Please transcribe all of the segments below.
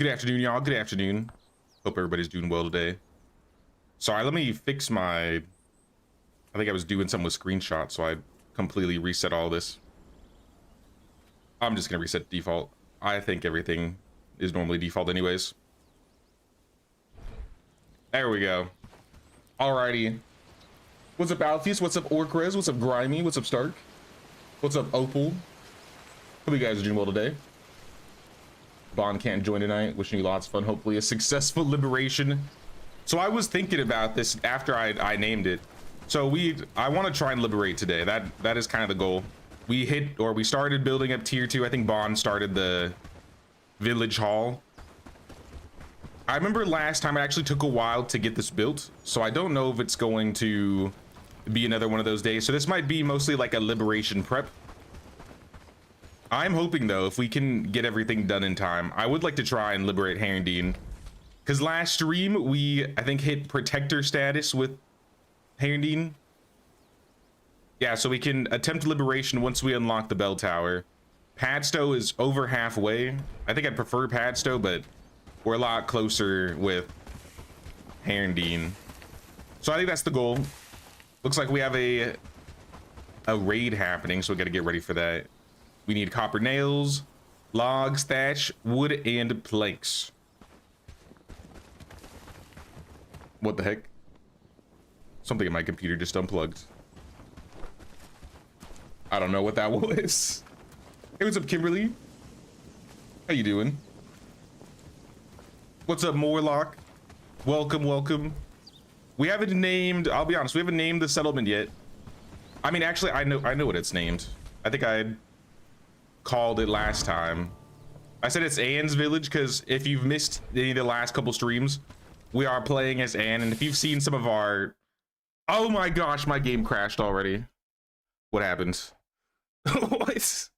Good afternoon, y'all. Good afternoon. Hope everybody's doing well today. Sorry, let me fix my... I think I was doing something with screenshots, so I completely reset all this. I'm just gonna reset default. I think everything is normally default anyways. There we go. Alrighty. What's up, Alpheus? What's up, Orkrez? What's up, Grimy? What's up, Stark? What's up, Opal? Hope you guys are doing well today. Bond can't join tonight. Wishing you lots of fun. Hopefully a successful liberation. So I was thinking about this after I named it. So I want to try and liberate today. That is kind of the goal. We started building up tier 2. I think Bond started the village hall. I remember last time it actually took a while to get this built. So I don't know if it's going to be another one of those days. So this might be mostly like a liberation prep. I'm hoping though, if we can get everything done in time, I would like to try and liberate Herondine. Because last stream, I think hit protector status with Herondine. Yeah, so we can attempt liberation once we unlock the bell tower. Padstow is over halfway. I think I'd prefer Padstow, but we're a lot closer with Herondine. So I think that's the goal. Looks like we have a raid happening, so we got to get ready for that. We need copper nails, logs, thatch, wood, and planks. What the heck? Something in my computer just unplugged. I don't know what that was. Hey, what's up, Kimberly? How you doing? What's up, Morlock? Welcome, welcome. We haven't named, I'll be honest, we haven't named the settlement yet. I mean, actually, I know what it's named. I think I called it last time. I said it's Anne's village because if you've missed any of the last couple streams, we are playing as Anne, and if you've seen some of our... Oh my gosh, my game crashed already. What happened? What?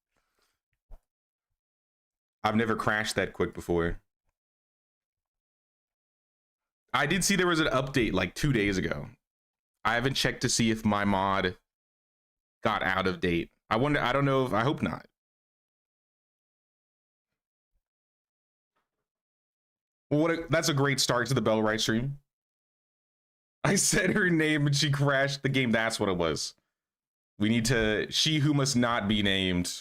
I've never crashed that quick before. I did see there was an update like 2 days ago. I haven't checked to see if my mod got out of date. I don't know if, I hope not. Well, that's a great start to the Bellwright stream. I said her name and she crashed the game. That's what it was. We need to, she who must not be named.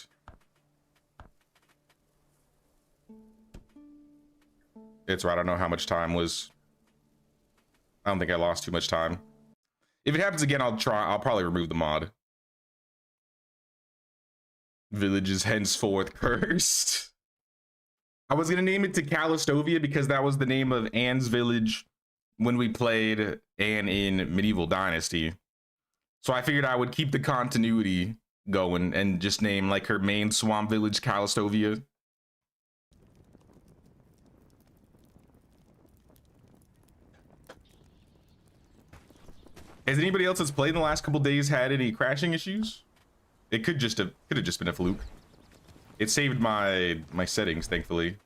It's right. I don't know how much time was. I don't think I lost too much time. If it happens again, I'll probably remove the mod. Village is henceforth cursed. I was gonna name it to Callistovia because that was the name of Anne's village when we played Anne in Medieval Dynasty. So I figured I would keep the continuity going and just name like her main swamp village Callistovia. Has anybody else that's played in the last couple days had any crashing issues? It could have just been a fluke. It saved my settings, thankfully.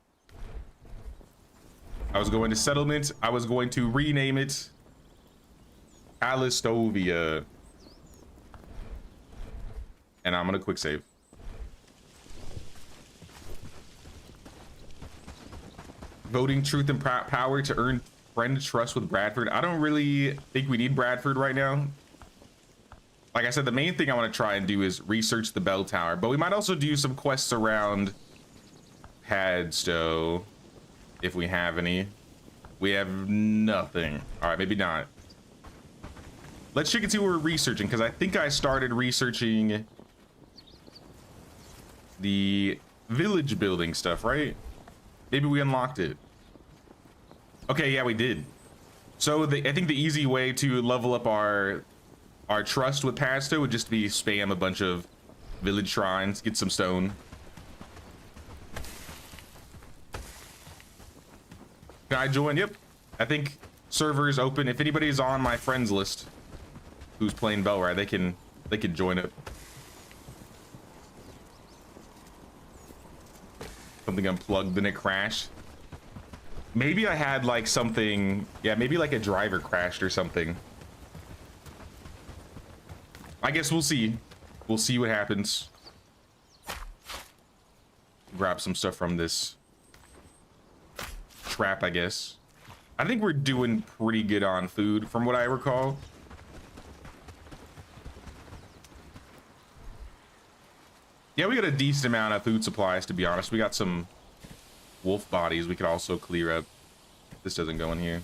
I was going to settlement. I was going to rename it Callistovia. And I'm gonna quick save. Voting truth and power to earn friend trust with Bradford. I don't really think we need Bradford right now. Like I said, the main thing I want to try and do is research the bell tower, but we might also do some quests around Padstow if we have any. We have nothing. All right, maybe not. Let's check and see what we're researching, because I think I started researching the village building stuff, right? Maybe we unlocked it. Okay, yeah, we did. So I think the easy way to level up our trust with Padstow would just be spam a bunch of village shrines, get some stone. Can I join? Yep. I think server is open. If anybody's on my friends list who's playing Bellwright, they can join it. Something unplugged, then it crashed. Maybe I had like something, yeah, maybe like a driver crashed or something. I guess we'll see. We'll see what happens. Grab some stuff from this trap, I guess. I think we're doing pretty good on food from what I recall. Yeah, we got a decent amount of food supplies, to be honest. We got some wolf bodies we could also clear up. This doesn't go in here.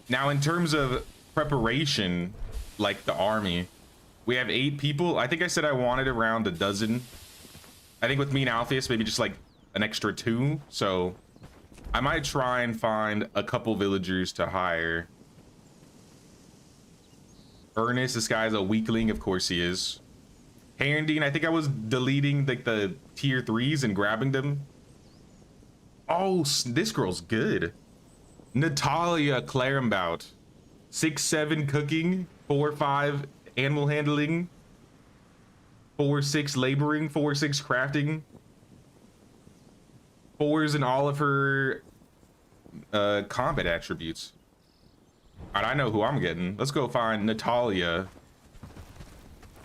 Now, in terms of preparation, like the army, we have 8 people. I think I said I wanted around a dozen. I think with me and Alpheus, maybe just like an extra 2. So I might try and find a couple villagers to hire. Ernest, this guy's a weakling. Of course he is. Herndine, I think I was deleting like the tier 3s and grabbing them. Oh, this girl's good. Natalia Clarenbout. 6-7 cooking, 4-5 animal handling, 4-6 laboring, 4-6 crafting, 4s in all of her combat attributes. All right, I know who I'm getting. Let's go find Natalia.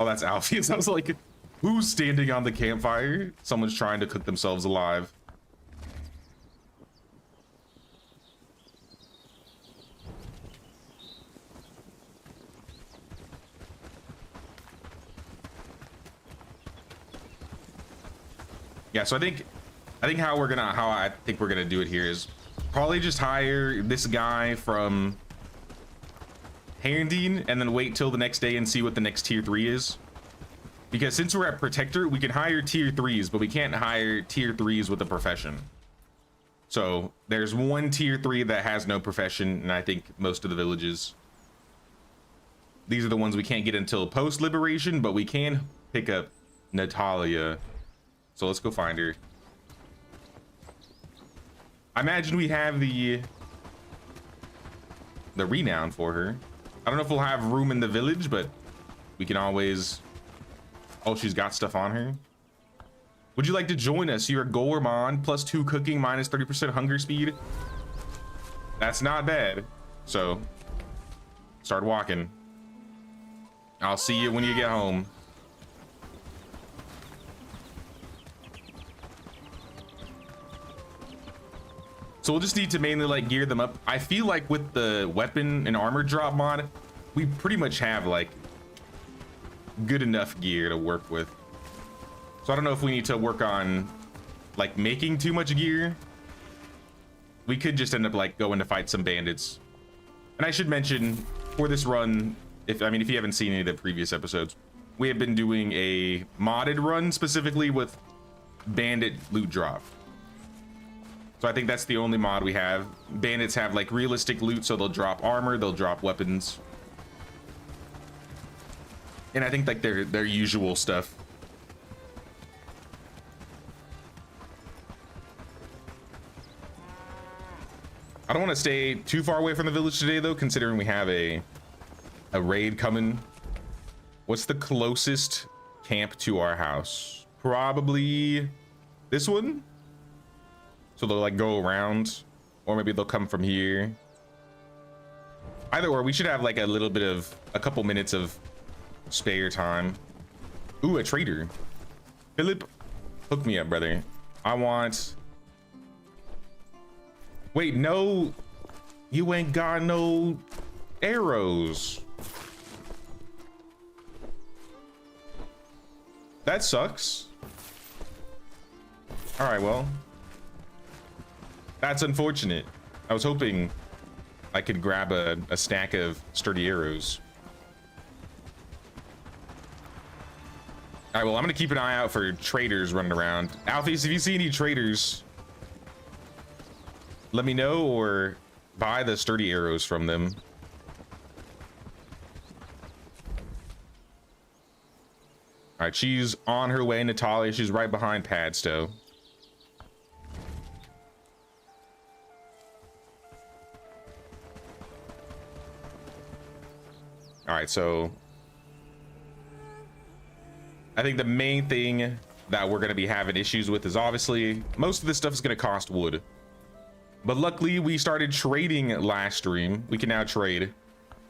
Oh, that's Alpheus. I was like, who's standing on the campfire? Someone's trying to cook themselves alive. Yeah, so I think how I think we're gonna do it here is probably just hire this guy from Herndine and then wait till the next day and see what the next tier 3 is. Because since we're at Protector, we can hire tier 3s, but we can't hire tier 3s with a profession. So there's one tier 3 that has no profession, and I think most of the villages. These are the ones we can't get until post-liberation, but we can pick up Natalia. So let's go find her. I imagine we have the renown for her. I don't know if we'll have room in the village, but we can always... Oh, she's got stuff on her. Would you like to join us? You're a gourmand, +2 cooking, -30% hunger speed. That's not bad. So, start walking. I'll see you when you get home. So we'll just need to mainly like gear them up. I feel like with the weapon and armor drop mod, we pretty much have like good enough gear to work with. So I don't know if we need to work on like making too much gear. We could just end up like going to fight some bandits. And I should mention for this run, if you haven't seen any of the previous episodes, we have been doing a modded run specifically with bandit loot drop. So I think that's the only mod we have. Bandits have like realistic loot, so they'll drop armor, they'll drop weapons. And I think like their usual stuff. I don't want to stay too far away from the village today though, considering we have a raid coming. What's the closest camp to our house? Probably this one. So they'll like go around, or maybe they'll come from here. Either or, we should have like a couple minutes of spare time. Ooh, a trader. Philip, hook me up, brother. I want... Wait, no, you ain't got no arrows. That sucks. All right, well. That's unfortunate. I was hoping I could grab a stack of sturdy arrows. All right, well, I'm gonna keep an eye out for traders running around. Alpheus, if you see any traders, let me know or buy the sturdy arrows from them. All right, she's on her way, Natalia. She's right behind Padstow. All right, so I think the main thing that we're going to be having issues with is obviously most of this stuff is going to cost wood. But luckily we started trading last stream. We can now trade.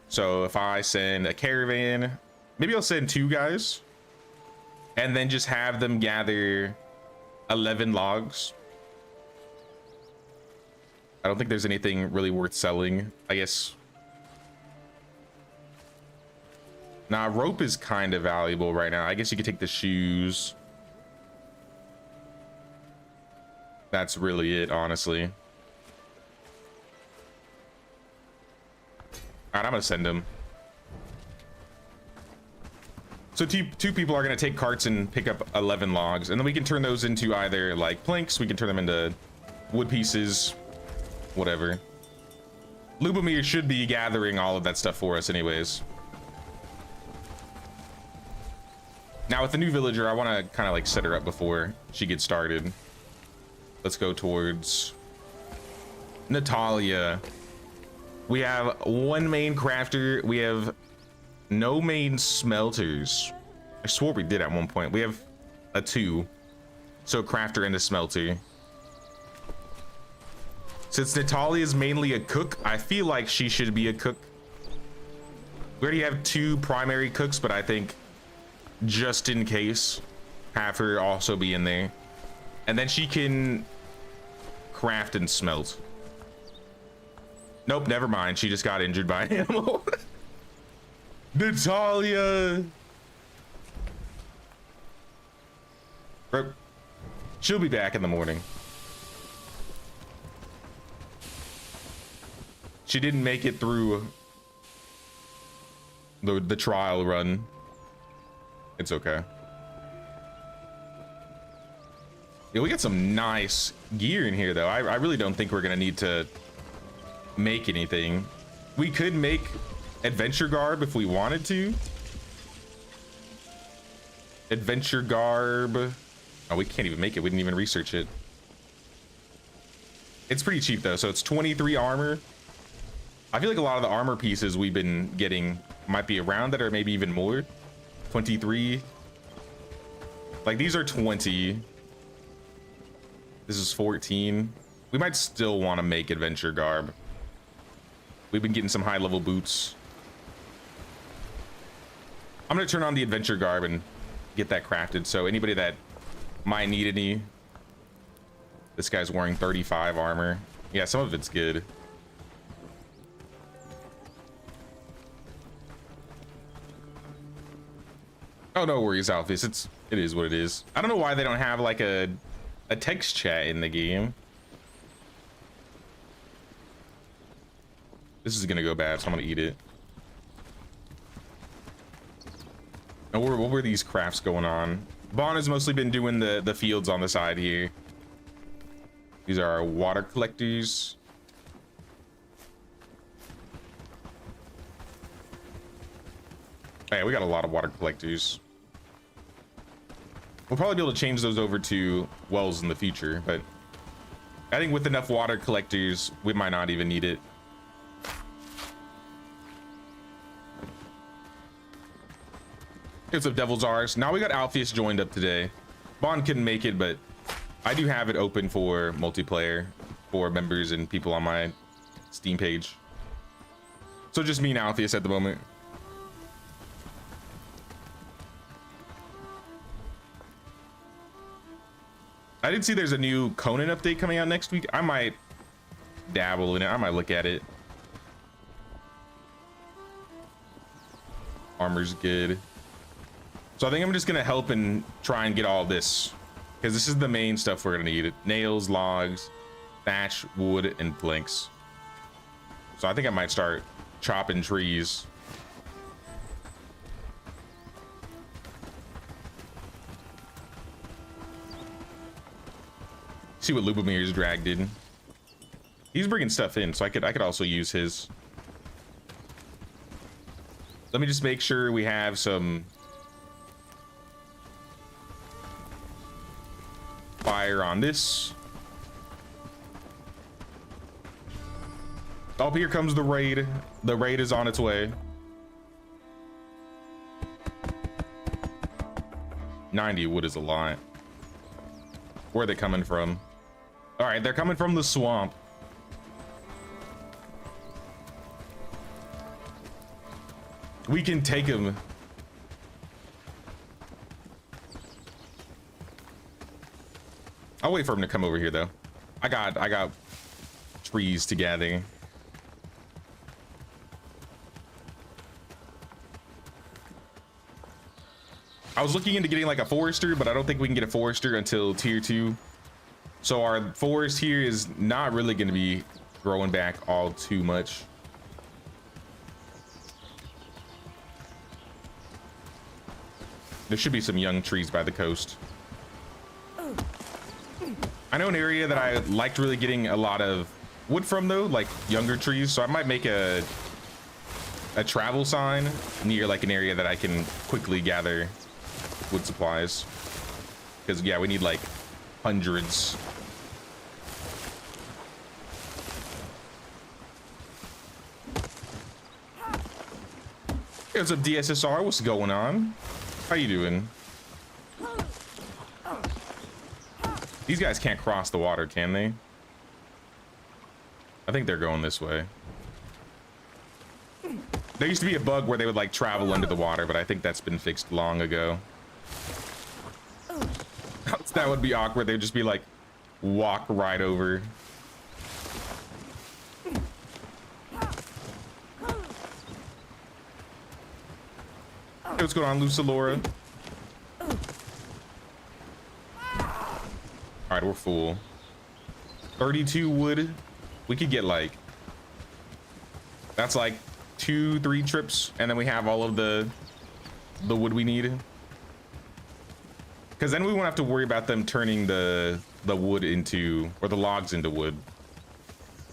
So if I send a caravan, maybe I'll send 2 guys and then just have them gather 11 logs. I don't think there's anything really worth selling, I guess. Nah, rope is kind of valuable right now. I guess you could take the shoes. That's really it, honestly. All right, I'm gonna send him. So two people are gonna take carts and pick up 11 logs, and then we can turn those into either like planks, we can turn them into wood pieces, whatever. Lubomir should be gathering all of that stuff for us anyways. Now with the new villager, I want to kind of like set her up before she gets started. Let's go towards Natalia. We have one main crafter. We have no main smelters. I swore we did at one point. We have a 2. So a crafter and a smelter. Since Natalia is mainly a cook, I feel like she should be a cook. We already have 2 primary cooks, but I think just in case, have her also be in there. And then she can craft and smelt. Nope, never mind. She just got injured by an animal. Natalia! She'll be back in the morning. She didn't make it through the trial run. It's okay. Yeah, we got some nice gear in here though. I really don't think we're gonna need to make anything. We could make adventure garb if we wanted to. Adventure garb. Oh, we can't even make it. We didn't even research it. It's pretty cheap though, so it's 23 armor. I feel like a lot of the armor pieces we've been getting might be around that, or maybe even more. 23. Like these are 20. This is 14. We might still want to make adventure garb. We've been getting some high level boots. I'm gonna turn on the adventure garb and get that crafted, so anybody that might need any. This guy's wearing 35 armor. Yeah, some of it's good. Oh, no worries, Alphys. It is what it is. I don't know why they don't have like a text chat in the game. This is gonna go bad, so I'm gonna eat it. Now, what were these crafts going on? Vaughn has mostly been doing the fields on the side here. These are our water collectors. Hey, we got a lot of water collectors. We'll probably be able to change those over to wells in the future, but I think with enough water collectors, we might not even need it. Here's some Devil's R's. Now we got Alpheus joined up today. Bond couldn't make it, but I do have it open for multiplayer for members and people on my Steam page. So just me and Alpheus at the moment. I did see there's a new Conan update coming out next week. I might dabble in it. I might look at it. Armor's good. So I think I'm just gonna help and try and get all this, because this is the main stuff we're gonna need. Nails, logs, thatch, wood, and planks. So I think I might start chopping trees. See what Lubomir's drag did. He's bringing stuff in, so I could also use his. Let me just make sure we have some fire on this. Oh, here comes the raid. The raid is on its way. 90 wood is a lot. Where are they coming from? All right, they're coming from the swamp. We can take them. I'll wait for him to come over here though. I got trees to gather. I was looking into getting like a forester, but I don't think we can get a forester until tier 2. So our forest here is not really going to be growing back all too much. There should be some young trees by the coast. I know an area that I liked really getting a lot of wood from though, like younger trees. So I might make a travel sign near like an area that I can quickly gather wood supplies. Because yeah, we need like hundreds. Hey, what's up, DSSR? What's going on? How you doing? These guys can't cross the water, can they? I think they're going this way. There used to be a bug where they would like travel under the water, but I think that's been fixed long ago. That would be awkward. They'd just be like, walk right over. Hey, what's going on, Lucilora? All right, we're full. 32 wood. We could get like, that's like 2-3 trips, and then we have all of the wood we need. Because then we won't have to worry about them turning the wood into, or the logs into wood,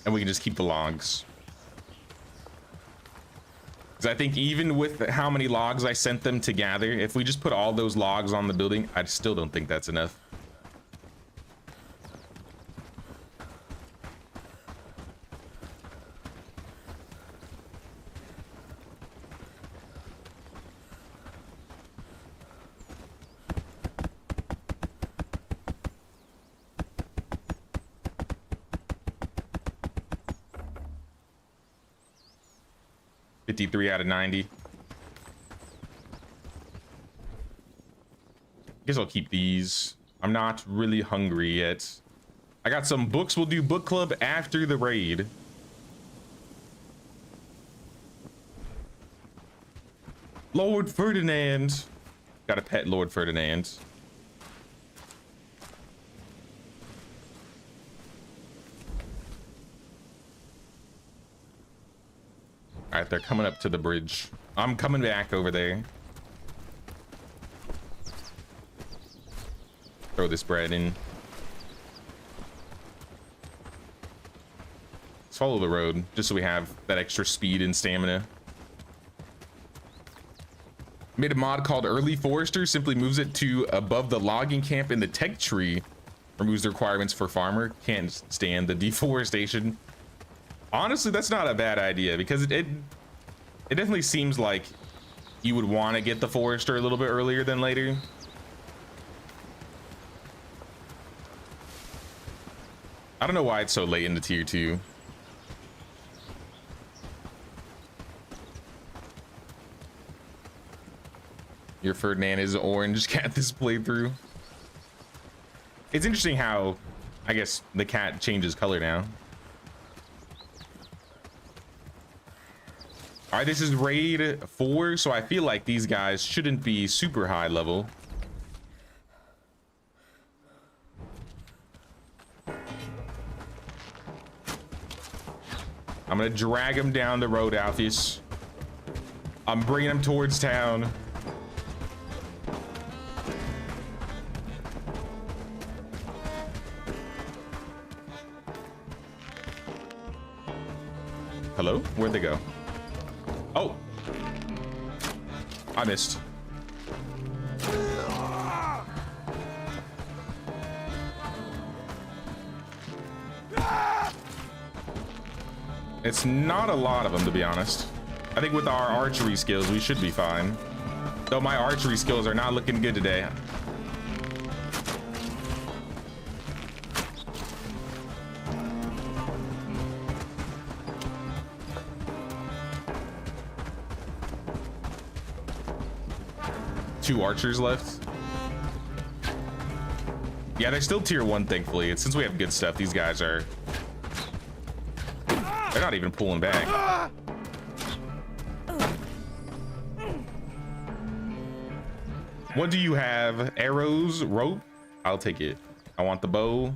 and we can just keep the logs. Because I think even with how many logs I sent them to gather, if we just put all those logs on the building, I still don't think that's enough. Out of 90. Guess I'll keep these. I'm not really hungry yet. I got some books. We'll do book club after the raid. Lord Ferdinand. Got a pet Lord Ferdinand. All right, they're coming up to the bridge. I'm coming back over there. Throw this bread in. Let's follow the road, just so we have that extra speed and stamina. Made a mod called Early Forester, simply moves it to above the logging camp in the tech tree. Removes the requirements for farmer. Can't stand the deforestation. Honestly, that's not a bad idea, because it definitely seems like you would want to get the forester a little bit earlier than later. I don't know why it's so late into tier 2. Your Ferdinand is orange cat this playthrough. It's interesting how, I guess, the cat changes color now. All right, this is raid 4, so I feel like these guys shouldn't be super high level. I'm gonna drag him down the road, Alpheus. I'm bringing him towards town. Hello? Where'd they go? Oh, I missed. It's not a lot of them, to be honest. I think with our archery skills, we should be fine. Though my archery skills are not looking good today. Two archers left. Yeah, they're still tier 1, thankfully. Since we have good stuff, these guys are... They're not even pulling back. What do you have? Arrows? Rope? I'll take it. I want the bow.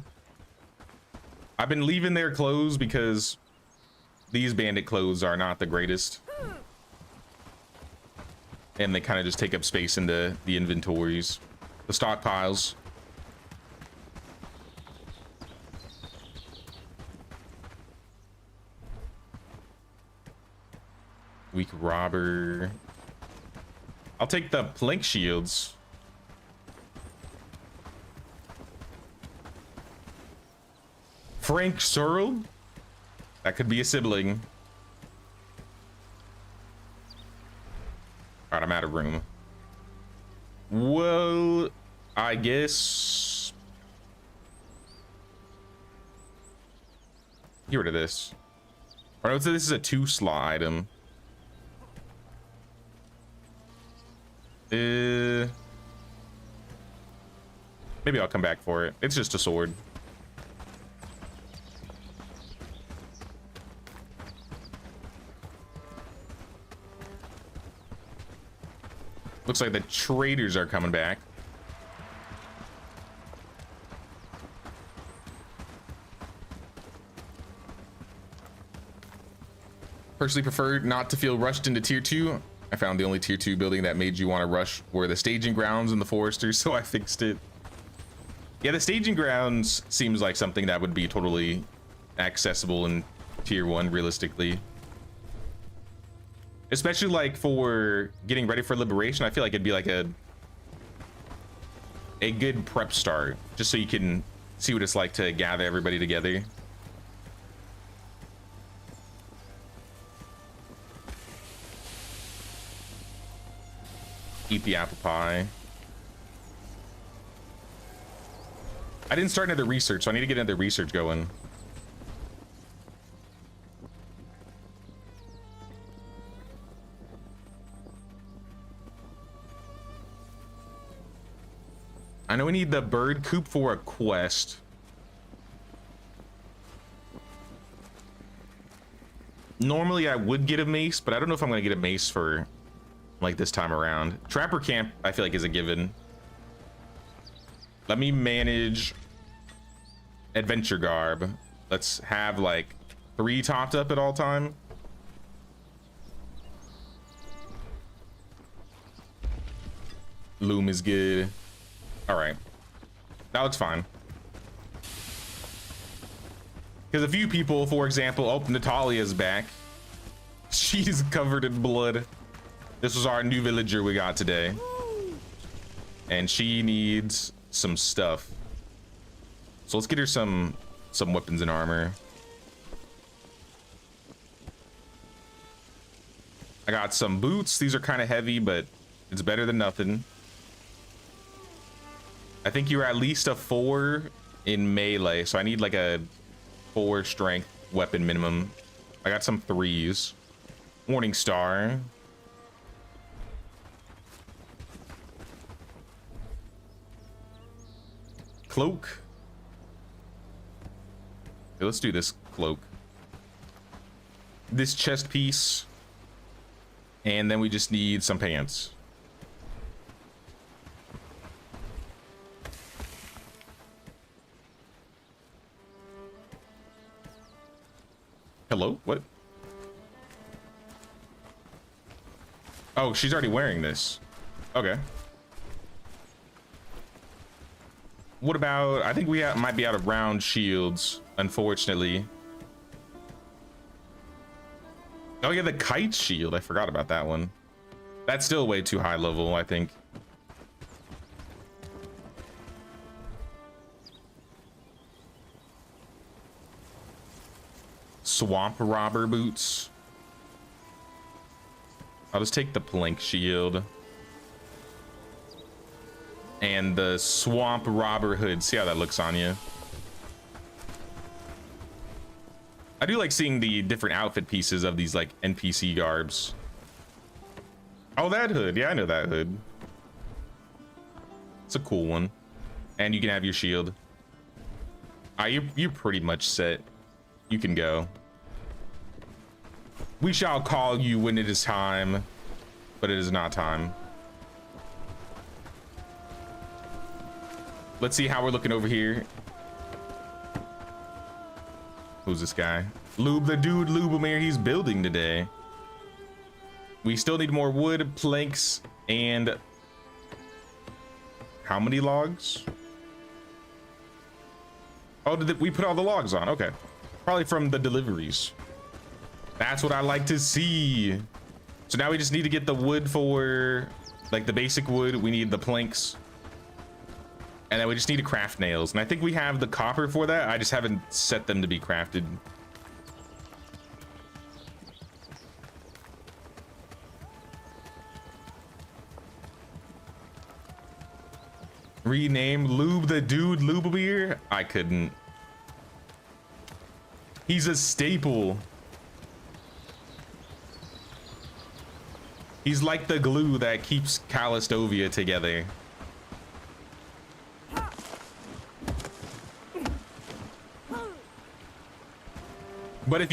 I've been leaving their clothes because these bandit clothes are not the greatest. And they kind of just take up space in the inventories. The stockpiles. Weak robber. I'll take the plank shields. Frank Searle? That could be a sibling. All right, I'm out of room. Well, I guess... Get rid of this. All right, so this is a 2-slot item. Maybe I'll come back for it. It's just a sword. Looks like the traders are coming back. Personally preferred not to feel rushed into tier 2. I found the only tier 2 building that made you want to rush were the staging grounds and the foresters, so I fixed it. Yeah, the staging grounds seems like something that would be totally accessible in tier 1 realistically. Especially like for getting ready for liberation, I feel like it'd be like a good prep start, just so you can see what it's like to gather everybody together. Eat the apple pie. I didn't start another research, so I need to get another research going. I know we need the bird coop for a quest. Normally I would get a mace, but I don't know if I'm gonna get a mace for like this time around. Trapper camp, I feel like, is a given. Let me manage adventure garb. Let's have like 3 topped up at all time. Loom is good. All right, that looks fine. Because a few people, for example, oh, Natalia's back. She's covered in blood. This was our new villager we got today. And she needs some stuff. So let's get her some weapons and armor. I got some boots. These are kind of heavy, but it's better than nothing. I think you're at least a 4 in melee, so I need like a 4 strength weapon minimum. I got some 3s. Morning Star. Cloak. Okay, let's do this cloak. This chest piece. And then we just need some pants. Hello? What? Oh, she's already wearing this. Okay. What about... I think we might be out of round shields, unfortunately. Oh, yeah, the kite shield. I forgot about that one. That's still way too high level, I think. Swamp robber boots. I'll just take the plank shield and the swamp robber hood. See how that looks on you. I do like seeing the different outfit pieces of these like NPC garbs. Oh, that hood. Yeah, I know that hood. It's a cool one. And you can have your shield. You're pretty much set. You can go. We shall call you when it is time, but it is not time. Let's see how we're looking over here. Who's this guy? Lube the dude, Lubomir. He's building today. We still need more wood, planks, and how many logs? Oh, we put all the logs on? Okay. Probably from the deliveries. That's what I like to see. So now we just need to get the wood for like the basic wood. We need the planks. And then we just need to craft nails. And I think we have the copper for that. I just haven't set them to be crafted. Rename Lube the dude Lubomir? I couldn't. He's a staple. He's like the glue that keeps Callistovia together. But if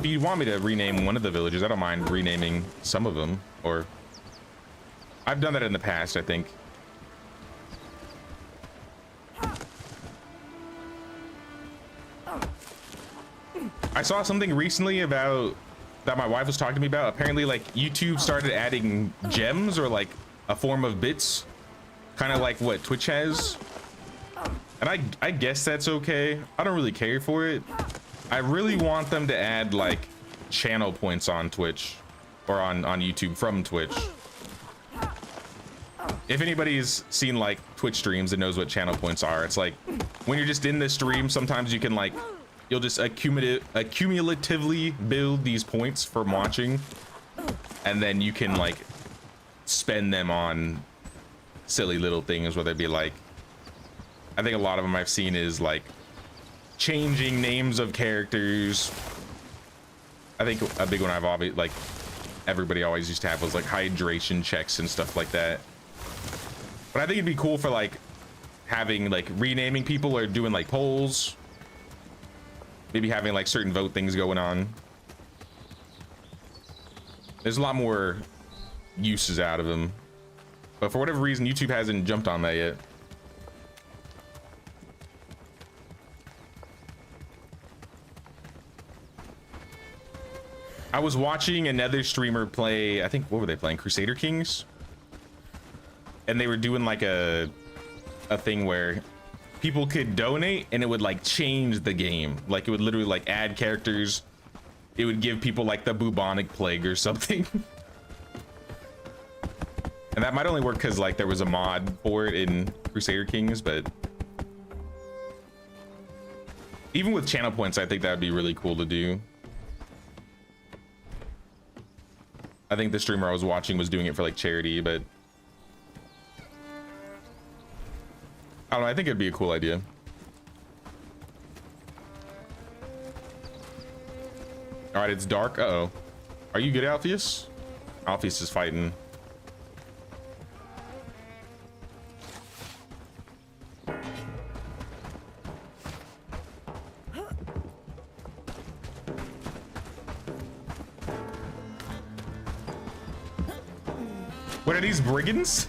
you want me to rename one of the villages, I don't mind renaming some of them. Or I've done that in the past, I think. I saw something recently about that my wife was talking to me about. Apparently, like, YouTube started adding gems or like a form of bits, kind of like what Twitch has. And I guess that's okay. I don't really care for it. I really want them to add like channel points on Twitch or on YouTube from Twitch. If anybody's seen like Twitch streams and knows what channel points are, it's like when you're just in this stream, sometimes you can like, you'll just accumulatively build these points from watching, and then you can like spend them on silly little things, whether it be like, I think a lot of them I've seen is like changing names of characters. I think a big one I've always like everybody always used to have was like hydration checks and stuff like that. But I think it'd be cool for like having like renaming people or doing like polls, maybe having like certain vote things going on. There's a lot more uses out of them, but for whatever reason YouTube hasn't jumped on that yet. I was watching another streamer play, I think, what were they playing? Crusader Kings? And they were doing like a thing where people could donate and it would like change the game. Like it would literally like add characters. It would give people like the bubonic plague or something. And that might only work because like there was a mod for it in Crusader Kings, but even with channel points, I think that would be really cool to do. I think the streamer I was watching was doing it for like charity, but I don't know. I think it'd be a cool idea. All right, it's dark. Uh-oh. Are you good, Alpheus? Alpheus is fighting. What are these, brigands?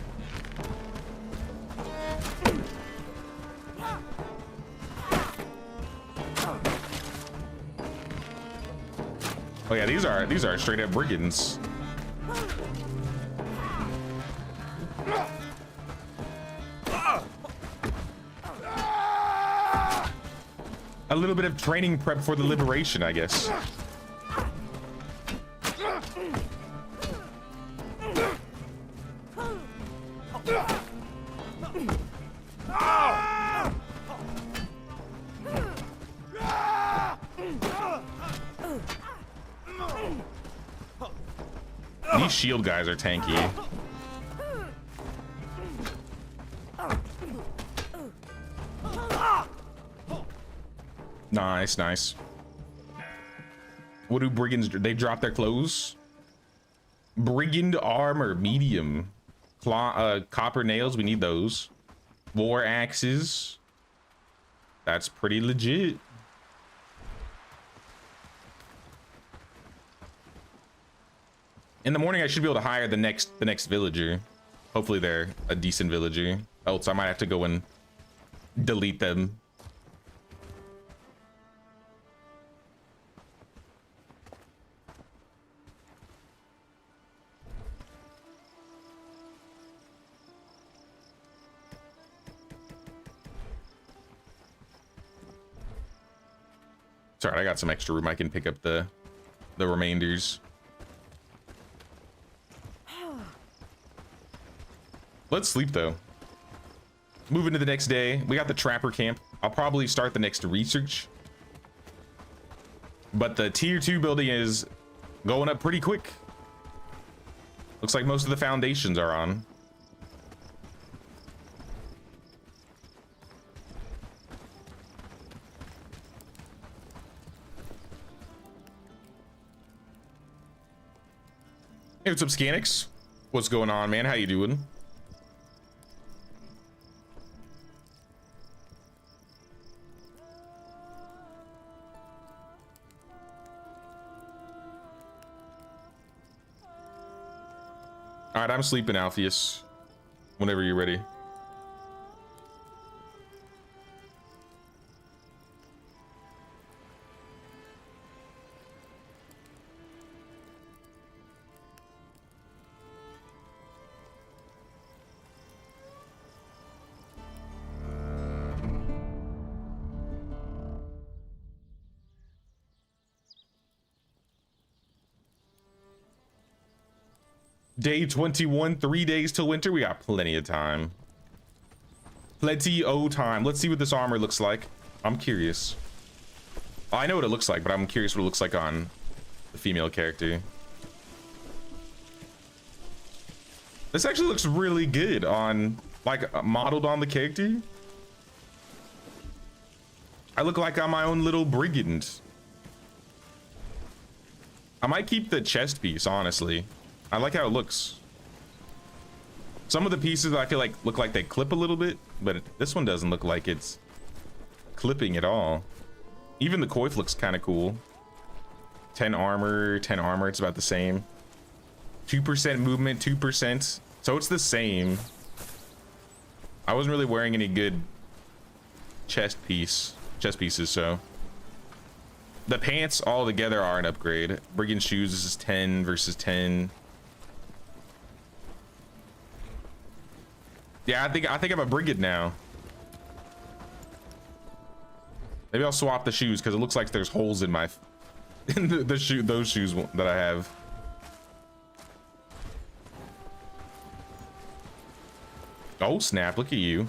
Oh yeah, these are straight up brigands. A little bit of training prep for the liberation, I guess. These shield guys are tanky. Nice, nice. What do brigands do? They drop their clothes? Brigand armor, medium. Copper nails, we need those. War axes. That's pretty legit. In the morning, I should be able to hire the next villager. Hopefully they're a decent villager. Else I might have to go and delete them. Sorry, I got some extra room. I can pick up the remainders. Let's sleep though. Moving to the next day. We got the trapper camp. I'll probably start the next research. But the tier 2 building is going up pretty quick. Looks like most of the foundations are on. Hey, what's up, Scanix? What's going on, man? How you doing? All right, I'm sleeping, Alpheus. Whenever you're ready. Day 21, 3 days till winter. We got plenty of time. Plenty of time. Let's see what this armor looks like. I'm curious. I know what it looks like, but I'm curious what it looks like on the female character. This actually looks really good on, like, modeled on the character. I look like I'm my own little brigand. I might keep the chest piece, honestly. I like how it looks. Some of the pieces I feel like look like they clip a little bit, but this one doesn't look like it's clipping at all. Even the coif looks kind of cool. 10 armor, it's about the same. 2% movement, 2%. So it's the same. I wasn't really wearing any good chest pieces, so. The pants all together are an upgrade. Brigand shoes, this is 10 versus 10. Yeah, I think I'm a brigand now. Maybe I'll swap the shoes because it looks like there's holes in my those shoes that I have. Oh snap! Look at you.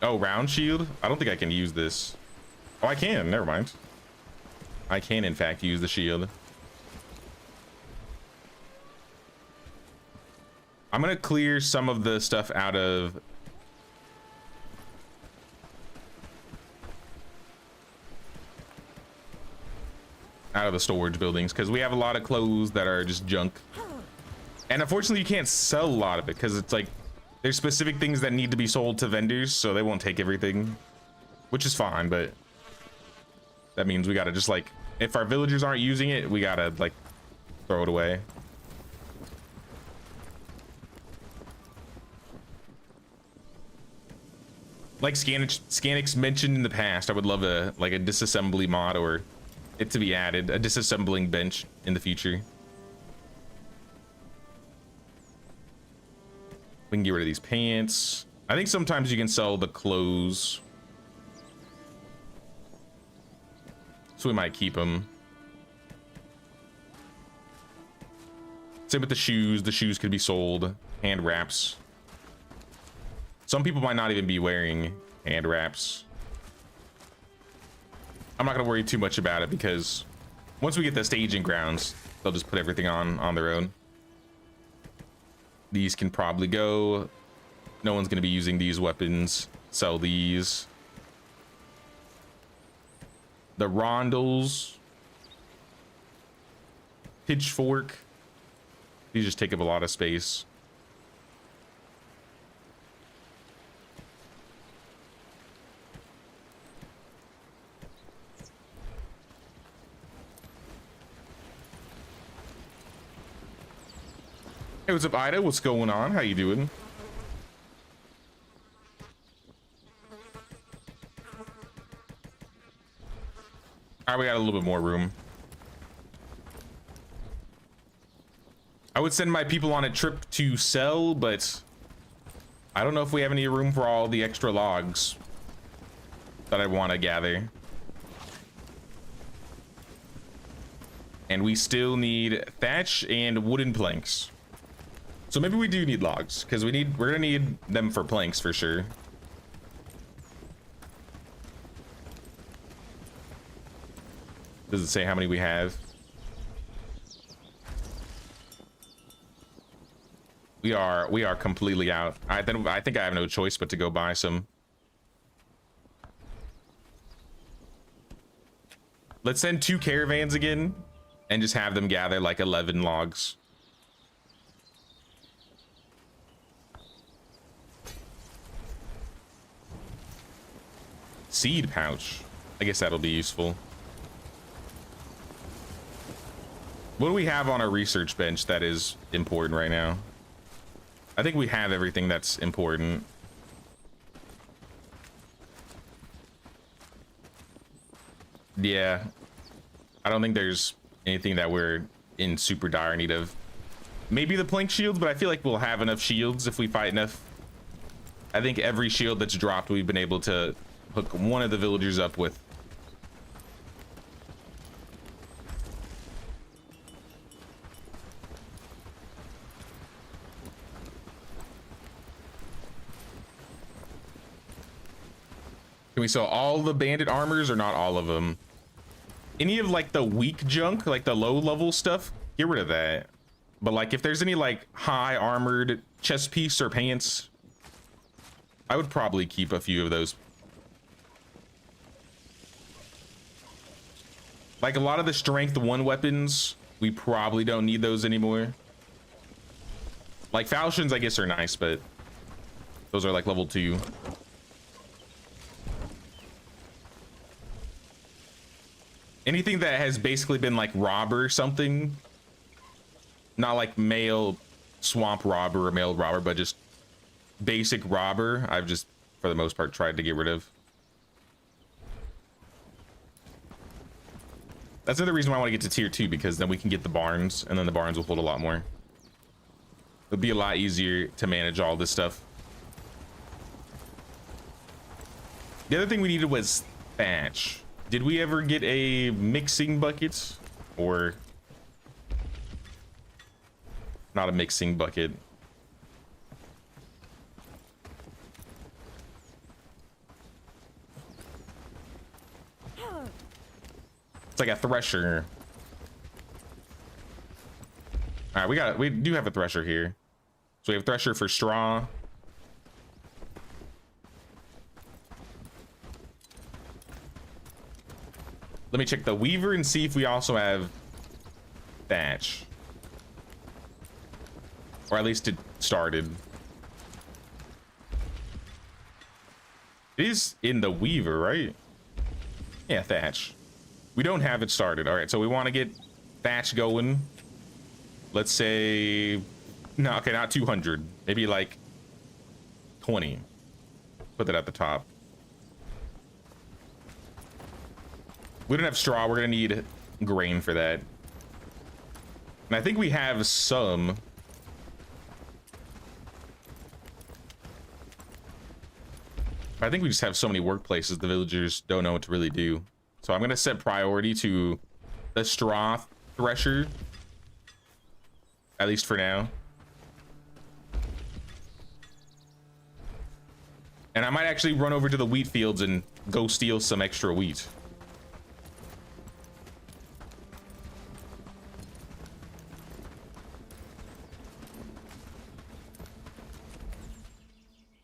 Oh, round shield. I don't think I can use this. Oh, I can. Never mind. I can in fact use the shield. I'm gonna clear some of the stuff out of the storage buildings because we have a lot of clothes that are just junk, and unfortunately you can't sell a lot of it because it's like there's specific things that need to be sold to vendors, so they won't take everything, which is fine, but that means we gotta just like, if our villagers aren't using it, we gotta like throw it away. Like Scanix mentioned in the past, I would love a disassembly mod or it to be added, a disassembling bench in the future. We can get rid of these pants. I think sometimes you can sell the clothes, so we might keep them. Same with the shoes. The shoes could be sold. Hand wraps. Some people might not even be wearing hand wraps. I'm not gonna worry too much about it because once we get the staging grounds, they'll just put everything on their own. These can probably go. No one's gonna be using these weapons. Sell these. The rondels. Pitchfork. These just take up a lot of space. Hey, what's up, Ida? What's going on? How you doing? All right, we got a little bit more room. I would send my people on a trip to sell, but I don't know if we have any room for all the extra logs that I want to gather. And we still need thatch and wooden planks. So maybe we do need logs, because we're gonna need them for planks for sure. Does it say how many we have? We are completely out. I think I have no choice but to go buy some. Let's send 2 caravans again and just have them gather like 11 logs. Seed pouch. I guess that'll be useful. What do we have on our research bench that is important right now? I think we have everything that's important. Yeah. I don't think there's anything that we're in super dire need of. Maybe the plank shields, but I feel like we'll have enough shields if we fight enough. I think every shield that's dropped, we've been able to hook one of the villagers up with. Can we sell all the bandit armors or not all of them? Any of like the weak junk, like the low level stuff, get rid of that. But like if there's any like high armored chest piece or pants, I would probably keep a few of those. Like a lot of the strength 1 weapons, we probably don't need those anymore. Like falchions, I guess, are nice, but those are like level 2. Anything that has basically been like robber or something, not like male swamp robber or male robber, but just basic robber, I've just for the most part tried to get rid of. That's another reason why I want to get to tier 2, because then we can get the barns, and then the barns will hold a lot more. It'll be a lot easier to manage all this stuff. The other thing we needed was thatch. Did we ever get a mixing bucket? Or not a mixing bucket? It's like a thresher. All right, we do have a thresher here. So we have thresher for straw. Let me check the weaver and see if we also have thatch. Or at least it started. It is in the weaver, right? Yeah, thatch. We don't have it started. All right, so we want to get thatch going. Let's say, no, okay, not 200. Maybe like 20. Put that at the top. We don't have straw. We're gonna need grain for that. And I think we have some. I think we just have so many workplaces the villagers don't know what to really do. So I'm gonna set priority to the straw thresher, at least for now. And I might actually run over to the wheat fields and go steal some extra wheat.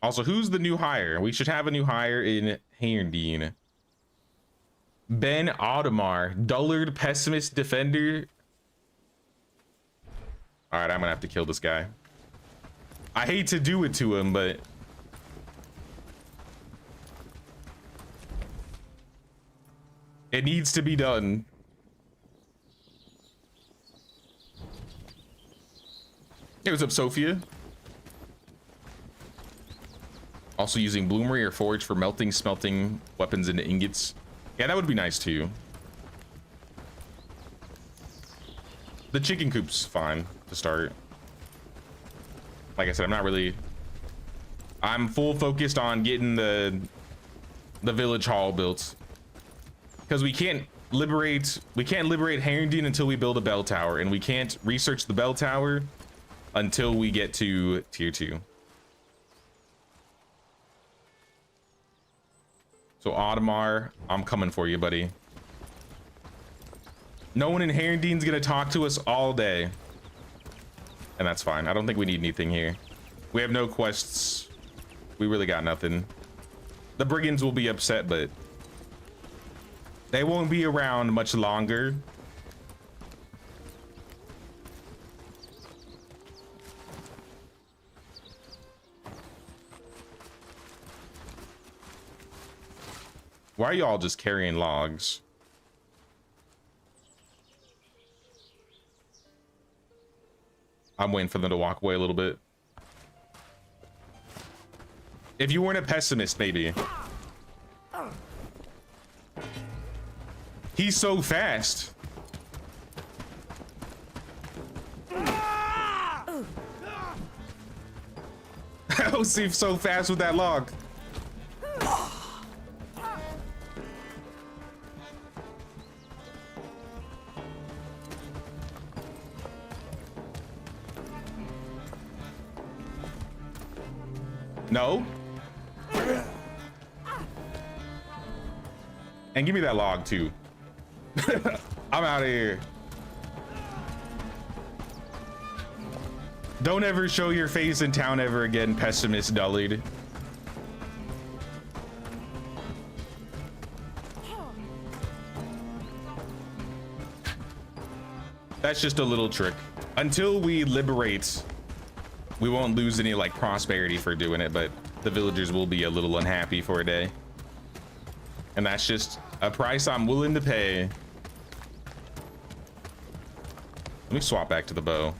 Also, who's the new hire? We should have a new hire in Herndeen. Ben Audemars, dullard, pessimist, defender. All right, I'm gonna have to kill this guy. I hate to do it to him, but it needs to be done. Hey, what's up, Sophia? Also using bloomery or forge for melting, smelting weapons into ingots. Yeah, that would be nice too. The chicken coop's fine to start. Like I said, I'm full focused on getting the village hall built. Because we can't liberate Herrington until we build a bell tower, and we can't research the bell tower until we get to tier 2. So Audemars, I'm coming for you, buddy. No one in Herrington's gonna talk to us all day. And that's fine. I don't think we need anything here. We have no quests. We really got nothing. The brigands will be upset, but they won't be around much longer. Why are y'all just carrying logs? I'm waiting for them to walk away a little bit. If you weren't a pessimist, maybe. He's so fast. How is he so fast with that log? No. And give me that log too. I'm out of here. Don't ever show your face in town ever again, pessimist dullard. That's just a little trick. Until we liberate, we won't lose any like prosperity for doing it, but the villagers will be a little unhappy for a day. And that's just a price I'm willing to pay. Let me swap back to the bow.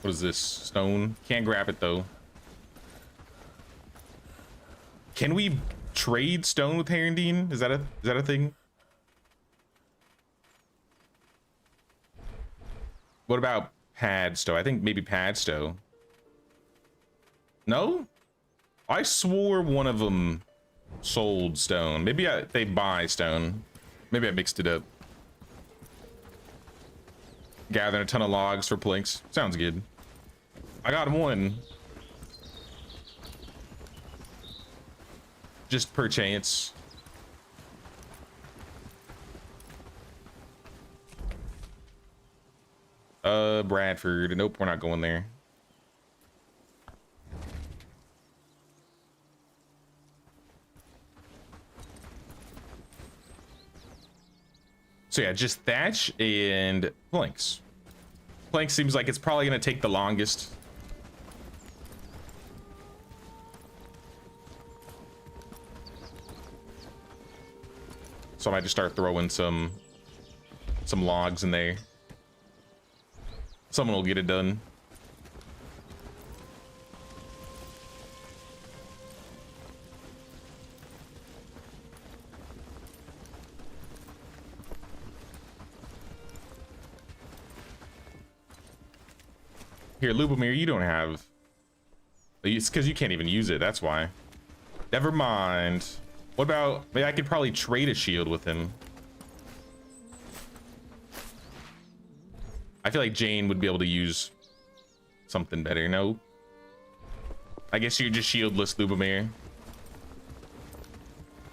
What is this? Stone? Can't grab it though. Can we trade stone with Herrington? Is that a thing? What about Padstow? I think maybe Padstow. No? I swore one of them sold stone. Maybe they buy stone. Maybe I mixed it up. Gathering a ton of logs for planks. Sounds good. I got one. Just per chance. Bradford. Nope, we're not going there. So yeah, just thatch and planks. Plank seems like it's probably gonna take the longest. So I might just start throwing some logs in there. Someone will get it done. Here, Lubomir, you don't have... It's because you can't even use it, that's why. Never mind. What about... Maybe I could probably trade a shield with him. I feel like Jane would be able to use something better, no? I guess you're just shieldless, Lubomir.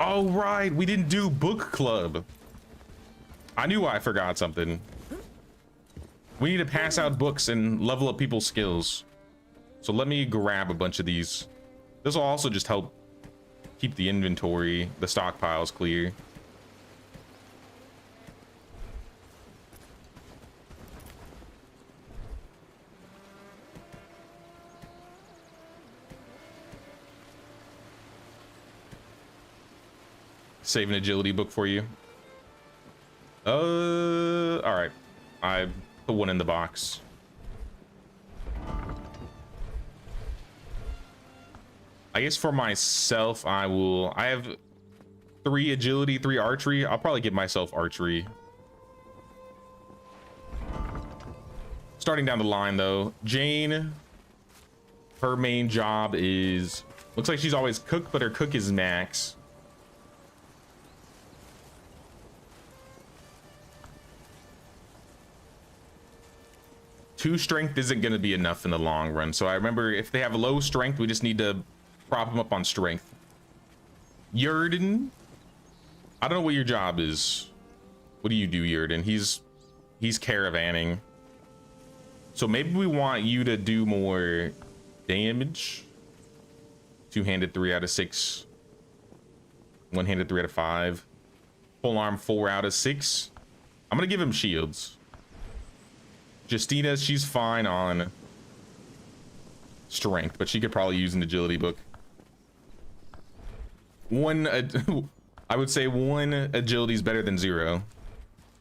Oh, right, we didn't do book club. I knew I forgot something. We need to pass out books and level up people's skills. So let me grab a bunch of these. This will also just help keep the inventory, the stockpiles clear. Save an agility book for you. All right. I put one in the box. I guess for myself, I have 3 agility, 3 archery. I'll probably give myself archery. Starting down the line though, Jane, her main job is, looks like she's always cook, but her cook is max. Two strength isn't going to be enough in the long run. So I remember if they have low strength, we just need to prop them up on strength. Yurden, I don't know what your job is. What do you do, Yurden? He's caravanning. So maybe we want you to do more damage. Two-handed 3 out of 6. One-handed 3 out of 5. Full arm 4 out of 6. I'm gonna give him shields. Justina, she's fine on strength, but she could probably use an agility book. I would say 1 agility is better than 0.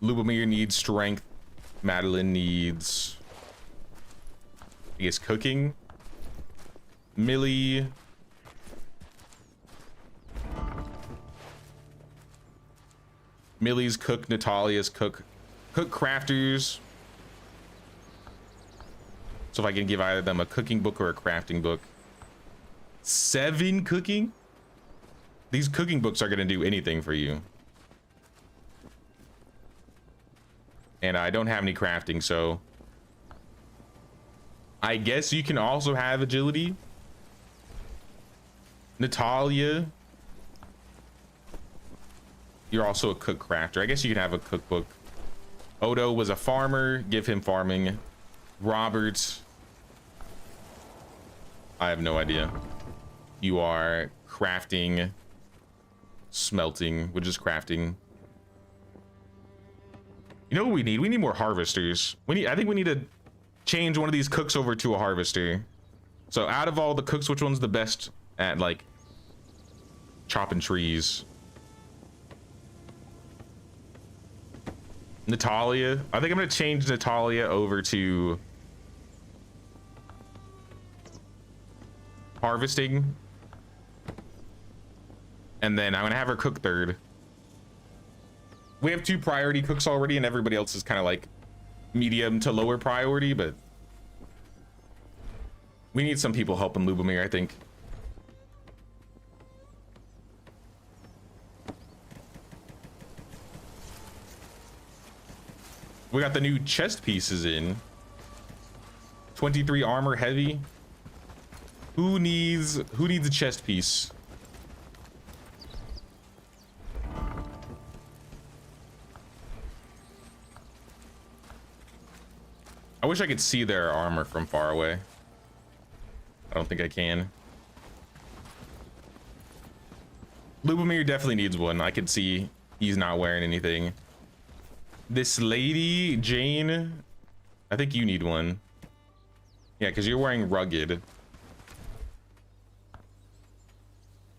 Lubomir needs strength. Madeline needs, I guess, cooking. Millie. Millie's cook. Natalia's cook. Cook crafters. So if I can give either of them a cooking book or a crafting book. 7 cooking? These cooking books are going to do anything for you. And I don't have any crafting, so I guess you can also have agility. Natalia, you're also a cook crafter. I guess you can have a cookbook. Odo was a farmer. Give him farming. Robert, I have no idea. You are crafting, smelting, which is crafting. You know what we need? We need more harvesters. I think we need to change one of these cooks over to a harvester. So out of all the cooks, which one's the best at like chopping trees? Natalia. I think I'm gonna change Natalia over to harvesting, and then I'm gonna have her cook 3rd. We have 2 priority cooks already, and everybody else is kind of like medium to lower priority, but we need some people helping Lubomir, I think. We got the new chest pieces in. 23 armor heavy. Who needs a chest piece? I wish I could see their armor from far away. I don't think I can. Lubomir definitely needs one. I could see he's not wearing anything. This lady, Jane, I think you need one. Yeah, because you're wearing rugged.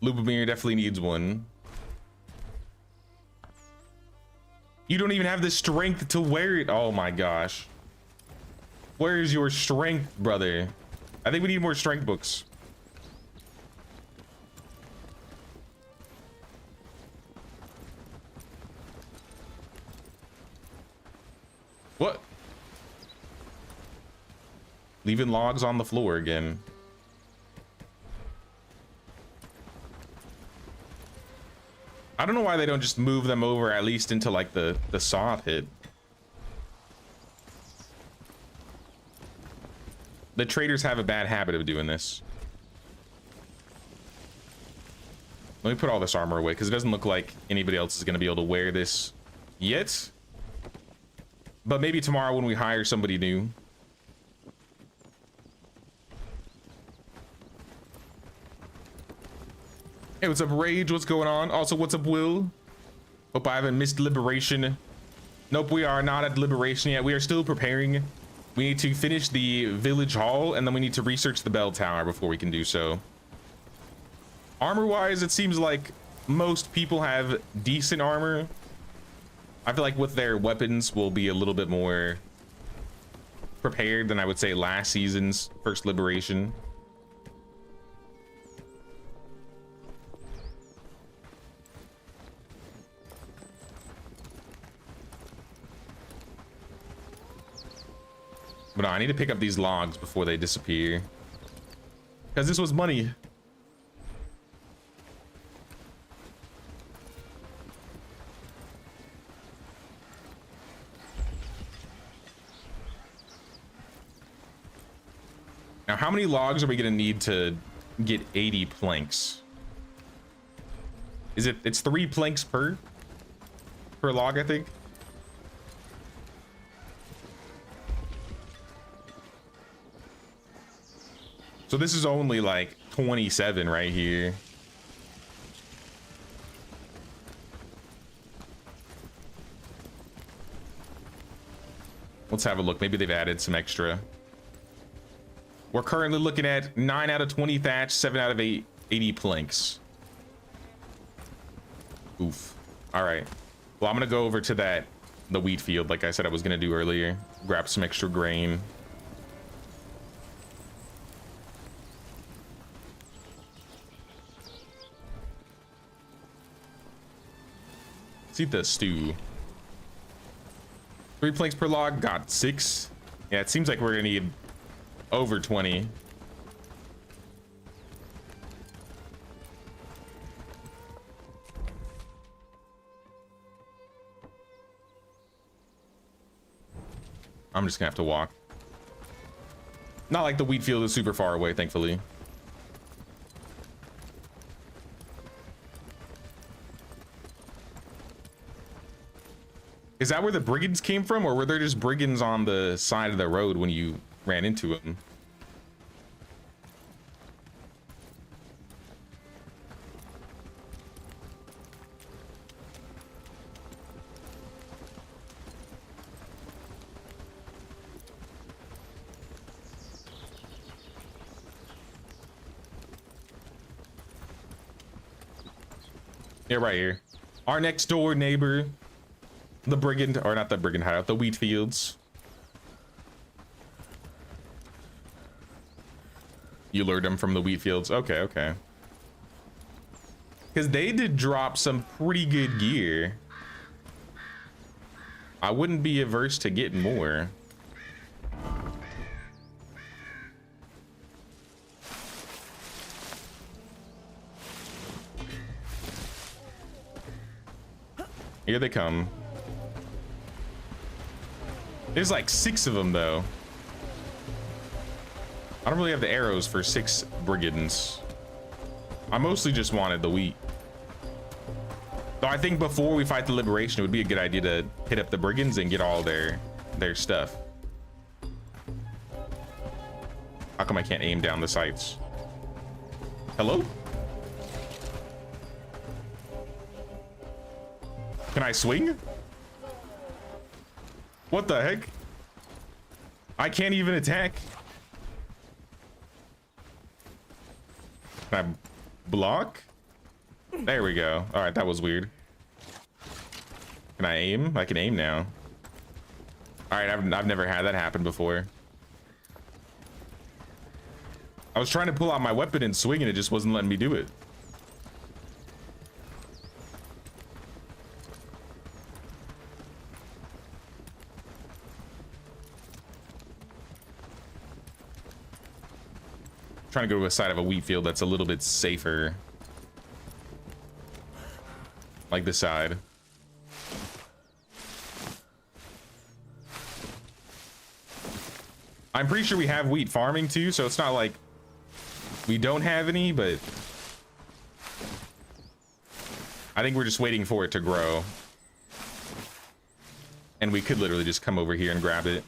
Lubomir definitely needs one. You don't even have the strength to wear it. Oh my gosh. Where's your strength, brother? I think we need more strength books. What? Leaving logs on the floor again. I don't know why they don't just move them over at least into like the saw pit. The traders have a bad habit of doing this. Let me put all this armor away because it doesn't look like anybody else is going to be able to wear this yet. But maybe tomorrow when we hire somebody new. Hey, what's up, Rage? What's going on? Also, what's up, Will? Hope I haven't missed Liberation. Nope, we are not at Liberation yet. We are still preparing. We need to finish the village hall, and then we need to research the bell tower before we can do so. Armor-wise, it seems like most people have decent armor. I feel like with their weapons will be a little bit more prepared than I would say last season's first Liberation. But no, I need to pick up these logs before they disappear, because this was money. Now, how many logs are we gonna need to get 80 planks? It's 3 planks per log, I think. So this is only like 27 right here. Let's have a look. Maybe they've added some extra. We're currently looking at 9 out of 20 thatch, 7 out of 80 planks. Oof. All right. Well, I'm gonna go over to the wheat field, like I said I was gonna do earlier. Grab some extra grain. Let's eat the stew. 3 planks per log. Got 6. Yeah, it seems like we're gonna need over 20. I'm just gonna have to walk. Not like the wheat field is super far away, thankfully. Is that where the brigands came from, or were there just brigands on the side of the road when you ran into them? Yeah, right here. Our next door neighbor, the brigand, or not the brigand hideout, the wheat fields. You lured them from the wheat fields. Okay, okay. Because they did drop some pretty good gear. I wouldn't be averse to getting more. Here they come. There's like 6 of them though. I don't really have the arrows for 6 brigands. I mostly just wanted the wheat. So I think before we fight the Liberation, it would be a good idea to hit up the brigands and get all their stuff. How come I can't aim down the sights? Hello? Can I swing? What the heck? I can't even attack. Can I block? There we go. All right, that was weird. Can I aim? I can aim now. All right, I've never had that happen before. I was trying to pull out my weapon and swing and it just wasn't letting me do it. Trying to go to a side of a wheat field that's a little bit safer. Like this side. I'm pretty sure we have wheat farming too, so it's not like we don't have any, but I think we're just waiting for it to grow. And we could literally just come over here and grab it.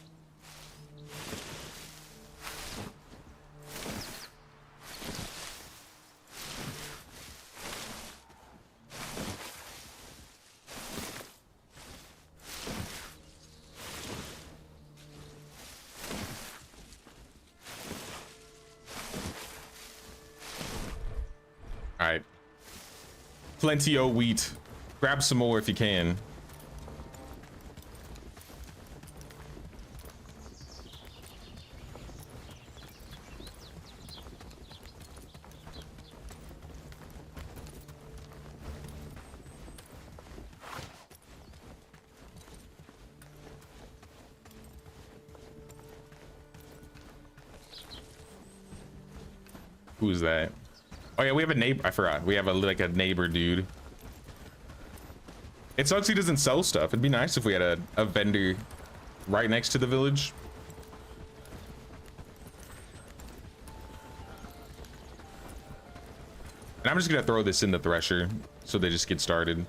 Plenty of wheat. Grab some more if you can. Who's that? Oh yeah, we have a neighbor. I forgot. We have like a neighbor dude. It sucks he doesn't sell stuff. It'd be nice if we had a vendor right next to the village. And I'm just gonna throw this in the thresher so they just get started.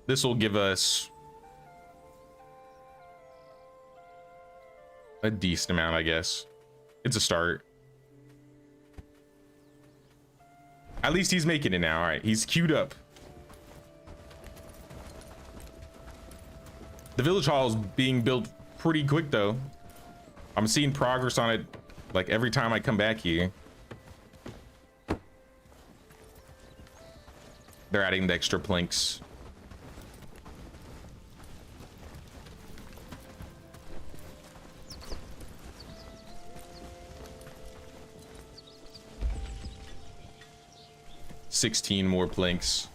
This will give us a decent amount, I guess. It's a start. At least he's making it now. All right, he's queued up. The village hall is being built pretty quick, though. I'm seeing progress on it like every time I come back here. They're adding the extra planks. $16 more planks.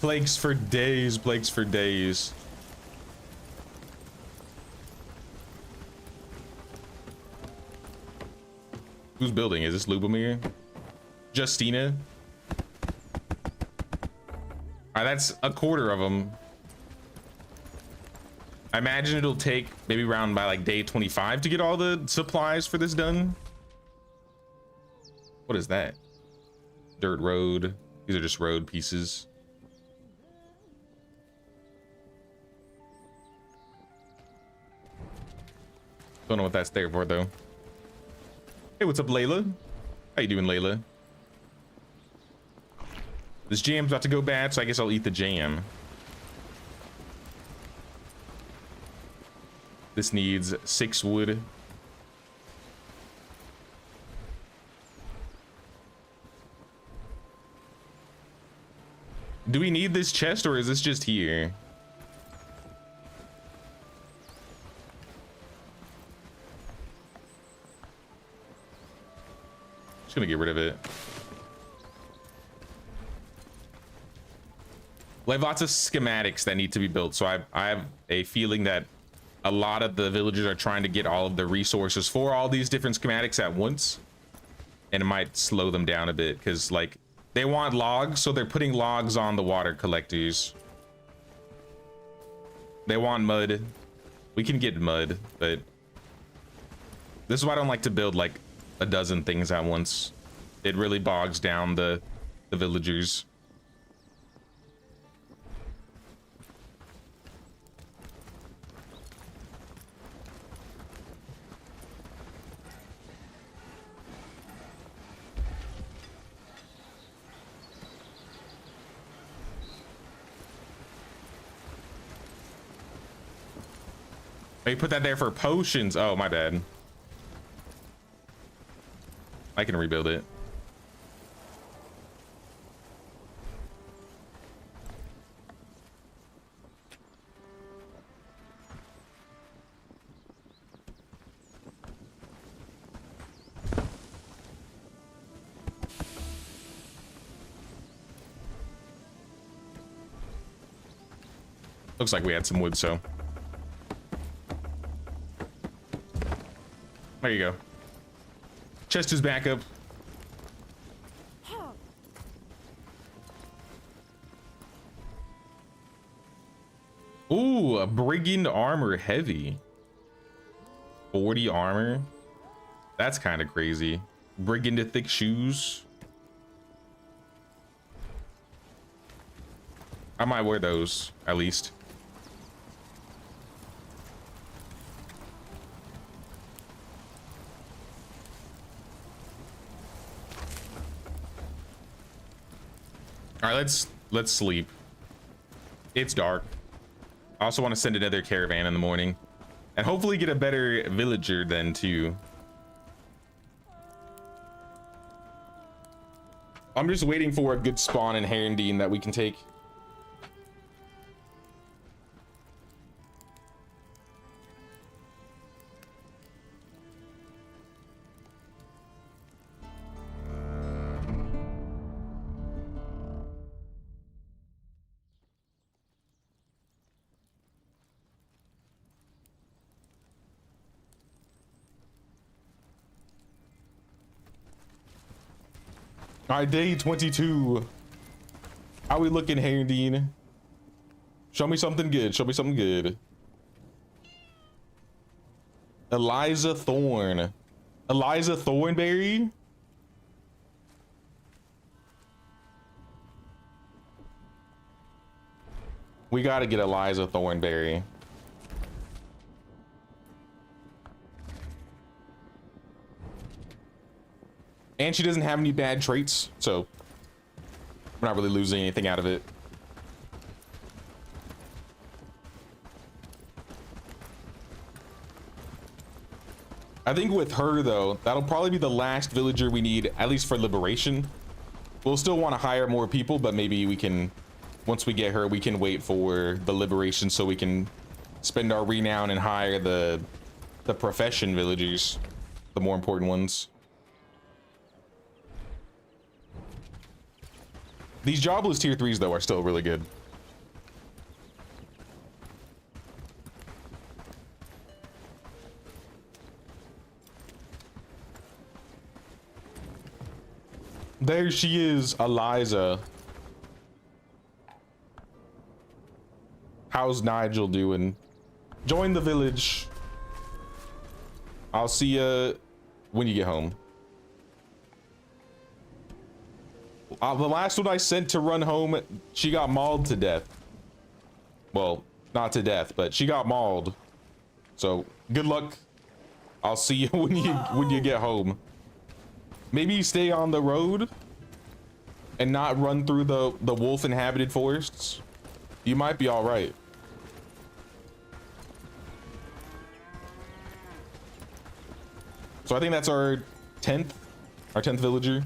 Planks for days, planks for days. Who's building? Is this Lubomir? Justina? That's a quarter of them. I imagine it'll take maybe around by like day 25 to get all the supplies for this done. What is that? Dirt road. These are just road pieces. Don't know what that's there for though. Hey, what's up, Layla? How you doing, Layla? This jam's about to go bad, so I guess I'll eat the jam. This needs 6 wood. Do we need this chest, or is this just here? Just gonna get rid of it. We have lots of schematics that need to be built, so I have a feeling that a lot of the villagers are trying to get all of the resources for all these different schematics at once, and it might slow them down a bit because like they want logs, so they're putting logs on the water collectors. They want mud. We can get mud, but this is why I don't like to build like a dozen things at once. It really bogs down the villagers. Oh, you put that there for potions. Oh, my bad. I can rebuild it. Looks like we had some wood, so. There you go. Chest is back up. Ooh, a brigand armor heavy. 40 armor. That's kind of crazy. Brigand thick shoes. I might wear those at least. All right, let's sleep. It's dark. I also want to send another caravan in the morning and hopefully get a better villager then too. I'm just waiting for a good spawn in Herondine that we can take. All right, day 22. How we looking, Herondine? Show me something good. Show me something good. Eliza Thorne. Eliza Thornberry? We gotta get Eliza Thornberry. And she doesn't have any bad traits, so we're not really losing anything out of it. I think with her though, that'll probably be the last villager we need, at least for Liberation. We'll still want to hire more people, but maybe we can, once we get her, we can wait for the Liberation so we can spend our renown and hire the profession villagers, the more important ones. These jobless tier 3s though are still really good. There she is, Eliza. How's Nigel doing? Join the village. I'll see ya when you get home. The last one I sent to run home, she got mauled to death. Well, not to death, but she got mauled. So good luck. I'll see you when you get home. Maybe you stay on the road and not run through the wolf inhabited forests. You might be all right. So I think that's our 10th villager.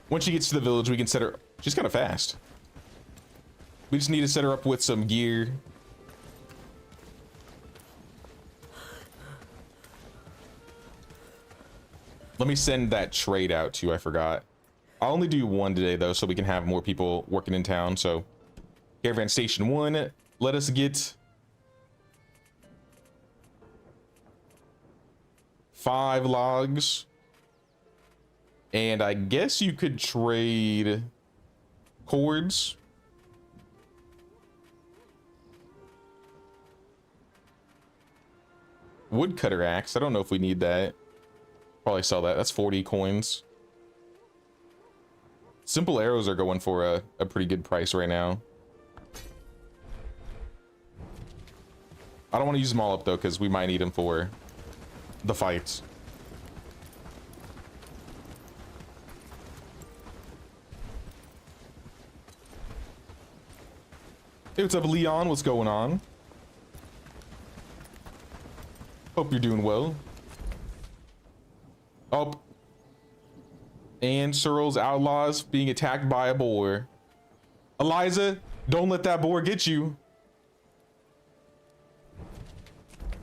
Once she gets to the village, we can set her. She's kind of fast. We just need to set her up with some gear. Let me send that trade out too. I forgot. I'll only do one today though, so we can have more people working in town. So, caravan station 1. Let us get 5 logs. And I guess you could trade cords. Woodcutter axe. I don't know if we need that. Probably sell that. That's 40 coins. Simple arrows are going for a pretty good price right now. I don't want to use them all up though, because we might need them for the fights. Hey, what's up, Leon? What's going on? Hope you're doing well. Oh. And Searle's outlaws being attacked by a boar. Eliza, don't let that boar get you.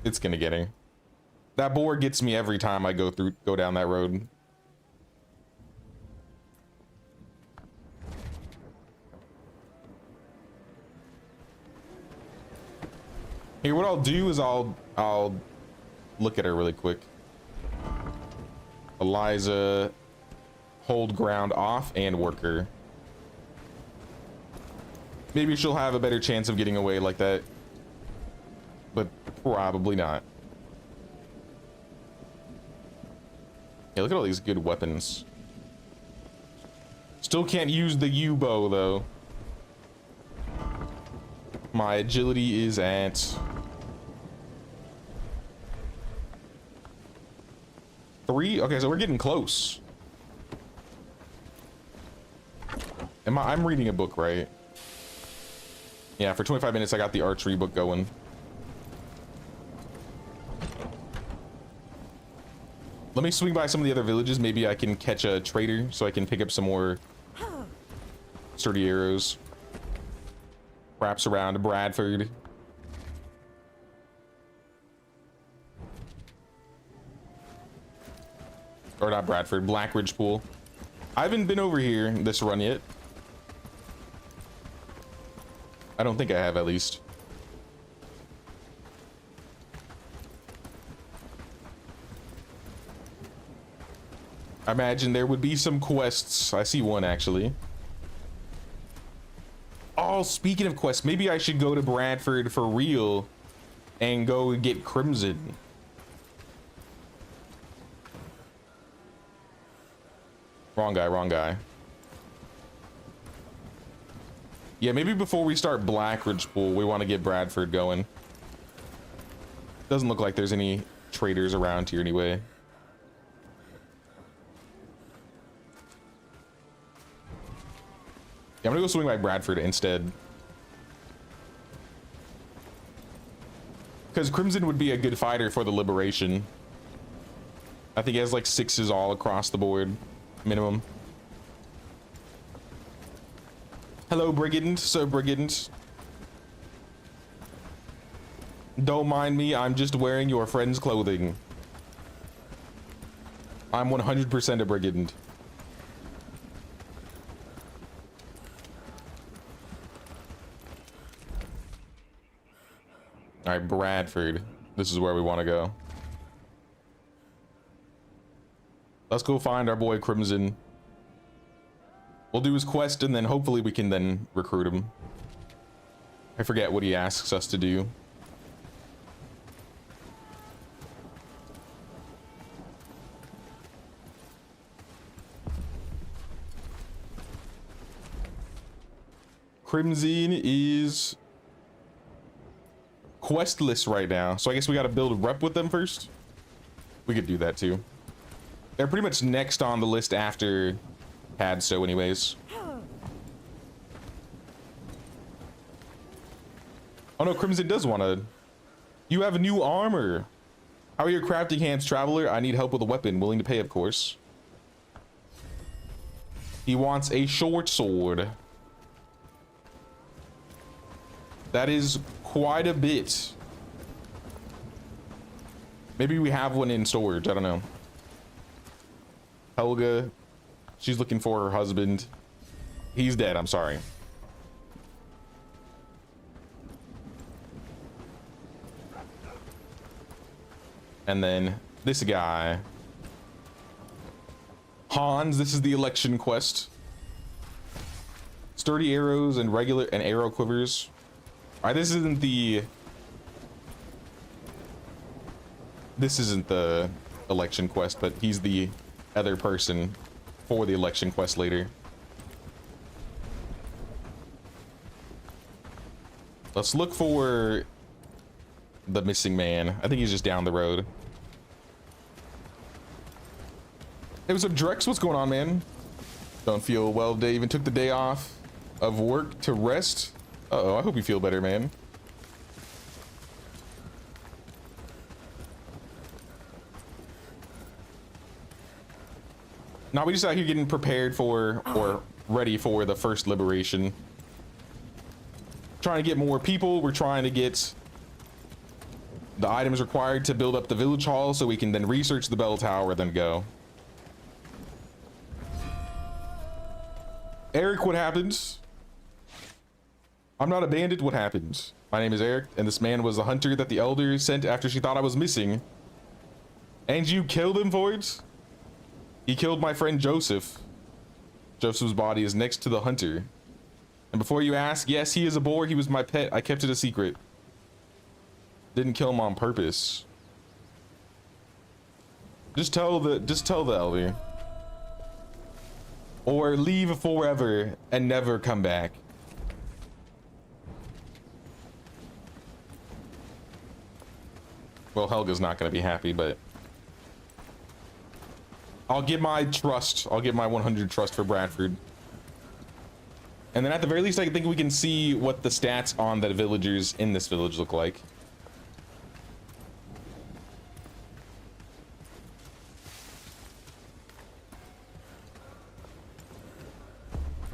It's gonna get him. That boar gets me every time I go down that road. Here, what I'll do is I'll look at her really quick. Eliza, hold ground off and worker. Maybe she'll have a better chance of getting away like that, but probably not. Yeah, look at all these good weapons. Still can't use the U-bow though. My agility is at 3. Okay, so we're getting close. I'm reading a book, right? Yeah, for 25 minutes I got the archery book going. Let me swing by some of the other villages. Maybe I can catch a trader so I can pick up some more sturdy arrows. Perhaps around Bradford. Or not Bradford, Blackridge Pool. I haven't been over here this run yet. I don't think I have, at least. I imagine there would be some quests. I see one, actually. Oh, speaking of quests, maybe I should go to Bradford for real and go get Crimson. Wrong guy, wrong guy. Yeah, maybe before we start Blackridge Pool, we want to get Bradford going. Doesn't look like there's any traders around here anyway. Yeah, I'm gonna go swing by Bradford instead. Because Crimson would be a good fighter for the Liberation. I think he has like 6s all across the board. Minimum. Hello, Brigand. So, Brigand. Don't mind me. I'm just wearing your friend's clothing. I'm 100% a Brigand. All right, Bradford. This is where we want to go. Let's go find our boy Crimson. We'll do his quest and then hopefully we can then recruit him. I forget what he asks us to do. Crimson is questless right now, so I guess we got to build a rep with them first. We could do that too. They're pretty much next on the list after Hadso anyways. Oh no, Crimson does want to. You have new armor. How are your crafting hands, traveler? I need help with a weapon. Willing to pay, of course. He wants a short sword. That is quite a bit. Maybe we have one in storage. I don't know. Helga, she's looking for her husband. He's dead, I'm sorry. And then this guy. Hans, this is the election quest. Sturdy arrows and regular and arrow quivers. All right, this isn't the election quest, but he's the other person for the election quest later. Let's look for the missing man. I think he's just down the road. Hey, what's up, Drex? What's going on, man? Don't feel well today. Even took the day off of work to rest. Uh-oh, I hope you feel better, man. Now we just out here getting prepared for, or ready for the first liberation. Trying to get more people. We're trying to get the items required to build up the village hall so we can then research the bell tower, then go. Eric, what happens? I'm not a bandit. What happens? My name is Eric, and this man was a hunter that the elder sent after she thought I was missing. And you killed him for it? He killed my friend Joseph. Joseph's body is next to the hunter. And before you ask, yes, he is a boar. He was my pet. I kept it a secret. Didn't kill him on purpose. Just tell the elder. Or leave forever and never come back. Well, Helga's not going to be happy, but I'll get my trust. I'll get my 100 trust for Bradford. And then at the very least, I think we can see what the stats on the villagers in this village look like.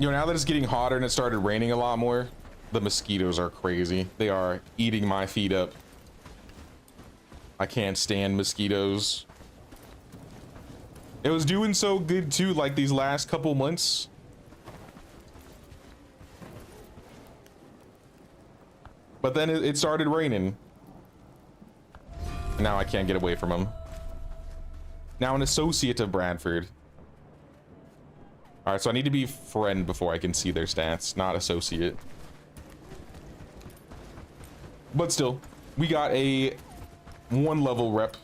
You know, now that it's getting hotter and it started raining a lot more, the mosquitoes are crazy. They are eating my feet up. I can't stand mosquitoes. It was doing so good too, like these last couple months. But then it started raining. And now I can't get away from them. Now an associate of Bradford. All right, so I need to be friend before I can see their stats, not associate. But still, we got a 1 level rep.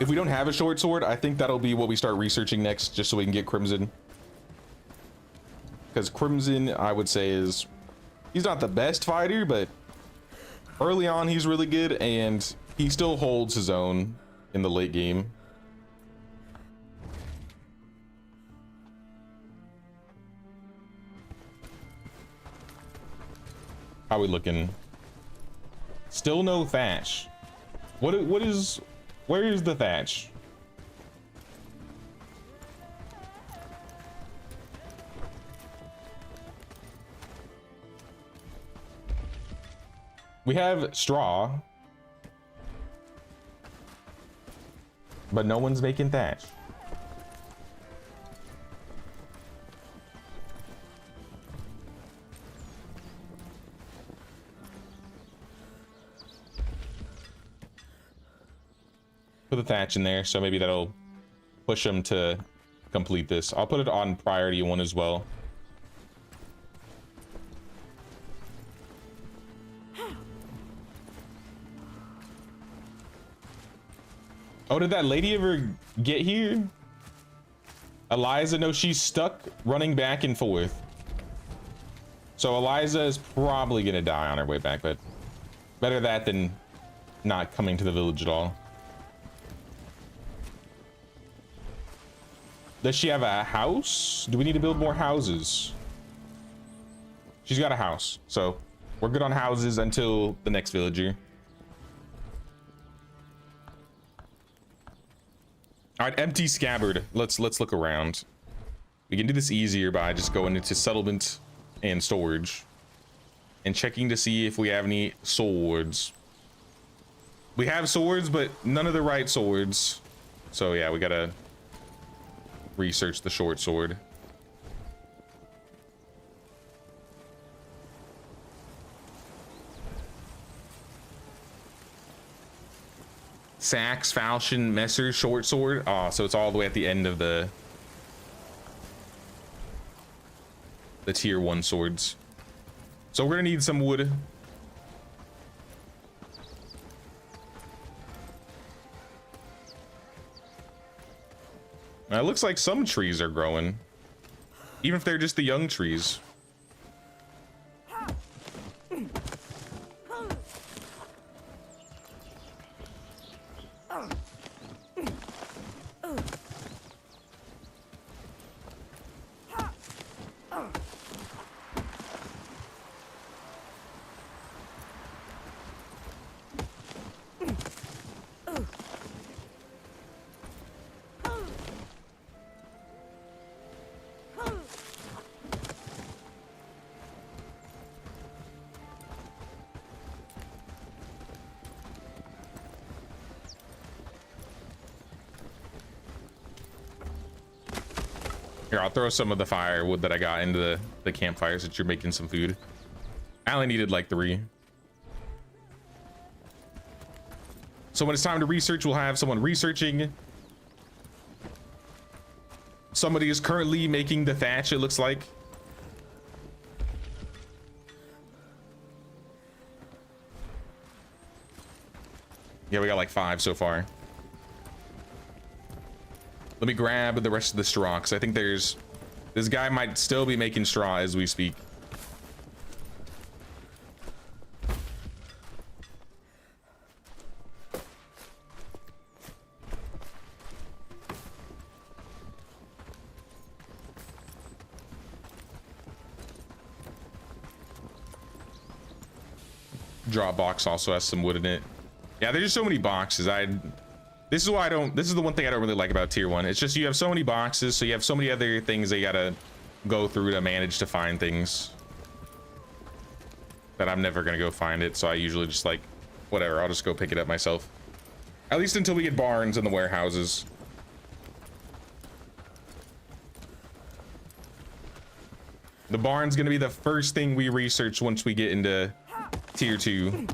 If we don't have a short sword, I think that'll be what we start researching next, just so we can get Crimson. Because Crimson, I would say, he's not the best fighter, but early on he's really good, and he still holds his own in the late game. How we looking? Still no thatch. Where is the thatch? We have straw, but no one's making thatch. Put the thatch in there, so maybe that'll push them to complete this. I'll put it on priority 1 as well. Oh, did that lady ever get here? Eliza, no, she's stuck running back and forth. So Eliza is probably gonna die on her way back, but better that than not coming to the village at all. Does she have a house? Do we need to build more houses? She's got a house, so we're good on houses until the next villager. All right, empty scabbard. Let's look around. We can do this easier by just going into settlement and storage and checking to see if we have any swords. We have swords, but none of the right swords. So yeah, we gotta research the short sword. Sax, falchion, messer, short sword. Oh, so it's all the way at the end of the tier 1 swords. So we're gonna need some wood. Now, it looks like some trees are growing, even if they're just the young trees. Here, I'll throw some of the firewood that I got into the campfire since you're making some food. I only needed like 3. So when it's time to research, we'll have someone researching. Somebody is currently making the thatch, it looks like. Yeah, we got like 5 so far. Let me grab the rest of the straw, because I think this guy might still be making straw as we speak. Drop box also has some wood in it. Yeah, there's just so many boxes. This is why I don't, this is the one thing I don't really like about tier 1. It's just you have so many boxes, so you have so many other things that you gotta go through to manage to find things that I'm never gonna go find it. So I usually just like, whatever, I'll just go pick it up myself. At least until we get barns and the warehouses. The barn's gonna be the first thing we research once we get into tier 2.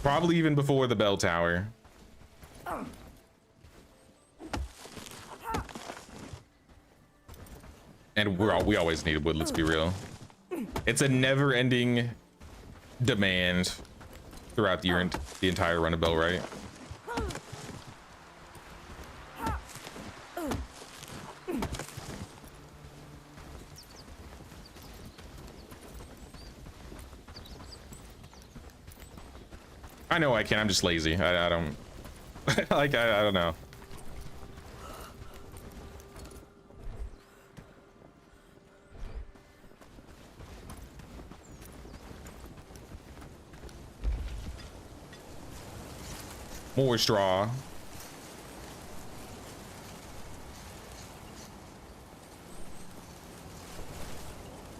Probably even before the bell tower. And we always need wood, let's be real. It's a never-ending demand throughout the entire run of Bellwright. I know I can, I'm just lazy. I don't like I don't know. More straw.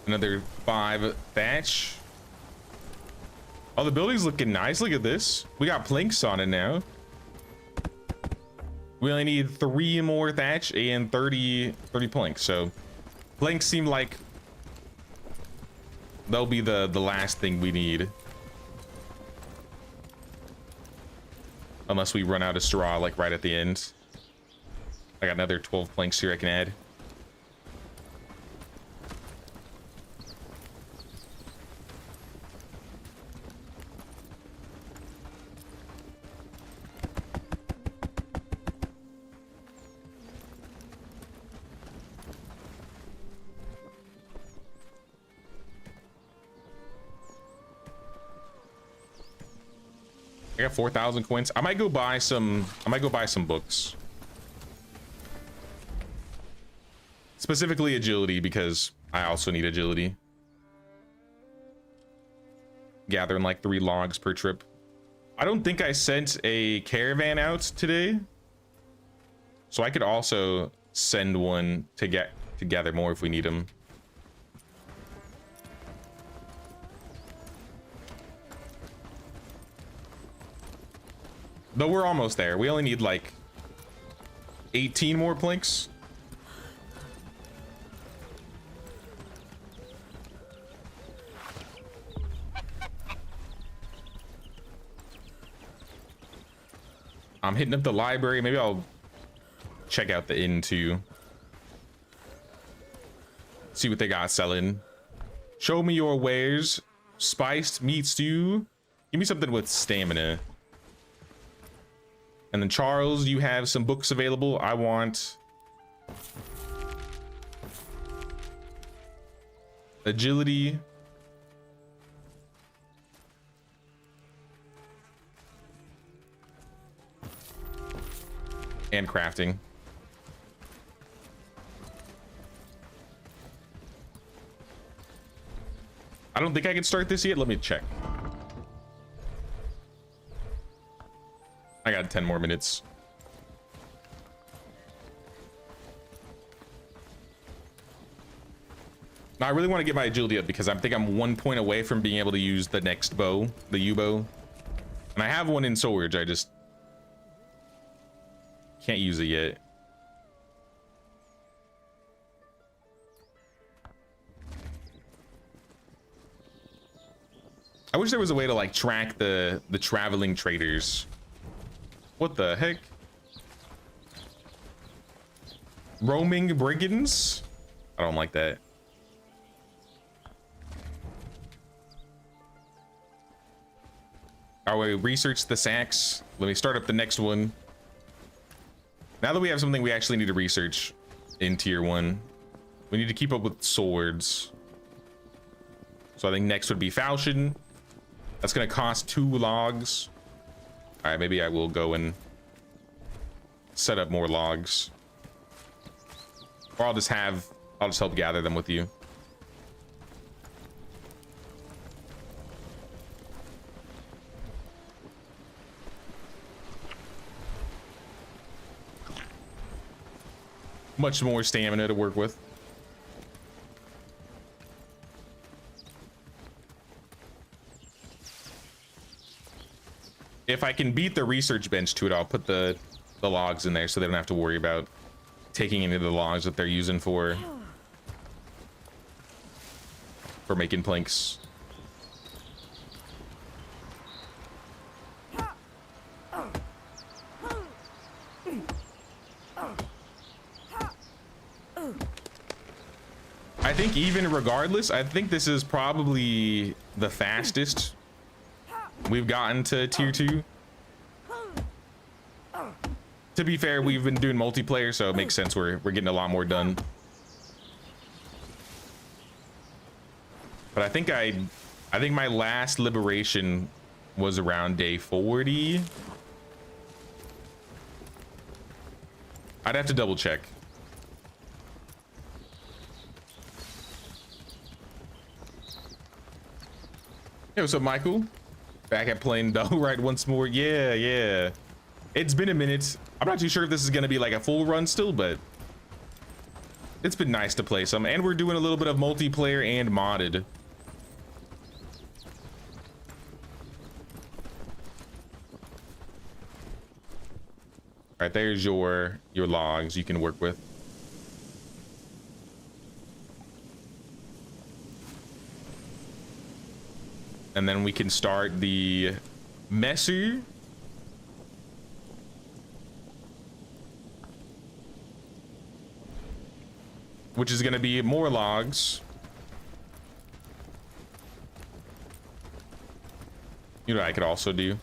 Another 5 thatch. Oh, the building's looking nice. Look at this. We got planks on it now. We only need 3 more thatch and 30 planks. So planks seem like they'll be the last thing we need. Unless we run out of straw like right at the end. I got another 12 planks here I can add. I got 4,000 coins. I might go buy some books. Specifically agility, because I also need agility. Gathering like 3 logs per trip. I don't think I sent a caravan out today. So I could also send one to gather more if we need them. Though we're almost there. We only need like 18 more planks. I'm hitting up the library. Maybe I'll check out the inn too. See what they got selling. Show me your wares. Spiced meat stew. Give me something with stamina. And then Charles, you have some books available. I want agility. And crafting. I don't think I can start this yet. Let me check. I got 10 more minutes. Now, I really want to get my agility up because I think I'm 1 point away from being able to use the next bow, the U-bow. And I have one in storage. I just can't use it yet. I wish there was a way to like track the traveling traders. What the heck? Roaming brigands? I don't like that. All right, research the sacks. Let me start up the next one. Now that we have something we actually need to research in tier 1, we need to keep up with swords. So I think next would be falchion. That's gonna cost 2 logs. All right, maybe I will go and set up more logs. Or I'll just have I'll just help gather them with you. Much more stamina to work with. If I can beat the research bench to it, I'll put the logs in there so they don't have to worry about taking any of the logs that they're using for making planks. I think even regardless, I think this is probably the fastest we've gotten to tier 2. To be fair, we've been doing multiplayer, so it makes sense we're getting a lot more done. But I think my last liberation was around day 40. I'd have to double check. Hey, what's up, Michael? Back at playing Bellwright once more. Yeah. It's been a minute. I'm not too sure if this is going to be like a full run still, but it's been nice to play some. And we're doing a little bit of multiplayer and modded. All right, there's your logs you can work with. And then we can start the messer. Which is going to be more logs. You know what I could also do?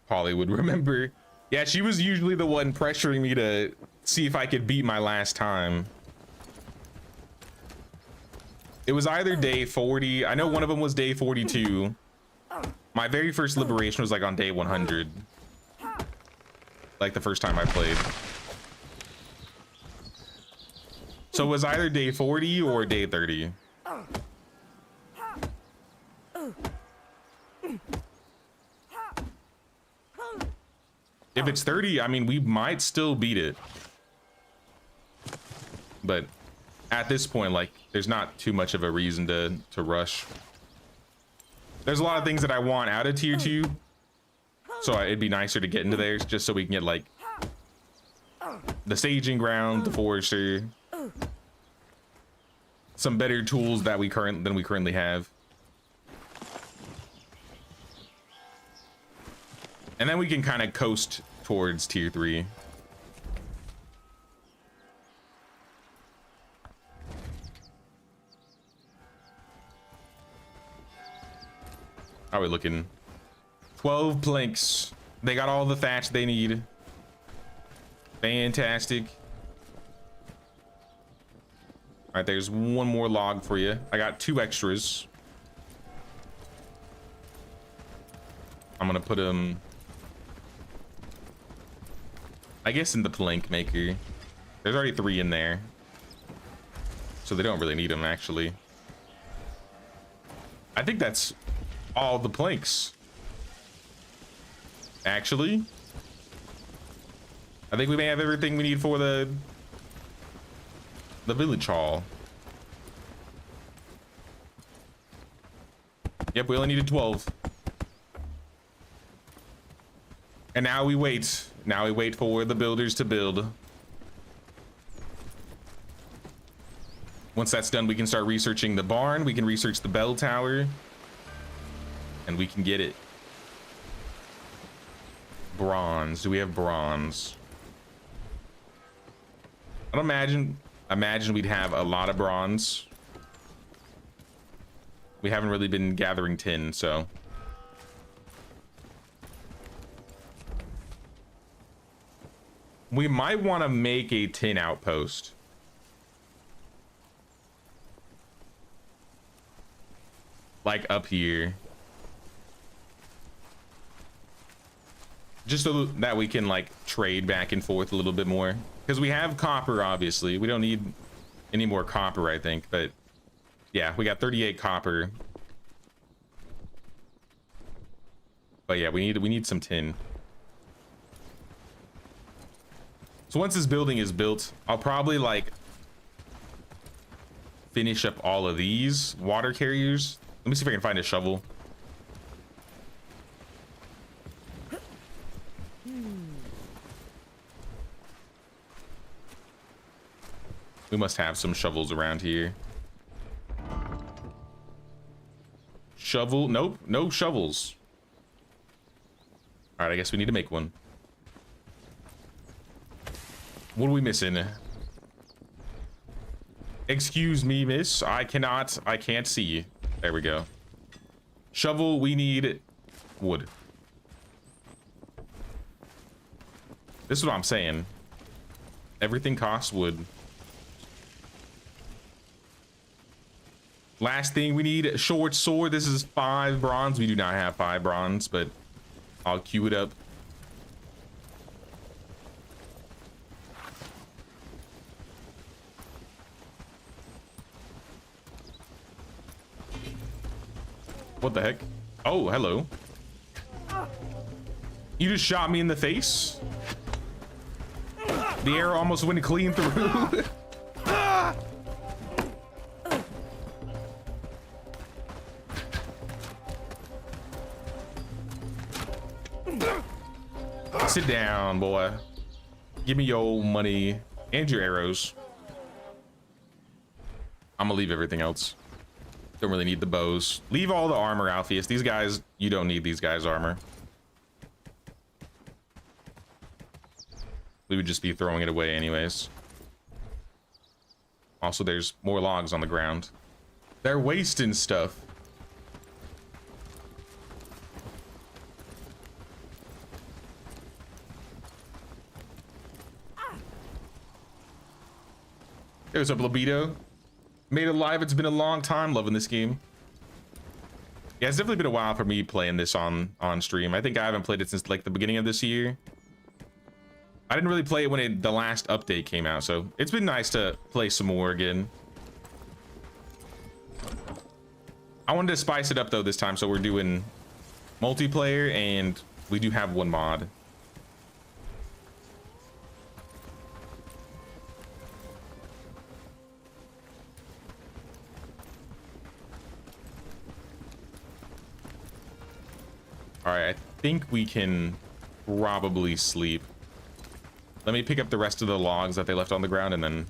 Polly would remember. Yeah, she was usually the one pressuring me to see if I could beat my last time. It was either day 40. I know one of them was day 42. My very first liberation was like on day 100. Like the first time I played. So it was either day 40 or day 30. If it's 30, I mean, we might still beat it. But at this point, like, there's not too much of a reason to rush. There's a lot of things that I want out of tier 2. So it'd be nicer to get into there just so we can get, like, the staging ground, the forester, some better tools that we currently have. And then we can kind of coast towards tier 3. How are we looking? 12 planks. They got all the thatch they need. Fantastic. All right, there's one more log for you. I got 2 extras. I'm gonna put them, I guess, in the plank maker. There's already 3 in there, so they don't really need them, actually. I think that's all the planks. Actually, I think we may have everything we need for the village hall. Yep, we only needed 12. And now we wait. Now we wait for the builders to build. Once that's done, we can start researching the barn. We can research the bell tower. And we can get it. Bronze. Do we have bronze? I don't imagine we'd have a lot of bronze. We haven't really been gathering tin, so. We might want to make a tin outpost. Like up here. just so that we can like trade back and forth a little bit more, because we have copper. Obviously we don't need any more copper, I think, but yeah, we got 38 copper. But yeah, we need some tin. So once this building is built, I'll probably like finish up all of these water carriers. Let me see if I can find a shovel. We must have some shovels around here. Shovel? Nope, no shovels. All right, I guess we need to make one. What are we missing? Excuse me, miss. I can't see. There we go. Shovel, we need wood. This is what I'm saying. Everything costs wood. Last thing we need, a short sword. This is 5 bronze. We do not have 5 bronze, but I'll queue it up. What the heck? Oh, hello. You just shot me in the face? The arrow almost went clean through. Sit down, boy. Give me your money and your arrows. I'm gonna leave everything else. Don't really need the bows. Leave all the armor, Alpheus. These guys, you don't need these guys' armor. We would just be throwing it away anyways. Also, there's more logs on the ground. They're wasting stuff. Hey, what's up, Libido? Made it live. It's been a long time. Loving this game. Yeah, it's definitely been a while for me playing this on stream. I think I haven't played it since like the beginning of this year. I didn't really play it when the last update came out, so it's been nice to play some more again. I wanted to spice it up though this time, so we're doing multiplayer, and we do have one mod. All right, I think we can probably sleep. Let me pick up the rest of the logs that they left on the ground, and then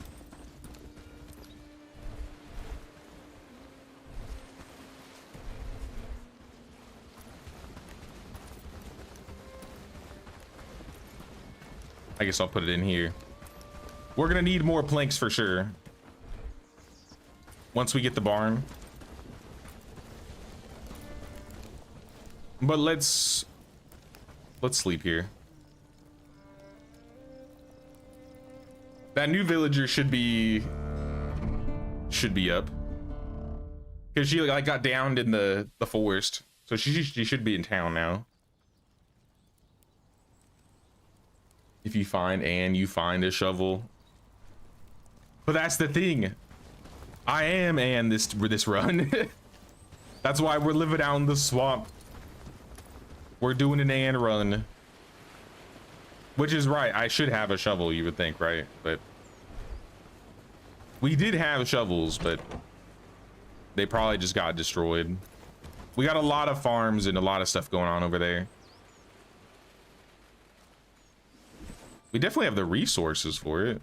I guess I'll put it in here. We're gonna need more planks for sure once we get the barn. But let's sleep here. That new villager should be up, because she like got downed in the forest, so she should be in town now. If you find a shovel. But that's the thing. I am this run. That's why we're living out in the swamp. We're doing an and run. Which is right. I should have a shovel, you would think, right? But we did have shovels, but they probably just got destroyed. We got a lot of farms and a lot of stuff going on over there. We definitely have the resources for it.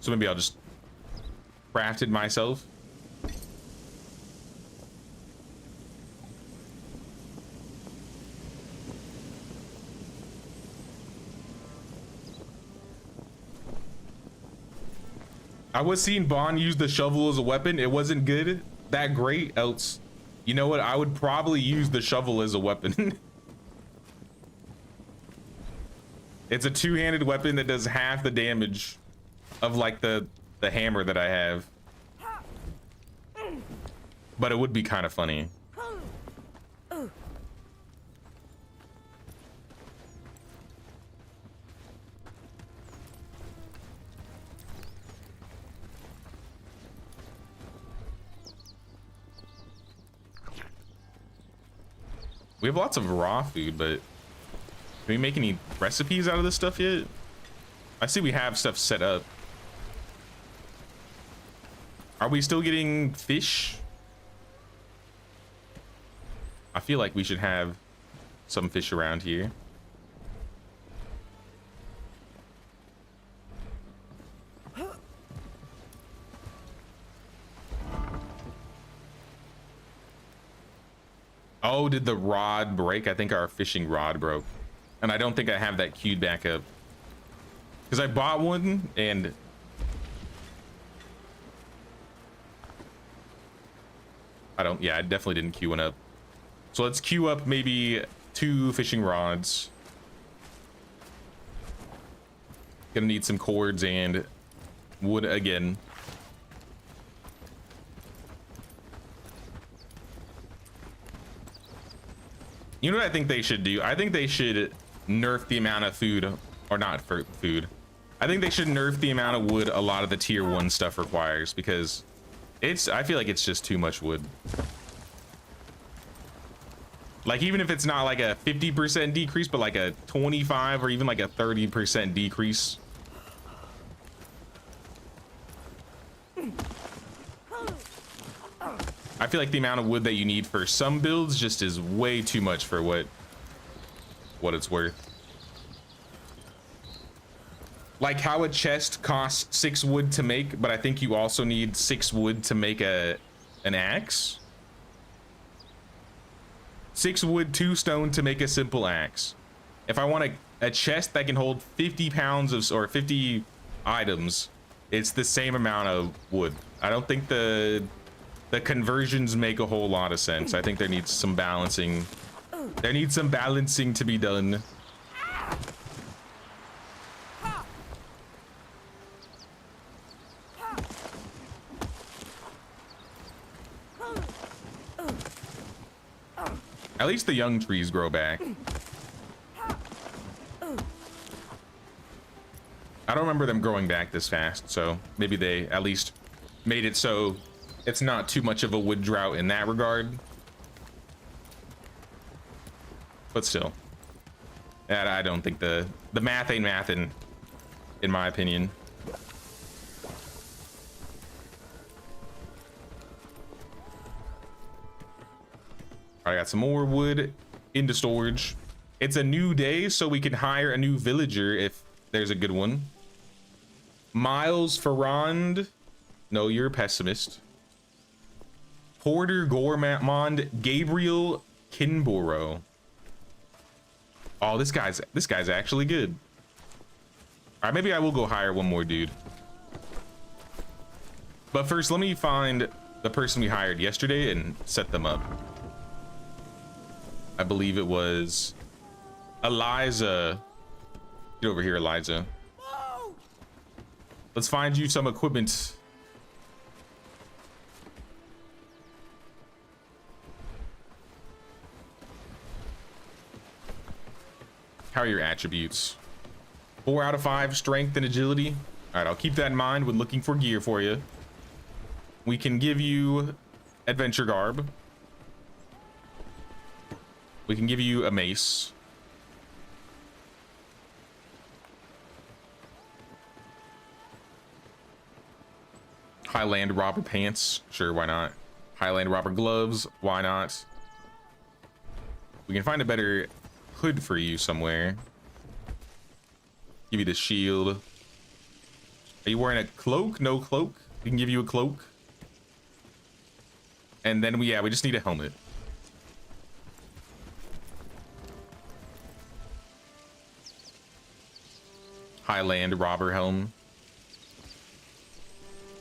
So maybe I'll just craft it myself. I was seeing Bond use the shovel as a weapon. It wasn't good, that great, else, you know what? I would probably use the shovel as a weapon. It's a two-handed weapon that does half the damage of like the hammer that I have. But it would be kind of funny. We have lots of raw food, but can we make any recipes out of this stuff yet? I see we have stuff set up. Are we still getting fish? I feel like we should have some fish around here. Oh, did the rod break? I think our fishing rod broke. And I don't think I have that queued back up. Because I bought one and... yeah, I definitely didn't queue one up. So let's queue up maybe 2 fishing rods. Gonna need some cords and wood again. You know what I think they should do? I think they should nerf the amount of food, or not for food. I think they should nerf the amount of wood a lot of the tier 1 stuff requires, because I feel like it's just too much wood. Like, even if it's not like a 50% decrease, but like a 25 or even like a 30% decrease. I feel like the amount of wood that you need for some builds just is way too much for what it's worth. Like how a chest costs 6 wood to make, but I think you also need 6 wood to make an axe. 6 wood, 2 stone to make a simple axe. If I want a chest that can hold 50 pounds of, or 50 items, it's the same amount of wood. I don't think the conversions make a whole lot of sense. I think there needs some balancing. There needs some balancing to be done. At least the young trees grow back. I don't remember them growing back this fast, so maybe they at least made it so it's not too much of a wood drought in that regard. But still, I don't think the math ain't mathin', in my opinion. I got some more wood into storage. It's a new day, so we can hire a new villager if there's a good one. Miles Ferrand. No, you're a pessimist. Porter Gourmand Gabriel Kinborough. Oh, this guy's actually good. All right, maybe I will go hire one more dude. But first, let me find the person we hired yesterday and set them up. I believe it was Eliza. Get over here, Eliza. Let's find you some equipment. How are your attributes? 4 out of 5 strength and agility. All right, I'll keep that in mind when looking for gear for you. We can give you adventure garb. We can give you a mace. Highland robber pants. Sure, why not? Highland robber gloves. Why not? We can find a better hood for you somewhere. Give you the shield. Are you wearing a cloak? No cloak. We can give you a cloak. And then we just need a helmet. Highland robber helm.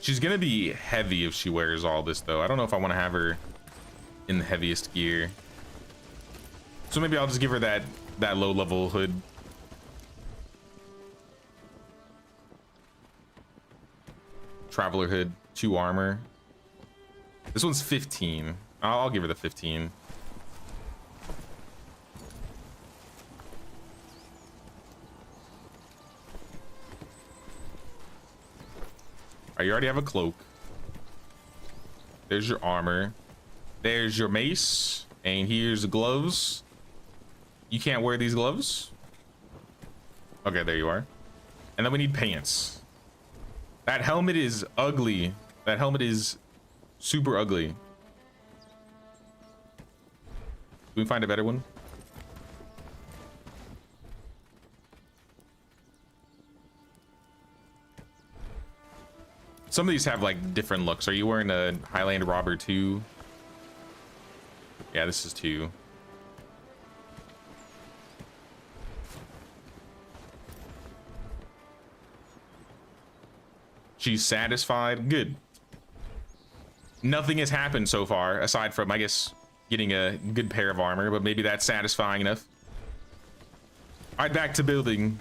She's gonna be heavy if she wears all this though. I don't know if I want to have her in the heaviest gear. So maybe I'll just give her that low level hood. Traveler hood, 2 armor. This one's 15. I'll give her the 15. You already have a cloak. There's your armor. There's your mace. And here's the gloves. You can't wear these gloves? Okay, there you are. And then we need pants. That helmet is ugly. That helmet is super ugly. Can we find a better one? Some of these have like different looks. Are you wearing a Highland Robber 2? Yeah, this is 2. She's satisfied. Good. Nothing has happened so far aside from, I guess, getting a good pair of armor, but maybe that's satisfying enough. All right, back to building.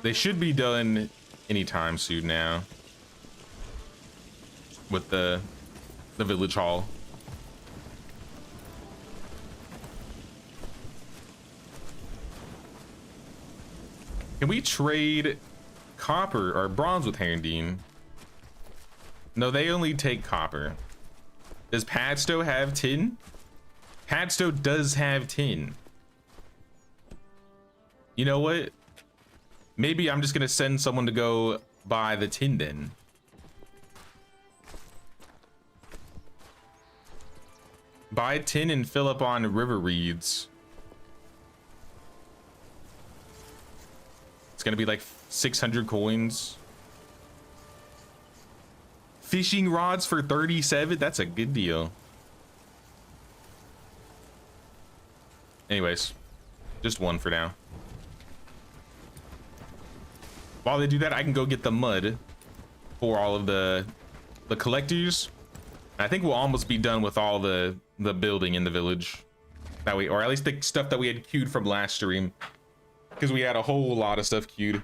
They should be done anytime soon now with the village hall. Can we trade copper or bronze with Herondine? No, they only take copper. Does Padstow have tin? Padstow does have tin. You know what? Maybe I'm just gonna send someone to go buy the tin then. Buy tin and fill up on river reeds. It's gonna be like 600 coins. Fishing rods for 37. That's a good deal. Anyways, just one for now. While they do that, I can go get the mud for all of the collectors. I think we'll almost be done with all the building in the village. That way, or at least the stuff that we had queued from last stream, because we had a whole lot of stuff queued.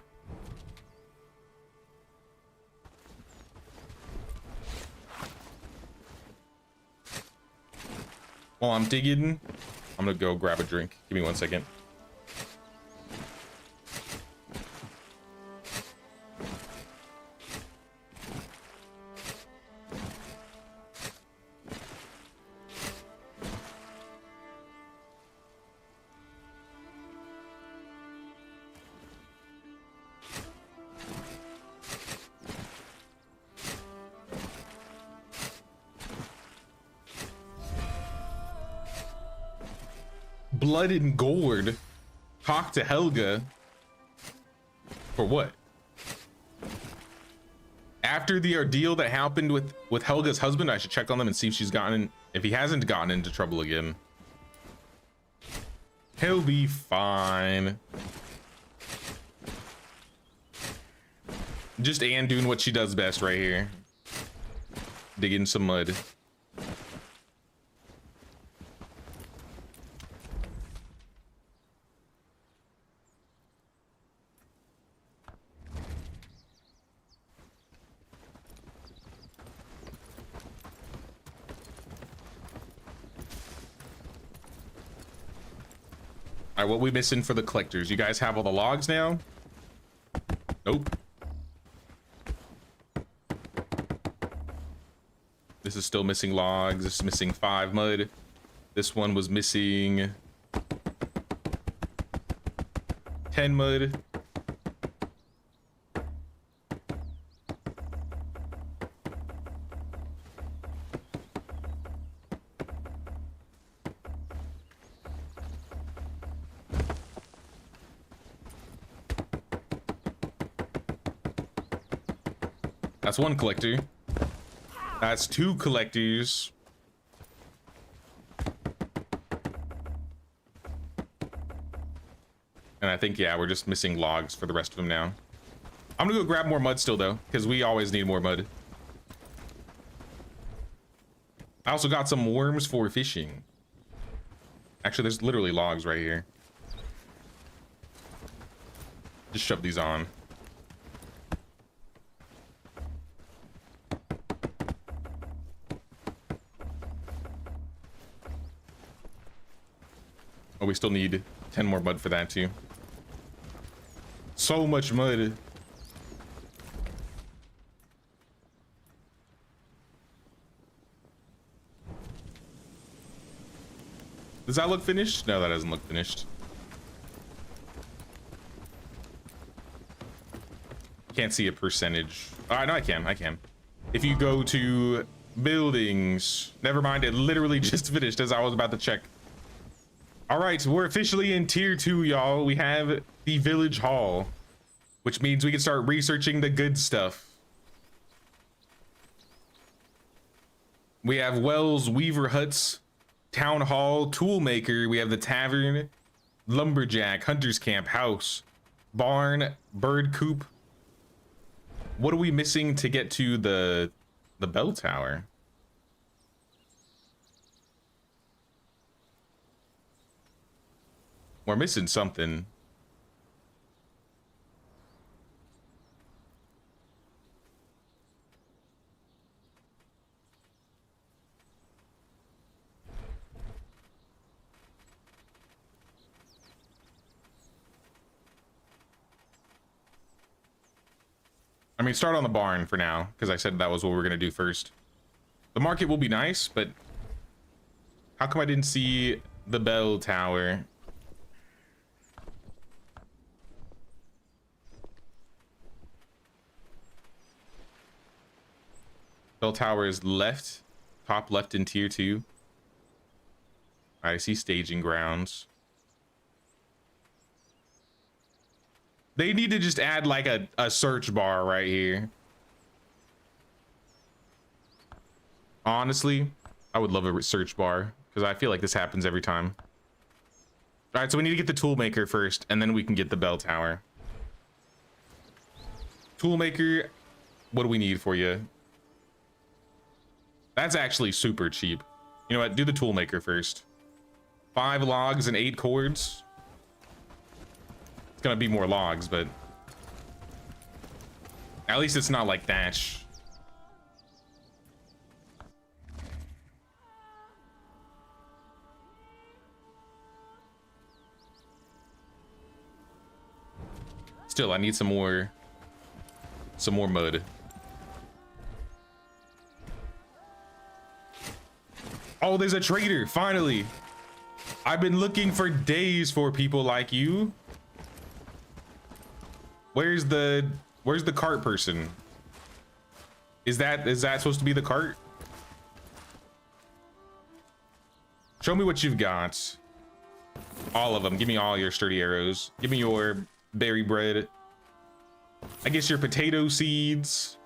While I'm digging, I'm gonna go grab a drink. Give me 1 second. Blood and gourd. Talk to Helga. For what? After the ordeal that happened with Helga's husband, I should check on them and see if he hasn't gotten into trouble again. He'll be fine. Just Anne doing what she does best right here. Digging some mud. All right, what we missing for the collectors? You guys have all the logs now? Nope. This is still missing logs. This is missing 5 mud. This one was missing 10 mud. That's 1 collector. That's 2 collectors. And I think, yeah, we're just missing logs for the rest of them now. I'm gonna go grab more mud still, though, because we always need more mud. I also got some worms for fishing. Actually, there's literally logs right here. Just shove these on. Oh, we still need 10 more mud for that too. So much mud. Does that look finished? No, that doesn't look finished. Can't see a percentage. No, I can. If you go to buildings, never mind, it literally just finished as I was about to check. All right, we're officially in tier 2, y'all. We have the village hall, which means we can start researching the good stuff. We have wells, weaver huts, town hall, tool maker. We have the tavern, lumberjack, hunter's camp, house, barn, bird coop. What are we missing to get to the bell tower? We're missing something. I mean, start on the barn for now, because I said that was what we were going to do first. The market will be nice, but how come I didn't see the bell tower? Bell tower is left, top left in tier 2. I see staging grounds. They need to just add like a search bar right here. Honestly, I would love a search bar because I feel like this happens every time. All right, so we need to get the tool maker first, and then we can get the bell tower. Tool maker, what do we need for you? That's actually super cheap. You know what? Do the tool maker first. 5 logs and 8 cords. It's gonna be more logs, but at least it's not like thatch. Still, I need some more mud. Oh, there's a trader, finally. I've been looking for days for people like you. Where's the cart person? Is that supposed to be the cart? Show me what you've got. All of them. Give me all your sturdy arrows. Give me your berry bread. I guess your potato seeds.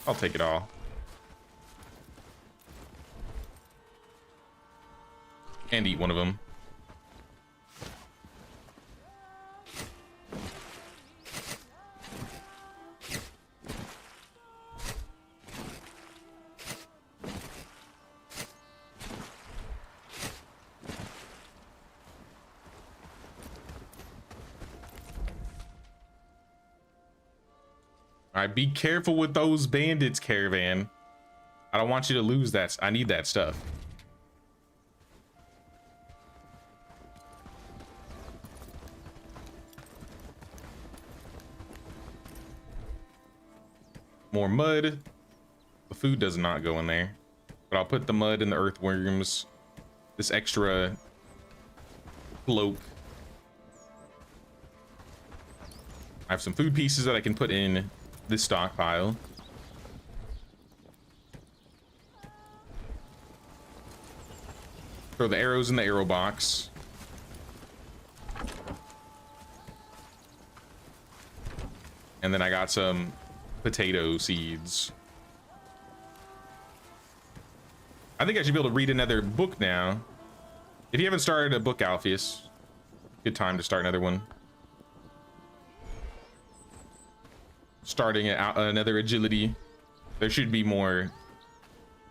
I'll take it all. And eat one of them. All right, be careful with those bandits, caravan. I don't want you to lose that. I need that stuff. More mud. The food does not go in there, but I'll put the mud and the earthworms, this extra cloak. I have some food pieces that I can put in this stockpile. Throw the arrows in the arrow box. And then I got some potato seeds. I think I should be able to read another book now. If you haven't started a book, Alpheus, good time to start another one. Starting another agility. There should be more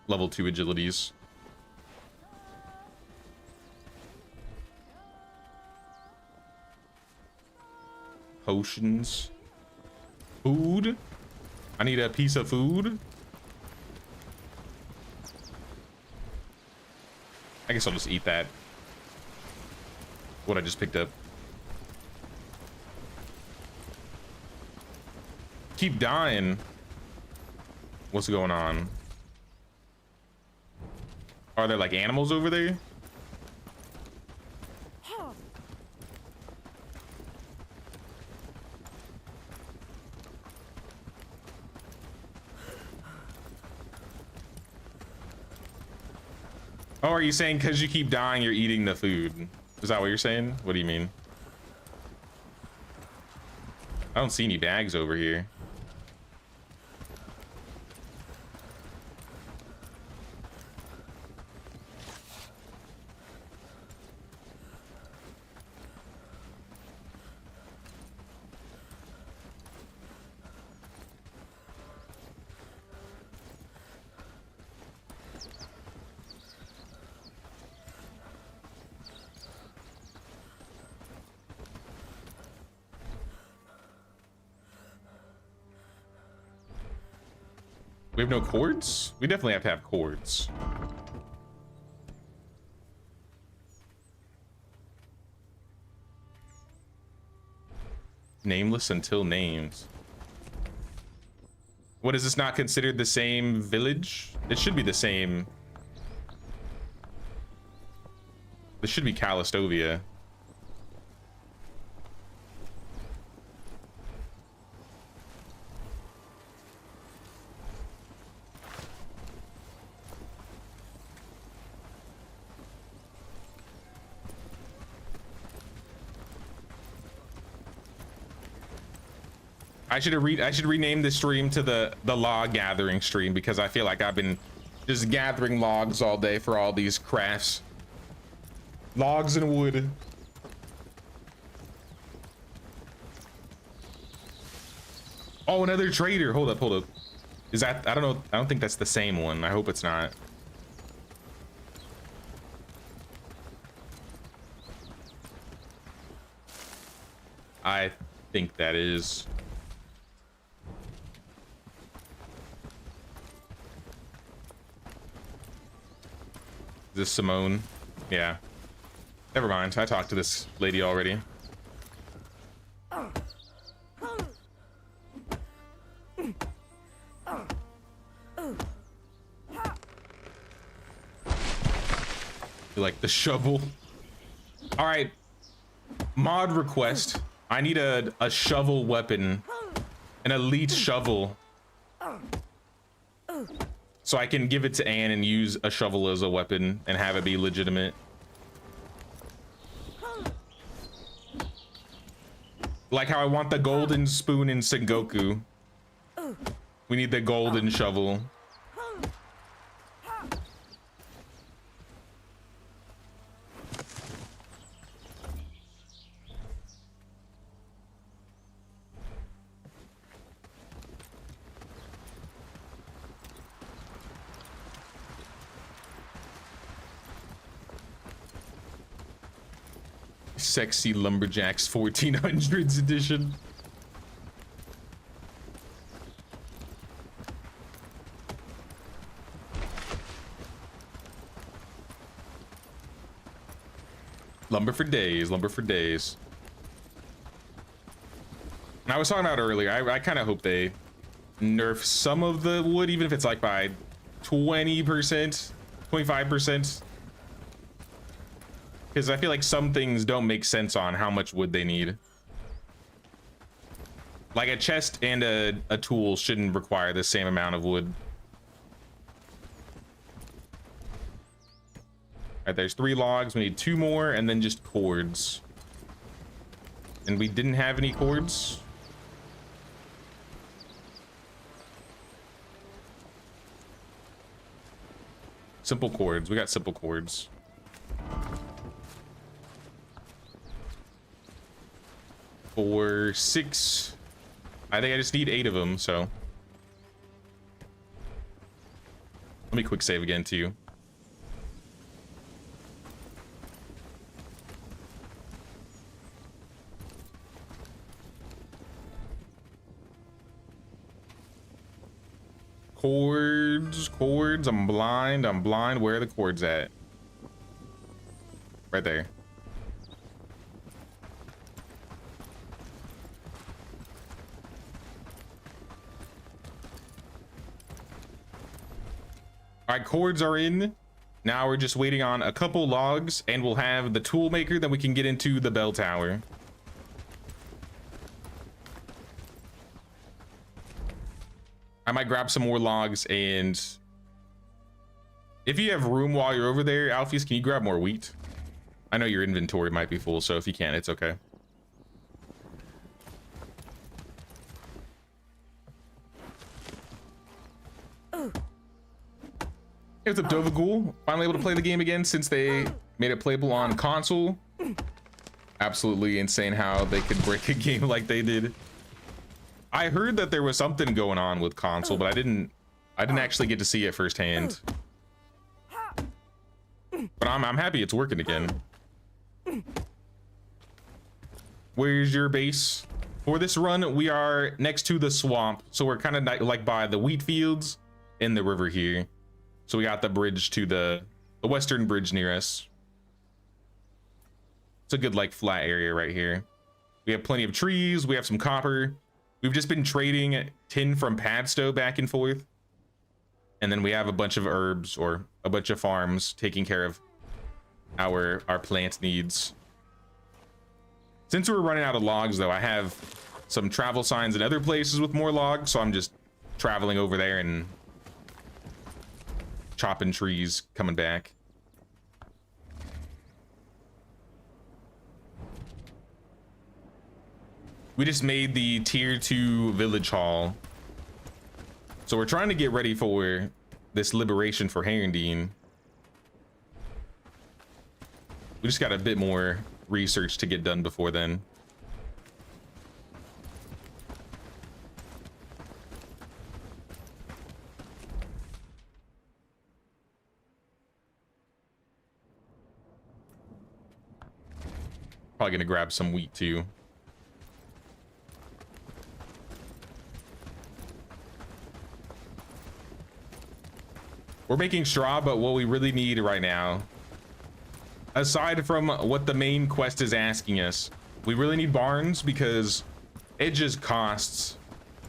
level 2 agilities. Potions. Food. I need a piece of food. I guess I'll just eat that. What I just picked up. Keep dying. What's going on? Are there like animals over there? Oh, are you saying because you keep dying, you're eating the food? Is that what you're saying? What do you mean? I don't see any bags over here. We have no cords? We definitely have to have cords. Nameless until named. What, is this not considered the same village? It should be the same. This should be Callistovia. I should rename this stream to the log gathering stream, because I feel like I've been just gathering logs all day for all these crafts. Logs and wood. Oh, another trader. Hold up. Is that, I don't know. I don't think that's the same one. I hope it's not. I think that is. Is this Simone? Yeah. Never mind. I talked to this lady already. You like the shovel? All right. Mod request. I need a shovel weapon. An elite shovel. So I can give it to Anne and use a shovel as a weapon and have it be legitimate. Like how I want the golden spoon in Sengoku. We need the golden shovel. Sexy Lumberjacks 1400s edition. Lumber for days, lumber for days. I was talking about earlier, I kind of hope they nerf some of the wood, even if it's like by 20%, 25%. Because I feel like some things don't make sense on how much wood they need. Like a chest and a tool shouldn't require the same amount of wood. All right, there's 3 logs. We need 2 more and then just cords. And we didn't have any cords. Simple cords. We got simple cords. For 6, I think I just need 8 of them, so let me quick save again too. Cords, I'm blind, where are the cords at? Right there. All right, cords are in. Now we're just waiting on a couple logs and we'll have the tool maker, then we can get into the bell tower. I might grab some more logs, and if you have room while you're over there, Alphys, can you grab more wheat? I know your inventory might be full, so if you can, it's okay. Hey, what's up, Dovagul? Finally able to play the game again since they made it playable on console. Absolutely insane how they could break a game like they did. I heard that there was something going on with console, but I didn't actually get to see it firsthand. But I'm happy it's working again. Where's your base? For this run, we are next to the swamp, so we're kind of like by the wheat fields in the river here. So we got the bridge to the western bridge near us. It's a good like flat area right here. We have plenty of trees. We have some copper. We've just been trading tin from Padstow back and forth. And then we have a bunch of herbs, or a bunch of farms taking care of our plant needs. Since we're running out of logs though, I have some travel signs in other places with more logs, so I'm just traveling over there and chopping trees, coming back. We just made the tier 2 village hall, so we're trying to get ready for this liberation for Herondine. We just got a bit more research to get done before then. Probably gonna grab some wheat too. We're making straw, but what we really need right now, aside from what the main quest is asking us, we really need barns, because it just costs,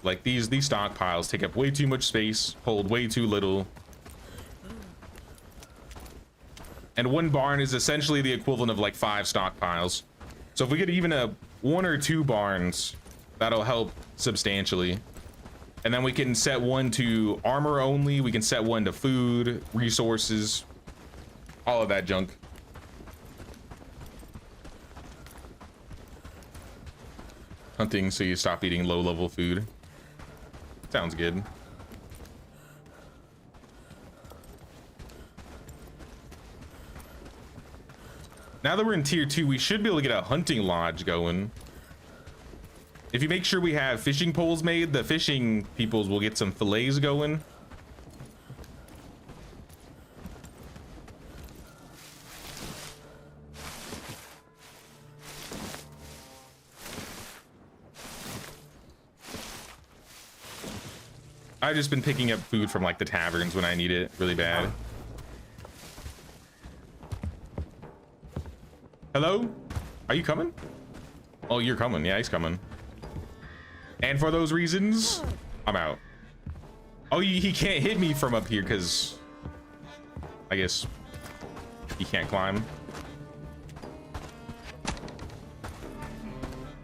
like these stockpiles take up way too much space, hold way too little. And one barn is essentially the equivalent of like 5 stockpiles. So if we get even a 1 or 2 barns, that'll help substantially. And then we can set one to armor only. We can set one to food, resources, all of that junk. Hunting so you stop eating low-level food. Sounds good. Now that we're in tier 2, we should be able to get a hunting lodge going. If you make sure we have fishing poles made, the fishing peoples will get some fillets going. I've just been picking up food from like the taverns when I need it really bad. Hello? Are you coming? Oh, you're coming. Yeah, he's coming. And for those reasons, I'm out. Oh, he can't hit me from up here because I guess he can't climb.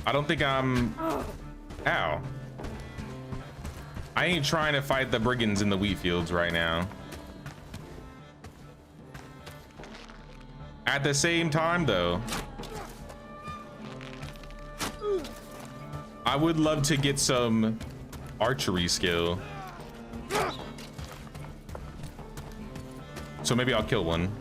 I don't think I'm... Ow. I ain't trying to fight the brigands in the wheat fields right now. At the same time, though, I would love to get some archery skill. So maybe I'll kill one.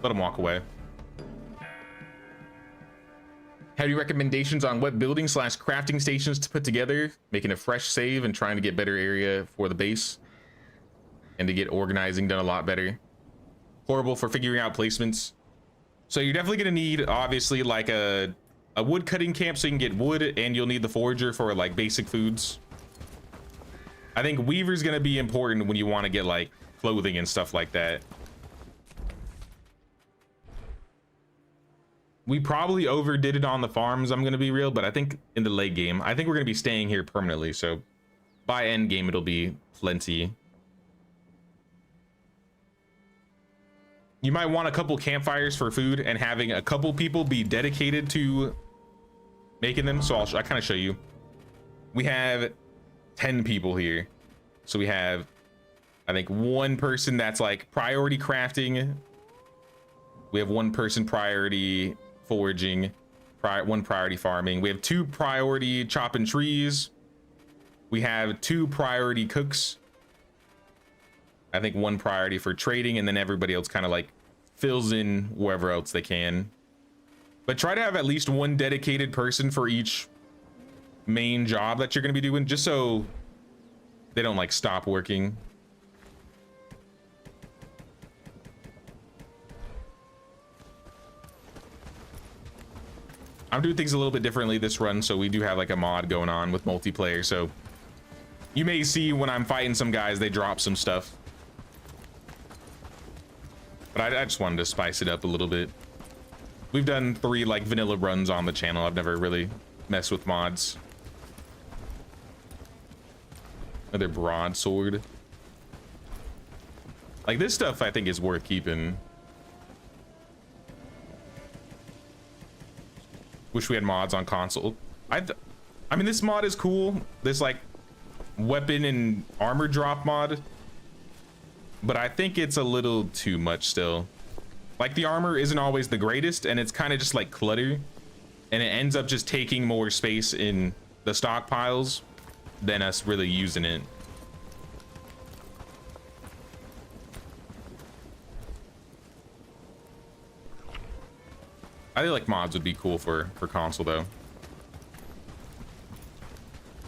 Let him walk away. Have any recommendations on what building / crafting stations to put together, making a fresh save and trying to get better area for the base and to get organizing done a lot better? Horrible for figuring out placements. So you're definitely gonna need, obviously, like a wood cutting camp so you can get wood, and you'll need the forager for like basic foods. I think weaver's gonna be important when you want to get like clothing and stuff like that. We probably overdid it on the farms, I'm gonna be real, but I think in the late game, I think we're gonna be staying here permanently, so by end game it'll be plenty. You might want a couple campfires for food and having a couple people be dedicated to making them. So I kind of show you. We have 10 people here. So we have, I think, one person that's like priority crafting. We have one person priority foraging, one priority farming. We have 2 priority chopping trees. We have 2 priority cooks. I think 1 priority for trading, and then everybody else kind of like fills in wherever else they can. But try to have at least 1 dedicated person for each main job that you're going to be doing, just so they don't like stop working. I'm doing things a little bit differently this run, so we do have like a mod going on with multiplayer, so you may see when I'm fighting some guys, they drop some stuff. But I just wanted to spice it up a little bit. We've done 3 like vanilla runs on the channel. I've never really messed with mods. Another broadsword. Like this stuff I think is worth keeping. Wish we had mods on console. I mean, this mod is cool. This like weapon and armor drop mod. But I think it's a little too much still. Like the armor isn't always the greatest, and it's kind of just like clutter, and it ends up just taking more space in the stockpiles than us really using it. I feel like mods would be cool for console though.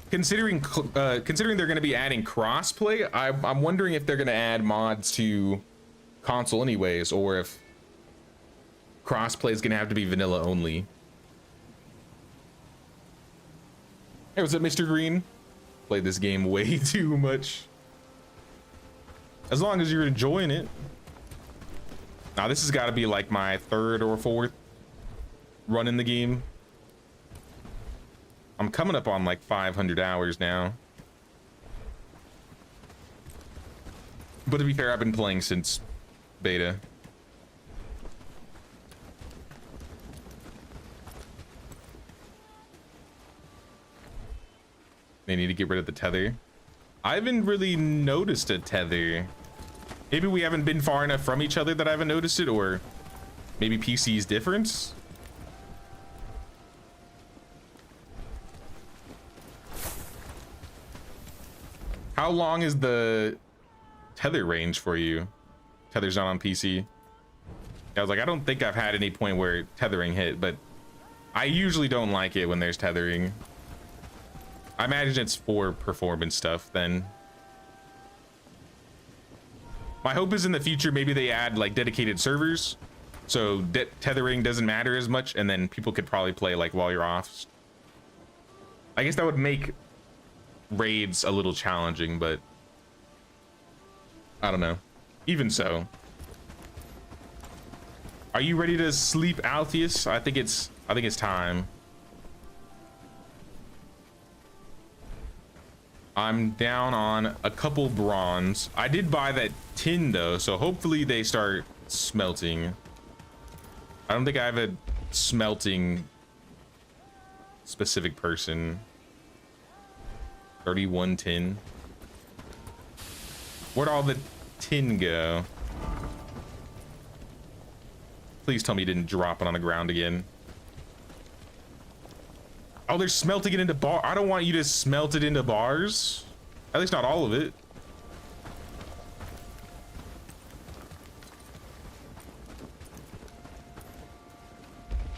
Considering they're going to be adding crossplay, I'm wondering if they're going to add mods to console anyways, or if crossplay is going to have to be vanilla only. Hey, what's up, Mr. Green? Played this game way too much. As long as you're enjoying it. Now this has got to be like my 3rd or 4th run in the game. I'm coming up on like 500 hours now. But to be fair, I've been playing since beta. They need to get rid of the tether. I haven't really noticed a tether. Maybe we haven't been far enough from each other that I haven't noticed it, or maybe PC's difference. How long is the tether range for you? Tether's not on PC. I was like, I don't think I've had any point where tethering hit, but I usually don't like it when there's tethering. I imagine it's for performance stuff then. My hope is in the future, maybe they add like dedicated servers, so tethering doesn't matter as much, and then people could probably play like while you're off. I guess that would make raids a little challenging, but I don't know. Even so, are you ready to sleep, Altheus? I think it's time. I'm down on a couple bronze. I did buy that tin though, so hopefully they start smelting. I don't think I have a smelting specific person. 31 tin. Where'd all the tin go? Please tell me you didn't drop it on the ground again. Oh, they're smelting it into bar. I don't want you to smelt it into bars. At least not all of it.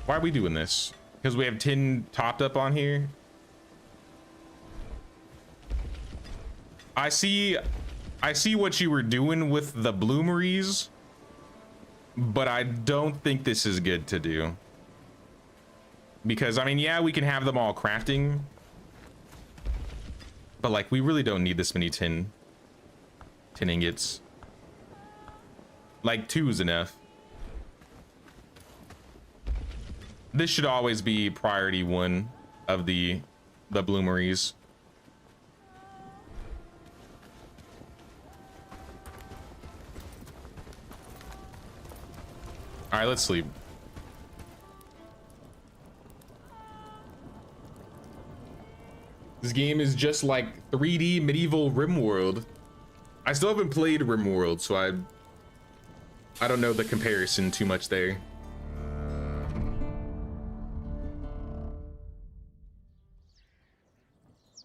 Why are we doing this? Because we have tin topped up on here. I see what you were doing with the bloomeries, but I don't think this is good to do. Because I mean, yeah, we can have them all crafting, But like, we really don't need this many tin ingots. Like 2 is enough. This should always be priority 1 of the bloomeries. All right, let's sleep. This game is just like 3D medieval RimWorld. I still haven't played RimWorld, so I don't know the comparison too much there.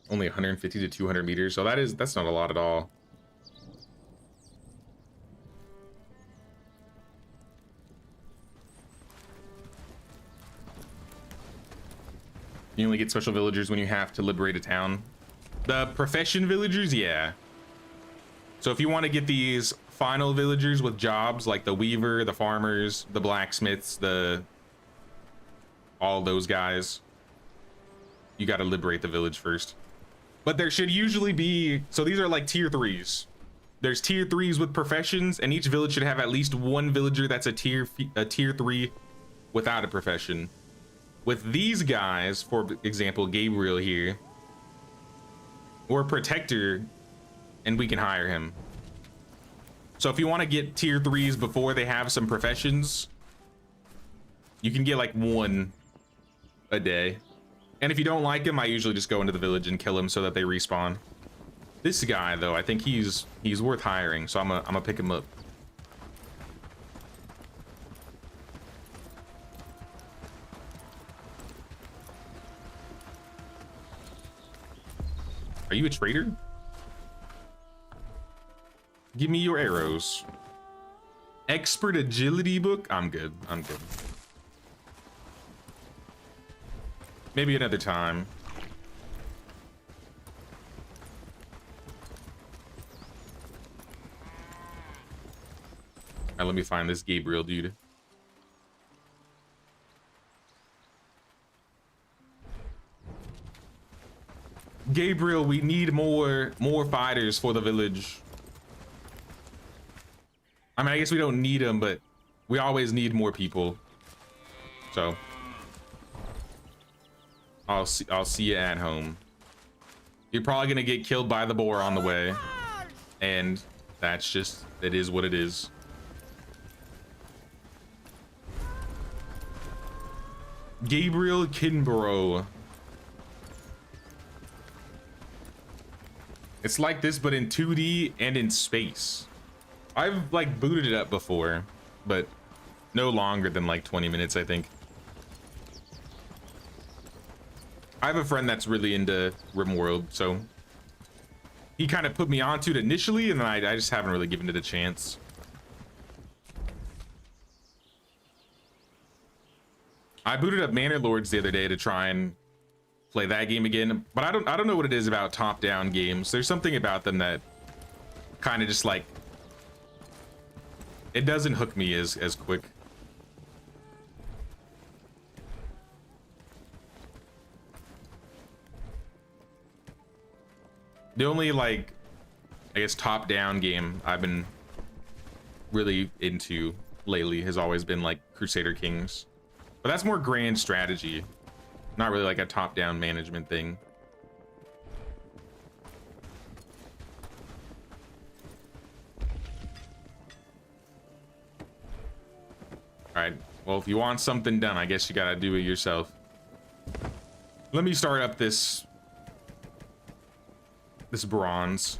Only 150 to 200 meters, so that's not a lot at all. You only get special villagers when you have to liberate a town. The profession villagers, yeah. So if you want to get these final villagers with jobs like the weaver, the farmers, the blacksmiths, all those guys, you got to liberate the village first. But there should usually be, so these are like tier 3s. There's tier 3s with professions, and each village should have at least 1 villager that's a tier 3 without a profession. With these guys, for example, Gabriel here, we're a protector and we can hire him. So if you want to get tier 3s before they have some professions, you can get like 1 a day. And if you don't like him, I usually just go into the village and kill him so that they respawn. This guy though, I think he's worth hiring, so I'm gonna pick him up. Are you a trader? Give me your arrows. Expert agility book? I'm good. I'm good. Maybe another time. All right, let me find this Gabriel dude. Gabriel, we need more fighters for the village. I mean, I guess we don't need them, but we always need more people. So I'll see you at home. You're probably gonna get killed by the boar on the way, and that's just, it is what it is. Gabriel Kinborough. It's like this, but in 2D and in space. I've like booted it up before, but no longer than like 20 minutes, I think. I have a friend that's really into RimWorld, so he kind of put me onto it initially, and then I just haven't really given it a chance. I booted up Manor Lords the other day to try and play that game again, but I don't know what it is about top-down games. There's something about them that kind of just like, it doesn't hook me as quick. The only like, I guess, top-down game I've been really into lately has always been like Crusader Kings, but that's more grand strategy. Not really like a top-down management thing. All right, well, if you want something done, I guess you gotta do it yourself. Let me start up this bronze.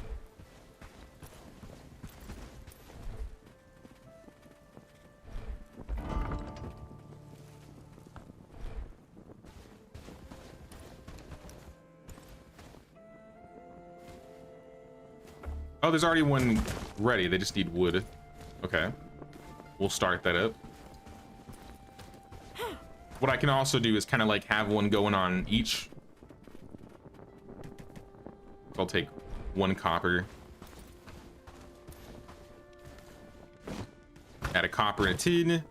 Oh, there's already one ready. They just need wood. Okay. We'll start that up. What I can also do is kind of like have one going on each. I'll take 1 copper. Add a copper and a tin.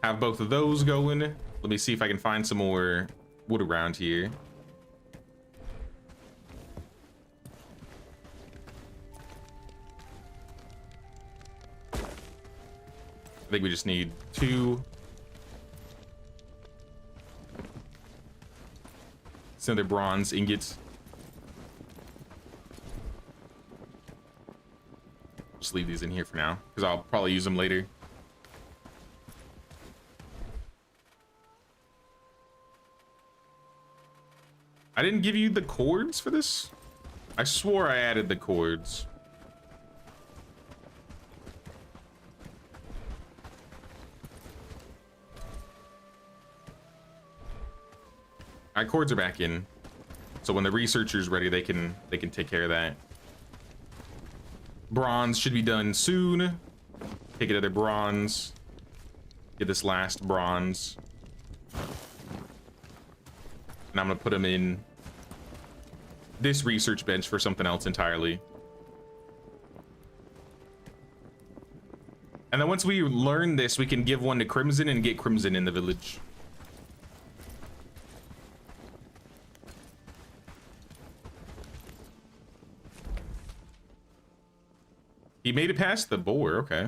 Have both of those going. Let me see if I can find some more wood around here. I think we just need 2. Some other bronze ingots. Just leave these in here for now, because I'll probably use them later. I didn't give you the cords for this? I swore I added the cords. Our cords are back in, so when the researcher's ready, they can take care of that. Bronze should be done soon. Take another bronze. Get this last bronze. And I'm gonna put them in this research bench for something else entirely. And then once we learn this, we can give one to Crimson and get Crimson in the village. He made it past the boar, okay.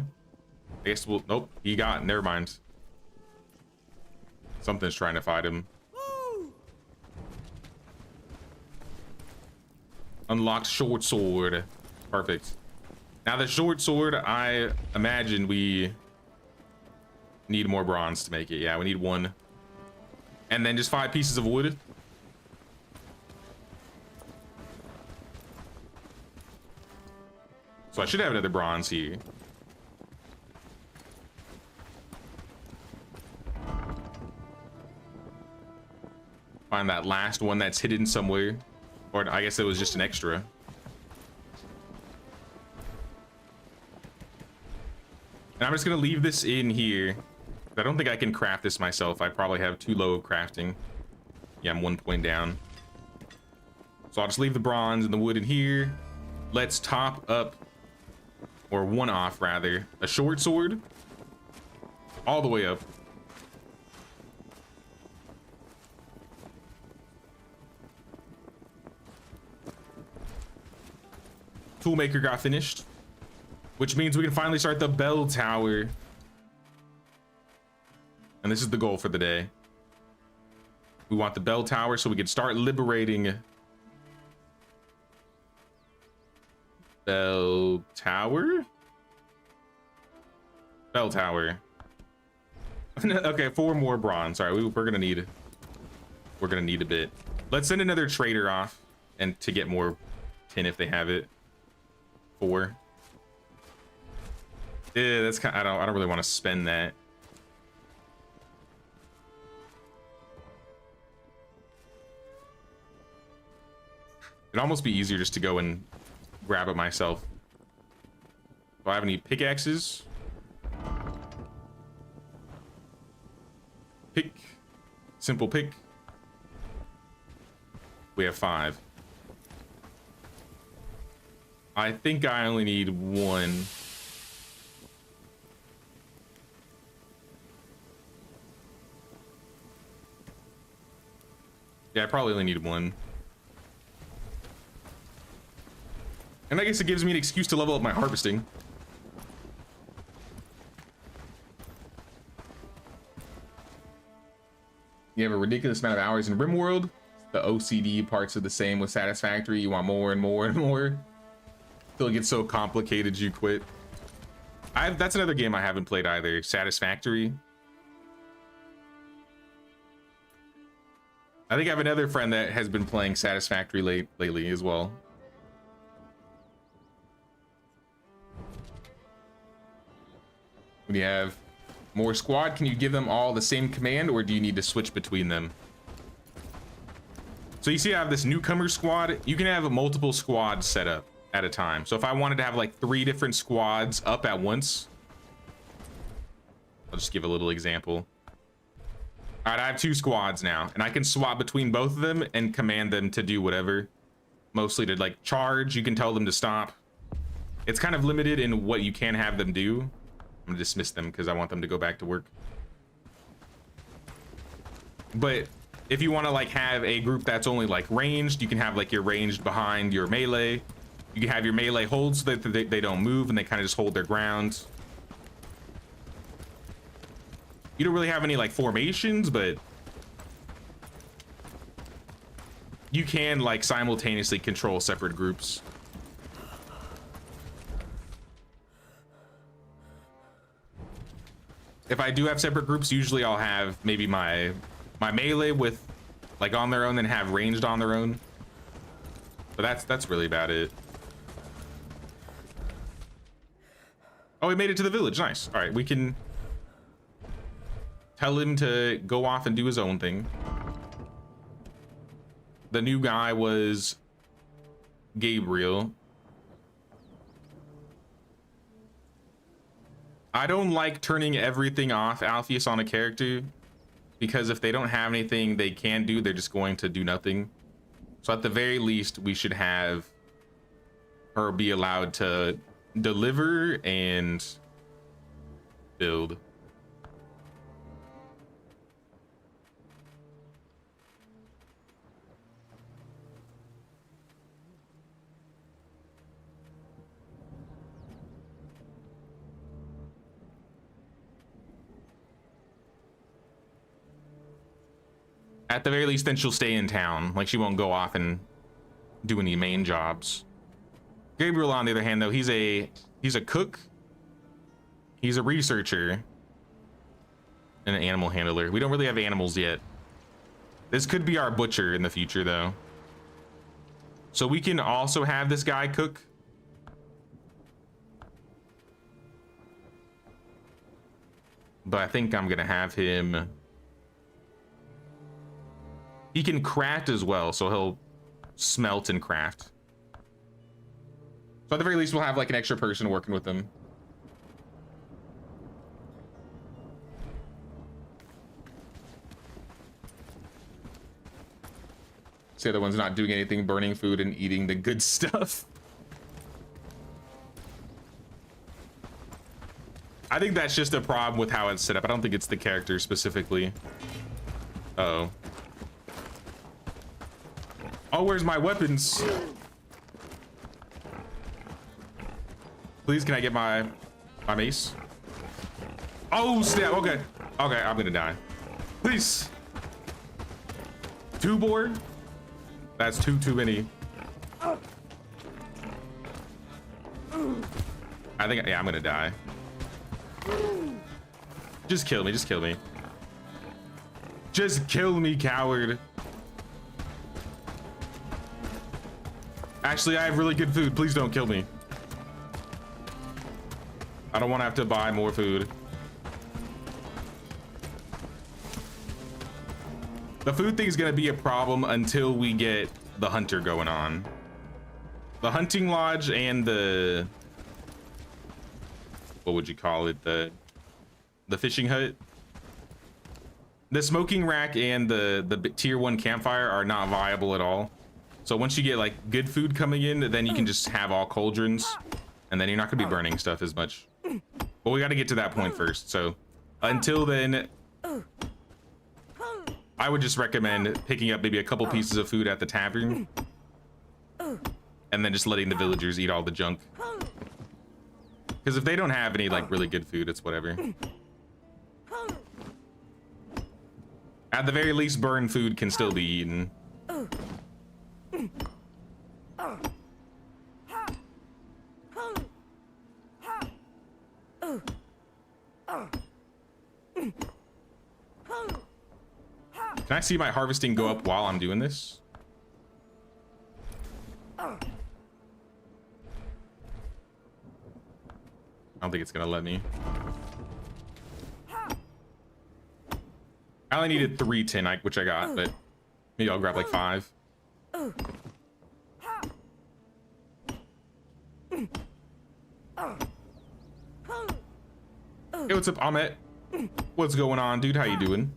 I guess we'll, nope, he got, never mind. Something's trying to fight him. Unlocked short sword. Perfect. Now the short sword, I imagine we need more bronze to make it. Yeah, we need 1. And then just 5 pieces of wood. So I should have another bronze here. Find that last one that's hidden somewhere. Or I guess it was just an extra. And I'm just gonna leave this in here. I don't think I can craft this myself. I probably have too low of crafting. Yeah, I'm 1 point down. So I'll just leave the bronze and the wood in here. Let's top up, or 1 off rather, a short sword all the way up. Toolmaker got finished, which means we can finally start the bell tower. And this is the goal for the day. We want the bell tower so we can start liberating bell tower. Bell tower. Okay, 4 more bronze. All right, we're gonna need a bit. Let's send another trader off and to get more tin if they have it. 4. Yeah, that's kind of, I don't really want to spend that. It'd almost be easier just to go and grab it myself. Do I have any pickaxes? Pick. Simple pick. We have 5. I think I only need 1. Yeah, I probably only need 1. And I guess it gives me an excuse to level up my harvesting. You have a ridiculous amount of hours in RimWorld. The OCD parts are the same with Satisfactory. You want more and more and more. Till it gets so complicated you quit. That's another game I haven't played either. Satisfactory. I think I have another friend that has been playing Satisfactory lately as well. When you have more squad, can you give them all the same command, or do you need to switch between them? So you see I have this newcomer squad. You can have multiple squads set up at a time. So if I wanted to have like 3 different squads up at once, I'll just give a little example. All right, I have 2 squads now, and I can swap between both of them and command them to do whatever. Mostly to like charge, you can tell them to stop. It's kind of limited in what you can have them do. I'm gonna dismiss them because I want them to go back to work. But if you want to like have a group that's only like ranged, you can have like your ranged behind your melee. You can have your melee hold so that they don't move and they kind of just hold their ground. You don't really have any like formations, but you can like simultaneously control separate groups. If I do have separate groups, usually I'll have maybe my melee with like on their own, then have ranged on their own. But that's really about it. Oh, we made it to the village. Nice. All right, we can tell him to go off and do his own thing. The new guy was Gabriel. I don't like turning everything off Alpheus on a character, because if they don't have anything they can do, they're just going to do nothing. So at the very least, we should have her be allowed to deliver and build. At the very least, then she'll stay in town. Like, she won't go off and do any main jobs. Gabriel, on the other hand, though, he's a cook, he's a researcher, and an animal handler. We don't really have animals yet. This could be our butcher in the future, though. So we can also have this guy cook. But I think I'm gonna have him. He can craft as well, so he'll smelt and craft. So at the very least, we'll have like an extra person working with him. So the other one's not doing anything, burning food and eating the good stuff. I think that's just a problem with how it's set up. I don't think it's the character specifically. Uh-oh. Oh, where's my weapons? Please, can I get my mace? Oh, snap. Okay. Okay, I'm gonna die. Please. 2 board? That's too many. I think, yeah, I'm gonna die. Just kill me, just kill me. Just kill me, coward. Actually, I have really good food. Please don't kill me. I don't want to have to buy more food. The food thing is going to be a problem until we get the hunter going on. The hunting lodge and the... what would you call it? The fishing hut. The smoking rack and the tier 1 campfire are not viable at all. So once you get like good food coming in, then you can just have all cauldrons, and then you're not gonna be burning stuff as much. But we got to get to that point first. So until then, I would just recommend picking up maybe a couple pieces of food at the tavern, and then just letting the villagers eat all the junk. Because if they don't have any like really good food, it's whatever. At the very least, burned food can still be eaten. Can I see my harvesting go up while I'm doing this? I don't think it's gonna let me. I only needed 3 tin, which I got, but maybe I'll grab like 5. Hey, what's up, Ahmet? What's going on, dude? How you doing?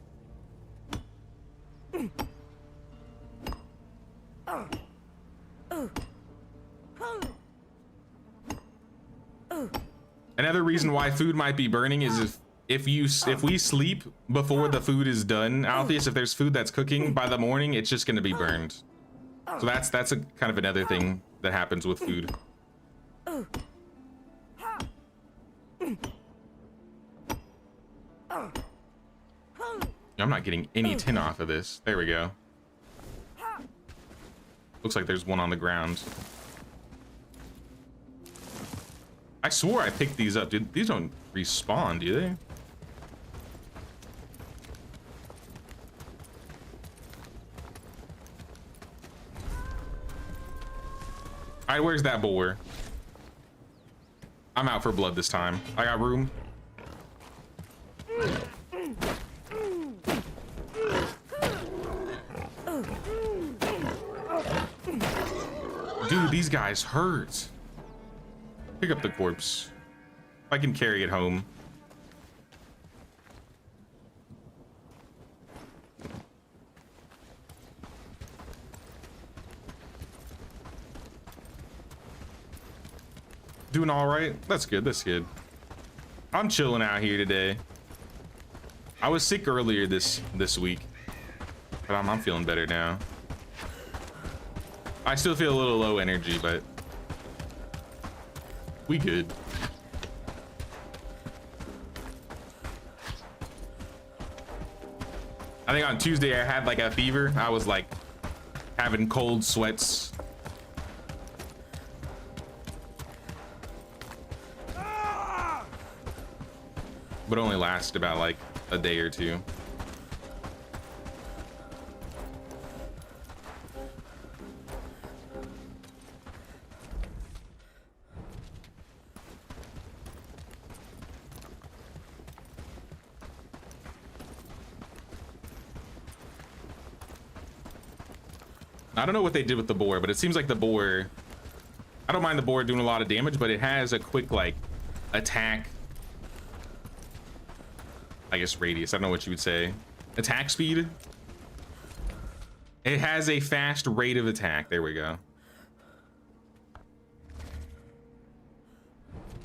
Another reason why food might be burning is if if we sleep before the food is done, Altheus, if there's food that's cooking by the morning, it's just gonna be burned. So that's a kind of another thing that happens with food. I'm not getting any tin off of this. There we go. Looks like there's one on the ground. I swore I picked these up. Dude, these don't respawn, do they? All right, where's that boar? I'm out for blood this time. I got room. Dude, these guys hurt. Pick up the corpse. I can carry it home. Doing all right. That's good. That's good. I'm chilling out here today. I was sick earlier this week, but I'm feeling better now. I still feel a little low energy, but we good. I think on Tuesday I had like a fever. I was like having cold sweats. But only lasted about like a day or two. I don't know what they did with the boar, but it seems like the boar, I don't mind the boar doing a lot of damage, but it has a quick like attack, I guess radius, I don't know what you would say, attack speed. It has a fast rate of attack. There we go.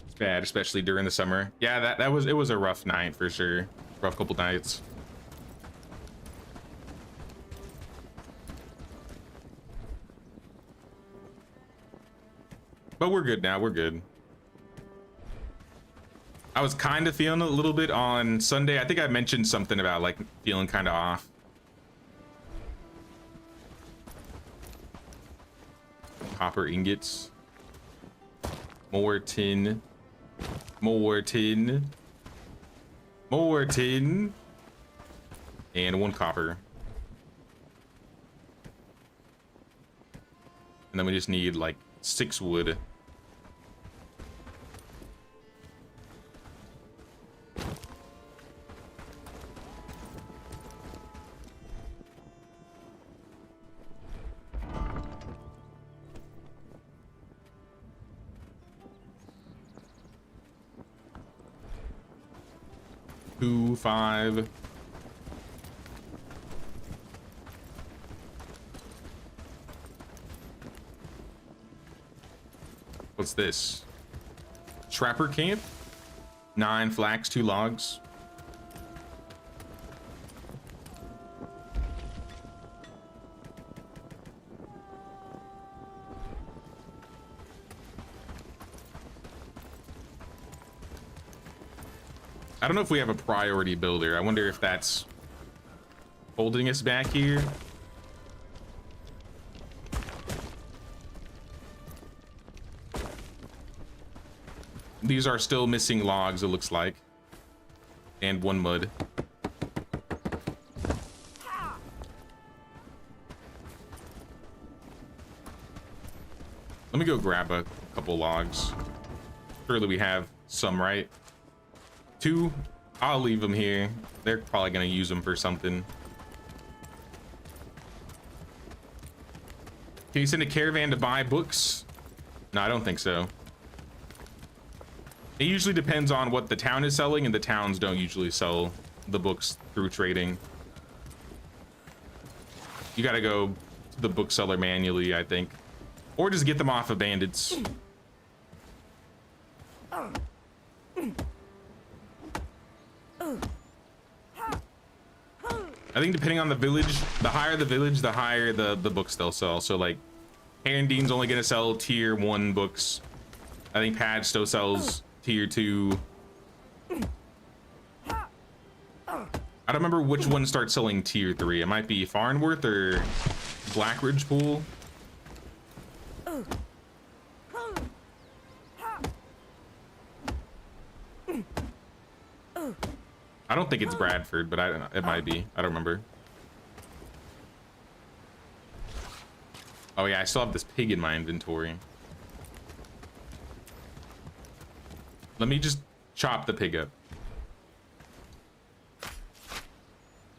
It's bad, especially during the summer. Yeah, it was a rough night for sure. Rough couple nights. But we're good now, we're good. I was kind of feeling a little bit on Sunday. I think I mentioned something about like feeling kind of off. Copper ingots. More tin. More tin. More tin. And 1 copper. And then we just need like 6 wood. Two, 5. What's this? Trapper camp? 9 flax, 2 logs. I don't know if we have a priority builder. I wonder if that's holding us back here. These are still missing logs, it looks like. And 1 mud. Let me go grab a couple logs. Surely we have some, right? 2, I'll leave them here. They're probably gonna use them for something. Can you send a caravan to buy books? No, I don't think so. It usually depends on what the town is selling, and the towns don't usually sell the books through trading. You gotta go to the bookseller manually, I think. Or just get them off of bandits. I think depending on the village, the higher the village, the higher the books they'll sell. So like Herondine's only gonna sell tier 1 books. I think Pad still sells tier 2. I don't remember which one starts selling tier 3. It might be Farnworth or Blackridge Pool. I don't think it's Bradford, but it might be. I don't remember. Oh yeah, I still have this pig in my inventory. Let me just chop the pig up.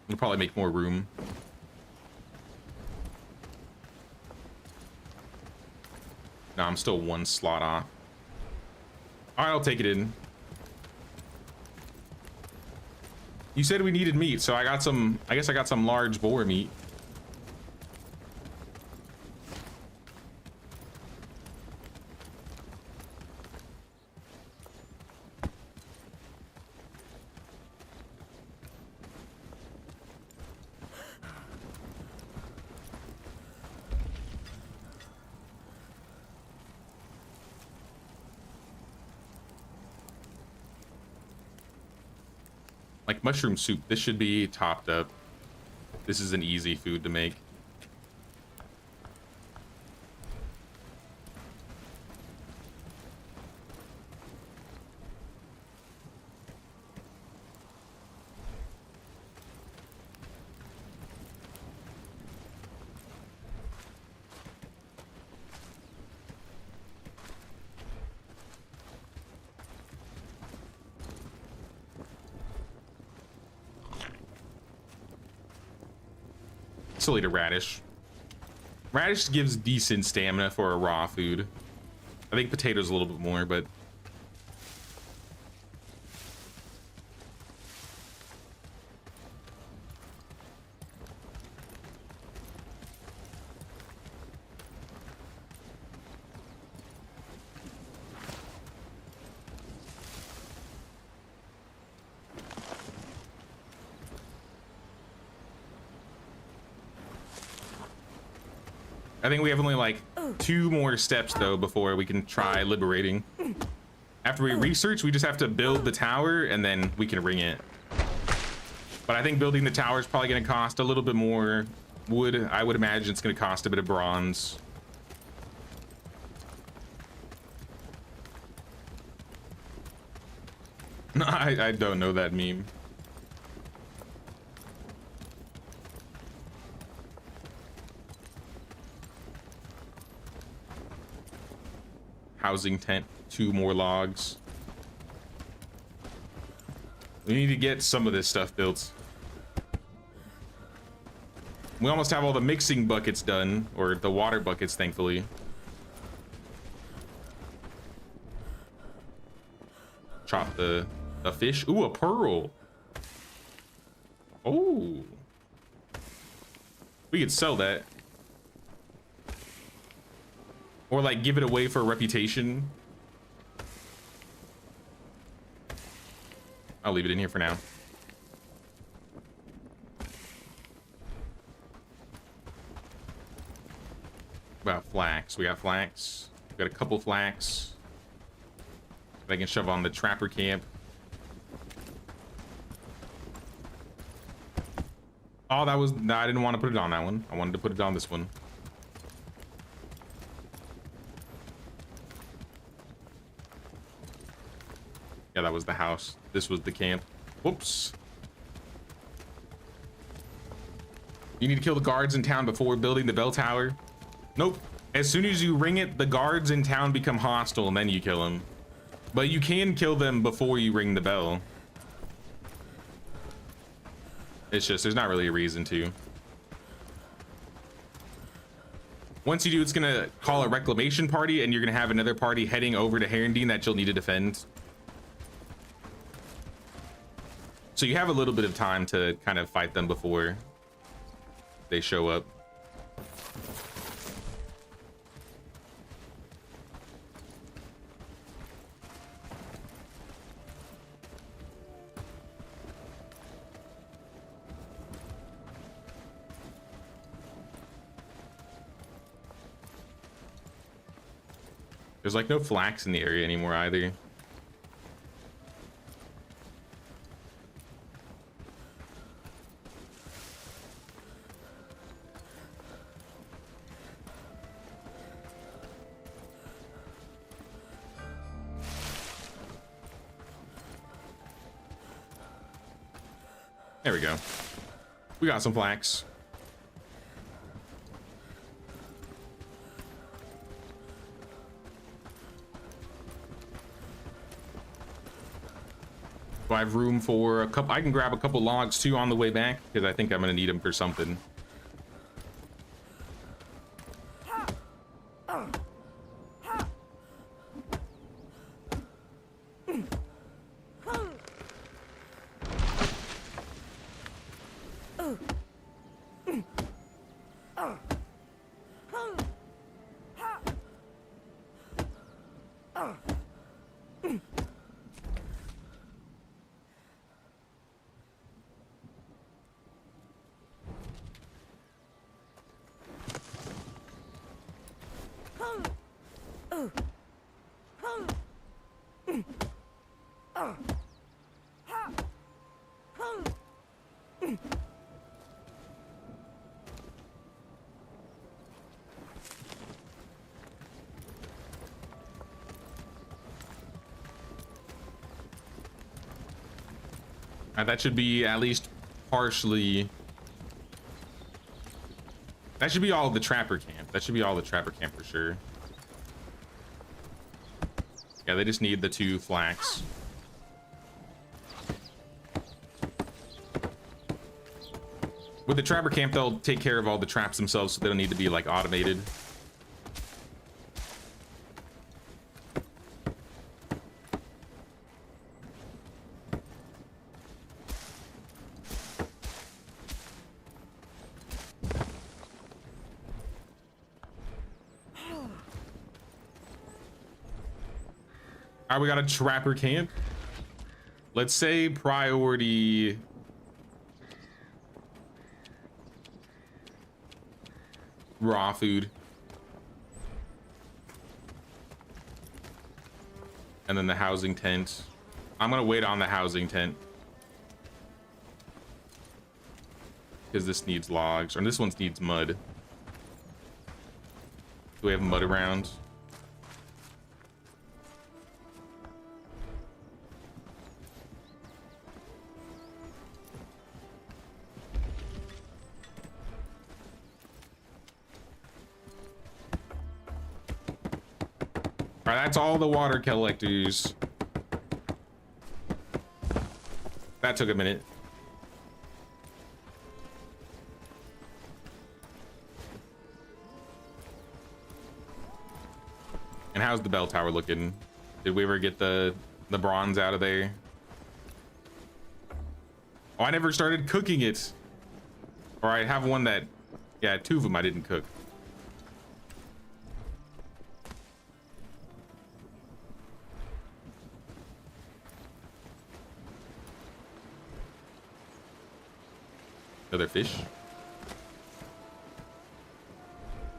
We'll probably make more room. No, I'm still 1 slot off. All right, I'll take it in. You said we needed meat, so I got some, I guess I got some large boar meat. Like mushroom soup, this should be topped up. This is an easy food to make. Still eat a radish. Radish gives decent stamina for a raw food. I think potatoes a little bit more, but I think we have only like 2 more steps though before we can try liberating. After we research, we just have to build the tower and then we can ring it. But I think building the tower is probably going to cost a little bit more wood. I would imagine it's going to cost a bit of bronze. No, I don't know that meme. Housing tent, 2 more logs. We need to get some of this stuff built. We almost have all the mixing buckets done, or the water buckets, thankfully. Chop the fish. Ooh, a pearl. Oh. We could sell that. Or like give it away for a reputation. I'll leave it in here for now. About flax. We got flax. We got a couple flax. I can shove on the trapper camp. Oh, that was... No, I didn't want to put it on that one. I wanted to put it on this one. Yeah, that was the house. This was the camp. Whoops. You need to kill the guards in town before building the bell tower. Nope. As soon as you ring it, the guards in town become hostile and then you kill them. But you can kill them before you ring the bell. It's just, there's not really a reason to. Once you do, it's gonna call a reclamation party and you're gonna have another party heading over to Herondine that you'll need to defend. So you have a little bit of time to kind of fight them before they show up. There's like no flax in the area anymore either. There we go. We got some flax. Do I have room for a couple? I can grab a couple logs too on the way back because I think I'm gonna need them for something. That should be at least partially. That should be all of the trapper camp. That should be all the trapper camp for sure. Yeah, they just need the 2 flax. With the trapper camp, they'll take care of all the traps themselves, so they don't need to be like automated. All right, we got a trapper camp. Let's say priority raw food. And then the housing tent. I'm gonna wait on the housing tent. Because this needs logs, or this one needs mud. Do we have mud around? All right, that's all the water collectors. That took a minute. And how's the bell tower looking? Did we ever get the bronze out of there? Oh, I never started cooking it. Or I have one that, yeah, 2 of them I didn't cook. Another fish.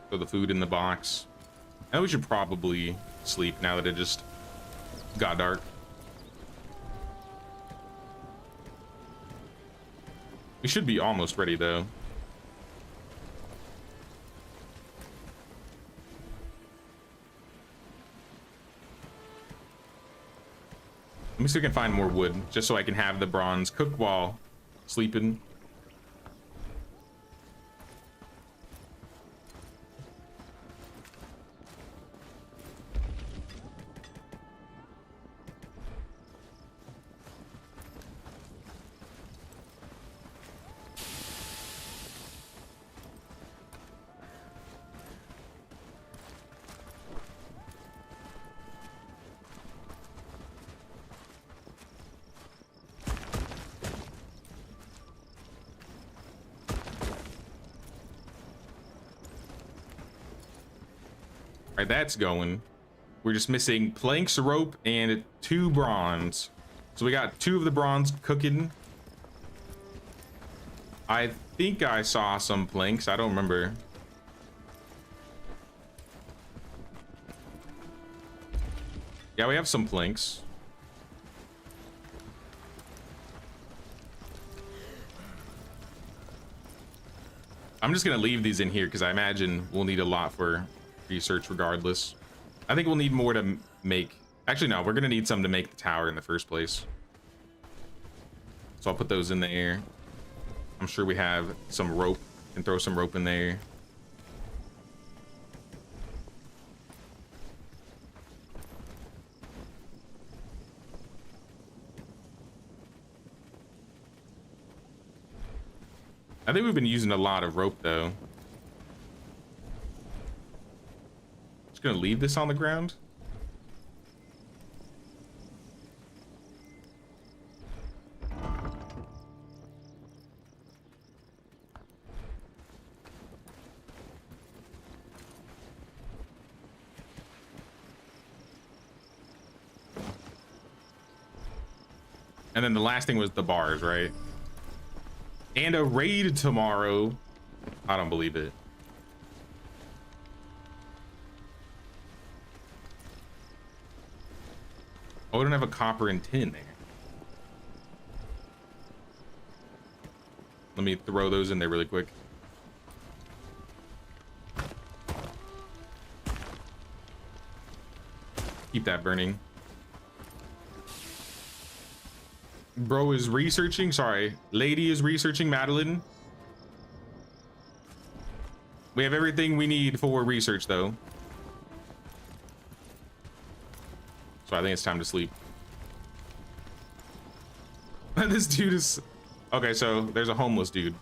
Throw the food in the box. Now we should probably sleep now that it just got dark. We should be almost ready though. Let me see if I can find more wood just so I can have the bronze cook while sleeping. Alright, that's going. We're just missing planks, rope, and 2 bronze. So we got 2 of the bronze cooking. I think I saw some planks. I don't remember. Yeah, we have some planks. I'm just gonna leave these in here because I imagine we'll need a lot for research regardless. I think we'll need more to make. Actually, no, we're gonna need some to make the tower in the first place. So I'll put those in the air. I'm sure we have some rope and throw some rope in there. I think we've been using a lot of rope though. Just gonna leave this on the ground. And then the last thing was the bars, right? And a raid tomorrow. I don't believe it. Oh, we don't have a copper and tin there. Let me throw those in there really quick. Keep that burning. Bro is researching. Sorry, lady is researching. Madeline. We have everything we need for research though. So I think it's time to sleep. This dude is... Okay, so there's a homeless dude.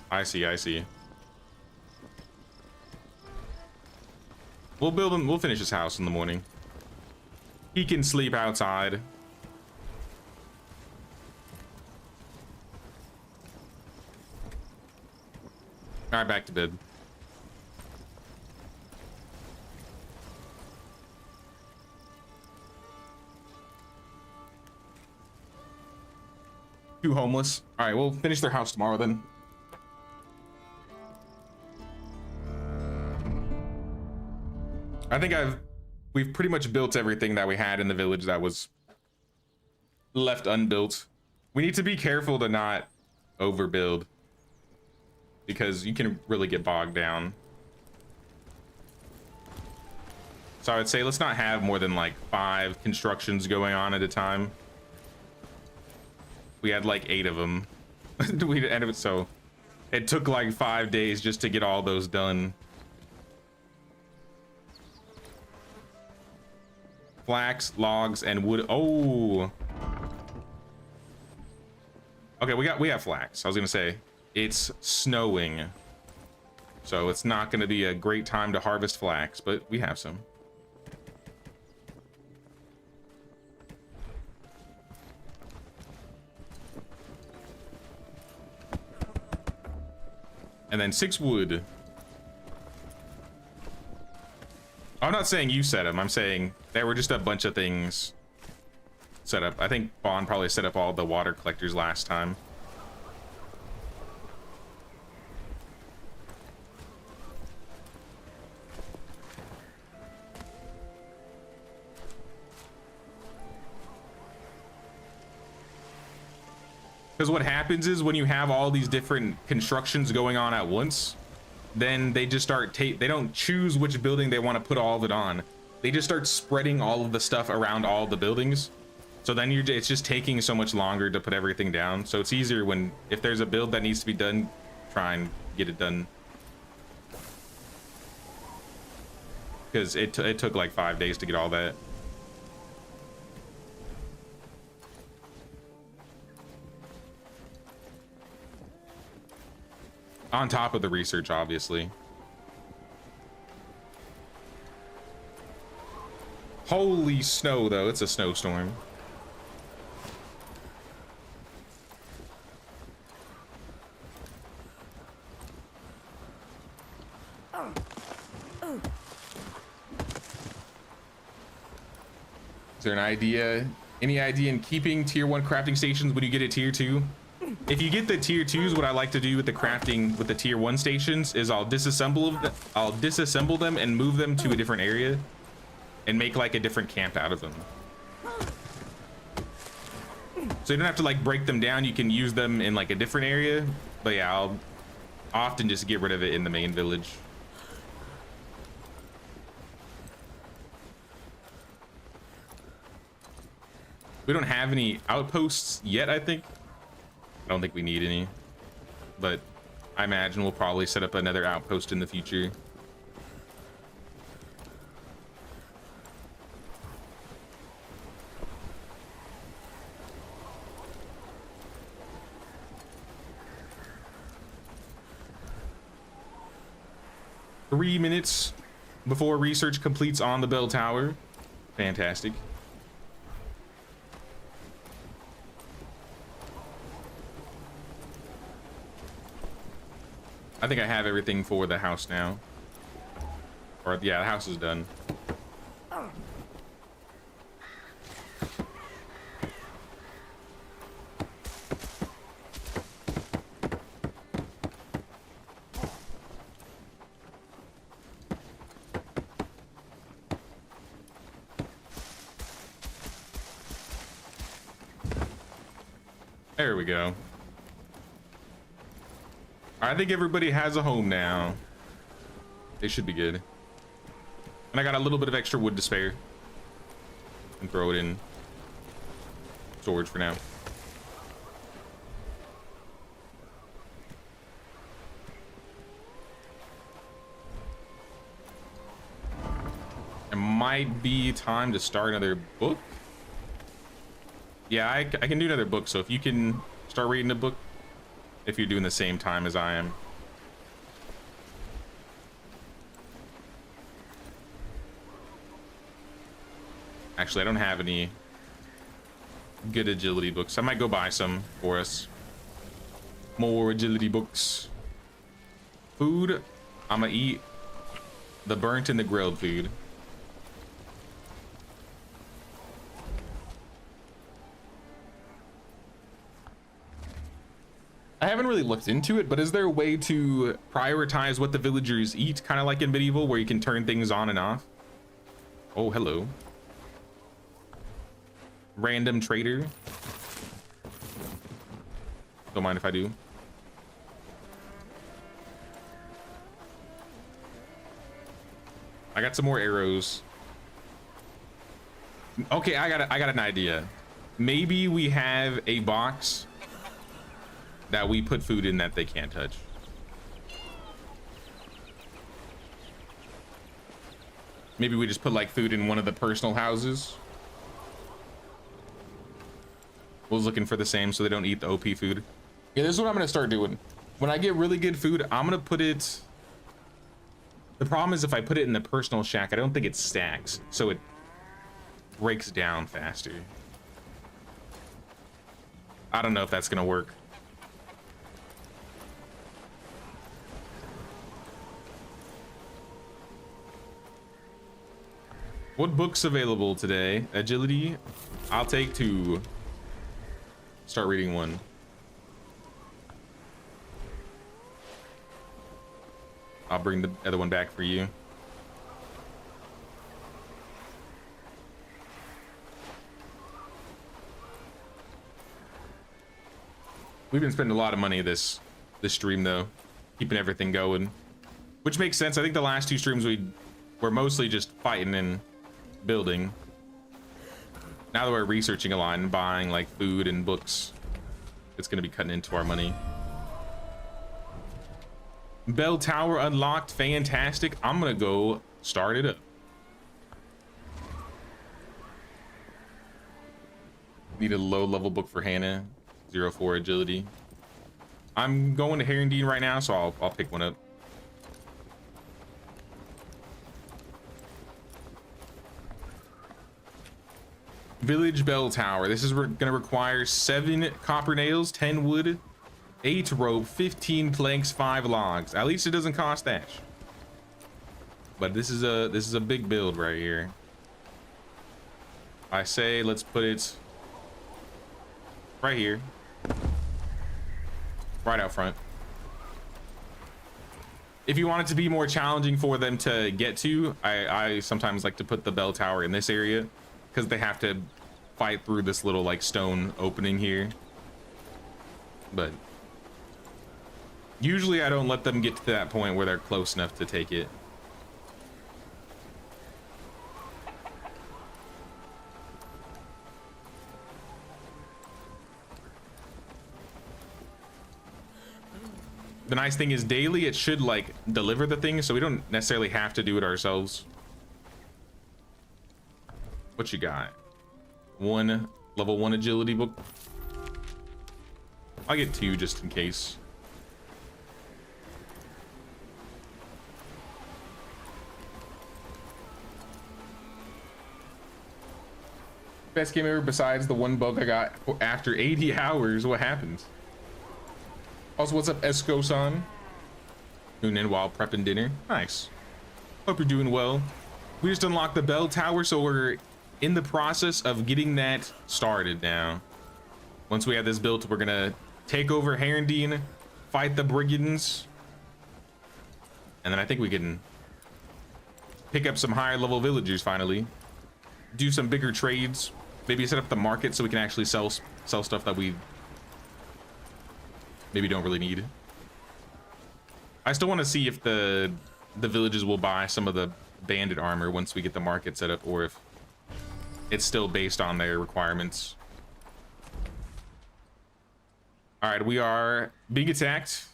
I see, I see. We'll build him, we'll finish his house in the morning. He can sleep outside. All right, back to bed. Two homeless. All right, we'll finish their house tomorrow then. I think we've pretty much built everything that we had in the village that was left unbuilt. We need to be careful to not overbuild, because you can really get bogged down. So I would say let's not have more than like 5 constructions going on at a time. We had like 8 of them. We ended up, so it took like 5 days just to get all those done. Flax, logs, and wood. Oh. Okay, we have flax. I was gonna say it's snowing, so it's not gonna be a great time to harvest flax, but we have some. And then 6 wood. I'm not saying you set them. I'm saying there were just a bunch of things set up. I think Bond probably set up all the water collectors last time. Because what happens is when you have all these different constructions going on at once, then they just start they don't choose which building they want to put all of it on. They just start spreading all of the stuff around all the buildings. So then it's just taking so much longer to put everything down. So it's easier when, if there's a build that needs to be done, try and get it done. Because it took like 5 days to get all that. On top of the research, obviously. Holy snow, though. It's a snowstorm. Is there an idea? Any idea in keeping tier 1 crafting stations when you get a tier 2? If you get the tier 2s, what I like to do with the crafting with the tier 1 stations is I'll disassemble them and move them to a different area. and make like a different camp out of them. So you don't have to like break them down. You can use them in like a different area. But yeah, I'll often just get rid of it in the main village. We don't have any outposts yet, I think. I don't think we need any, but I imagine we'll probably set up another outpost in the future. Three minutes before research completes on the bell tower. Fantastic. I think I have everything for the house now. Or yeah, the house is done. There we go. I think everybody has a home now. They should be good. And I got a little bit of extra wood to spare. And throw it in storage for now. It might be time to start another book. Yeah, I can do another book. So if you can start reading a book, if you're doing the same time as I am. Actually, I don't have any good agility books. I might go buy some for us. More agility books. Food, I'm gonna eat the burnt and the grilled food. I haven't really looked into it, but is there a way to prioritize what the villagers eat, kind of like in medieval, where you can turn things on and off? Oh, hello. Random trader. Don't mind if I do. I got some more arrows. Okay, I got an idea. Maybe we have a box that we put food in that they can't touch. Maybe we just put like food in one of the personal houses. Was looking for the same so they don't eat the OP food. Yeah, this is what I'm gonna start doing. When I get really good food, I'm gonna put it. The problem is if I put it in the personal shack, I don't think it stacks, so it breaks down faster. I don't know if that's gonna work. What books available today? Agility. I'll take 2. Start reading 1. I'll bring the other one back for you. We've been spending a lot of money this stream though, keeping everything going, which makes sense. I think the last 2 streams we were mostly just fighting and building. Now that we're researching a lot and buying like food and books, it's gonna be cutting into our money. Bell tower unlocked. Fantastic. I'm gonna go start it up. Need a low level book for Hannah. 0-4 agility. I'm going to Herondine right now, so I'll pick one up. Village bell tower. This is gonna require 7 copper nails, 10 wood, 8 rope, 15 planks, 5 logs. At least it doesn't cost that. But this is a big build right here. I say let's put it right here, right out front. If you want it to be more challenging for them to get to, I sometimes like to put the bell tower in this area because they have to fight through this little like stone opening here. But usually I don't let them get to that point where they're close enough to take it. The nice thing is daily it should like deliver the thing, so we don't necessarily have to do it ourselves. What you got? One level 1 agility book. I'll get 2 just in case. Best game ever besides the one bug I got after 80 hours. What happened? Also, what's up, Esco-san? Doing in while prepping dinner. Nice. Hope you're doing well. We just unlocked the bell tower, so we're in the process of getting that started now. Once we have this built, we're gonna take over Herondine, fight the brigands, and then I think we can pick up some higher level villagers finally. Do some bigger trades. Maybe set up the market so we can actually sell stuff that we maybe don't really need. I still want to see if the villages will buy some of the bandit armor once we get the market set up, or if it's still based on their requirements. All right, we are being attacked.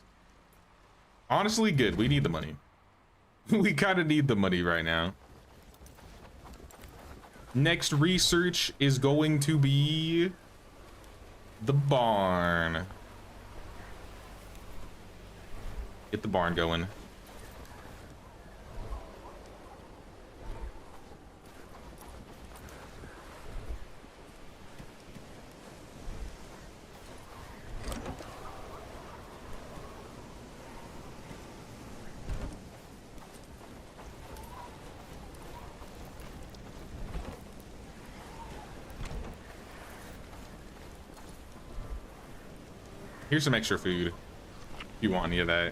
Honestly, good. We need the money. We kind of need the money right now. Next research is going to be the barn. Get the barn going. Here's some extra food if you want any of that.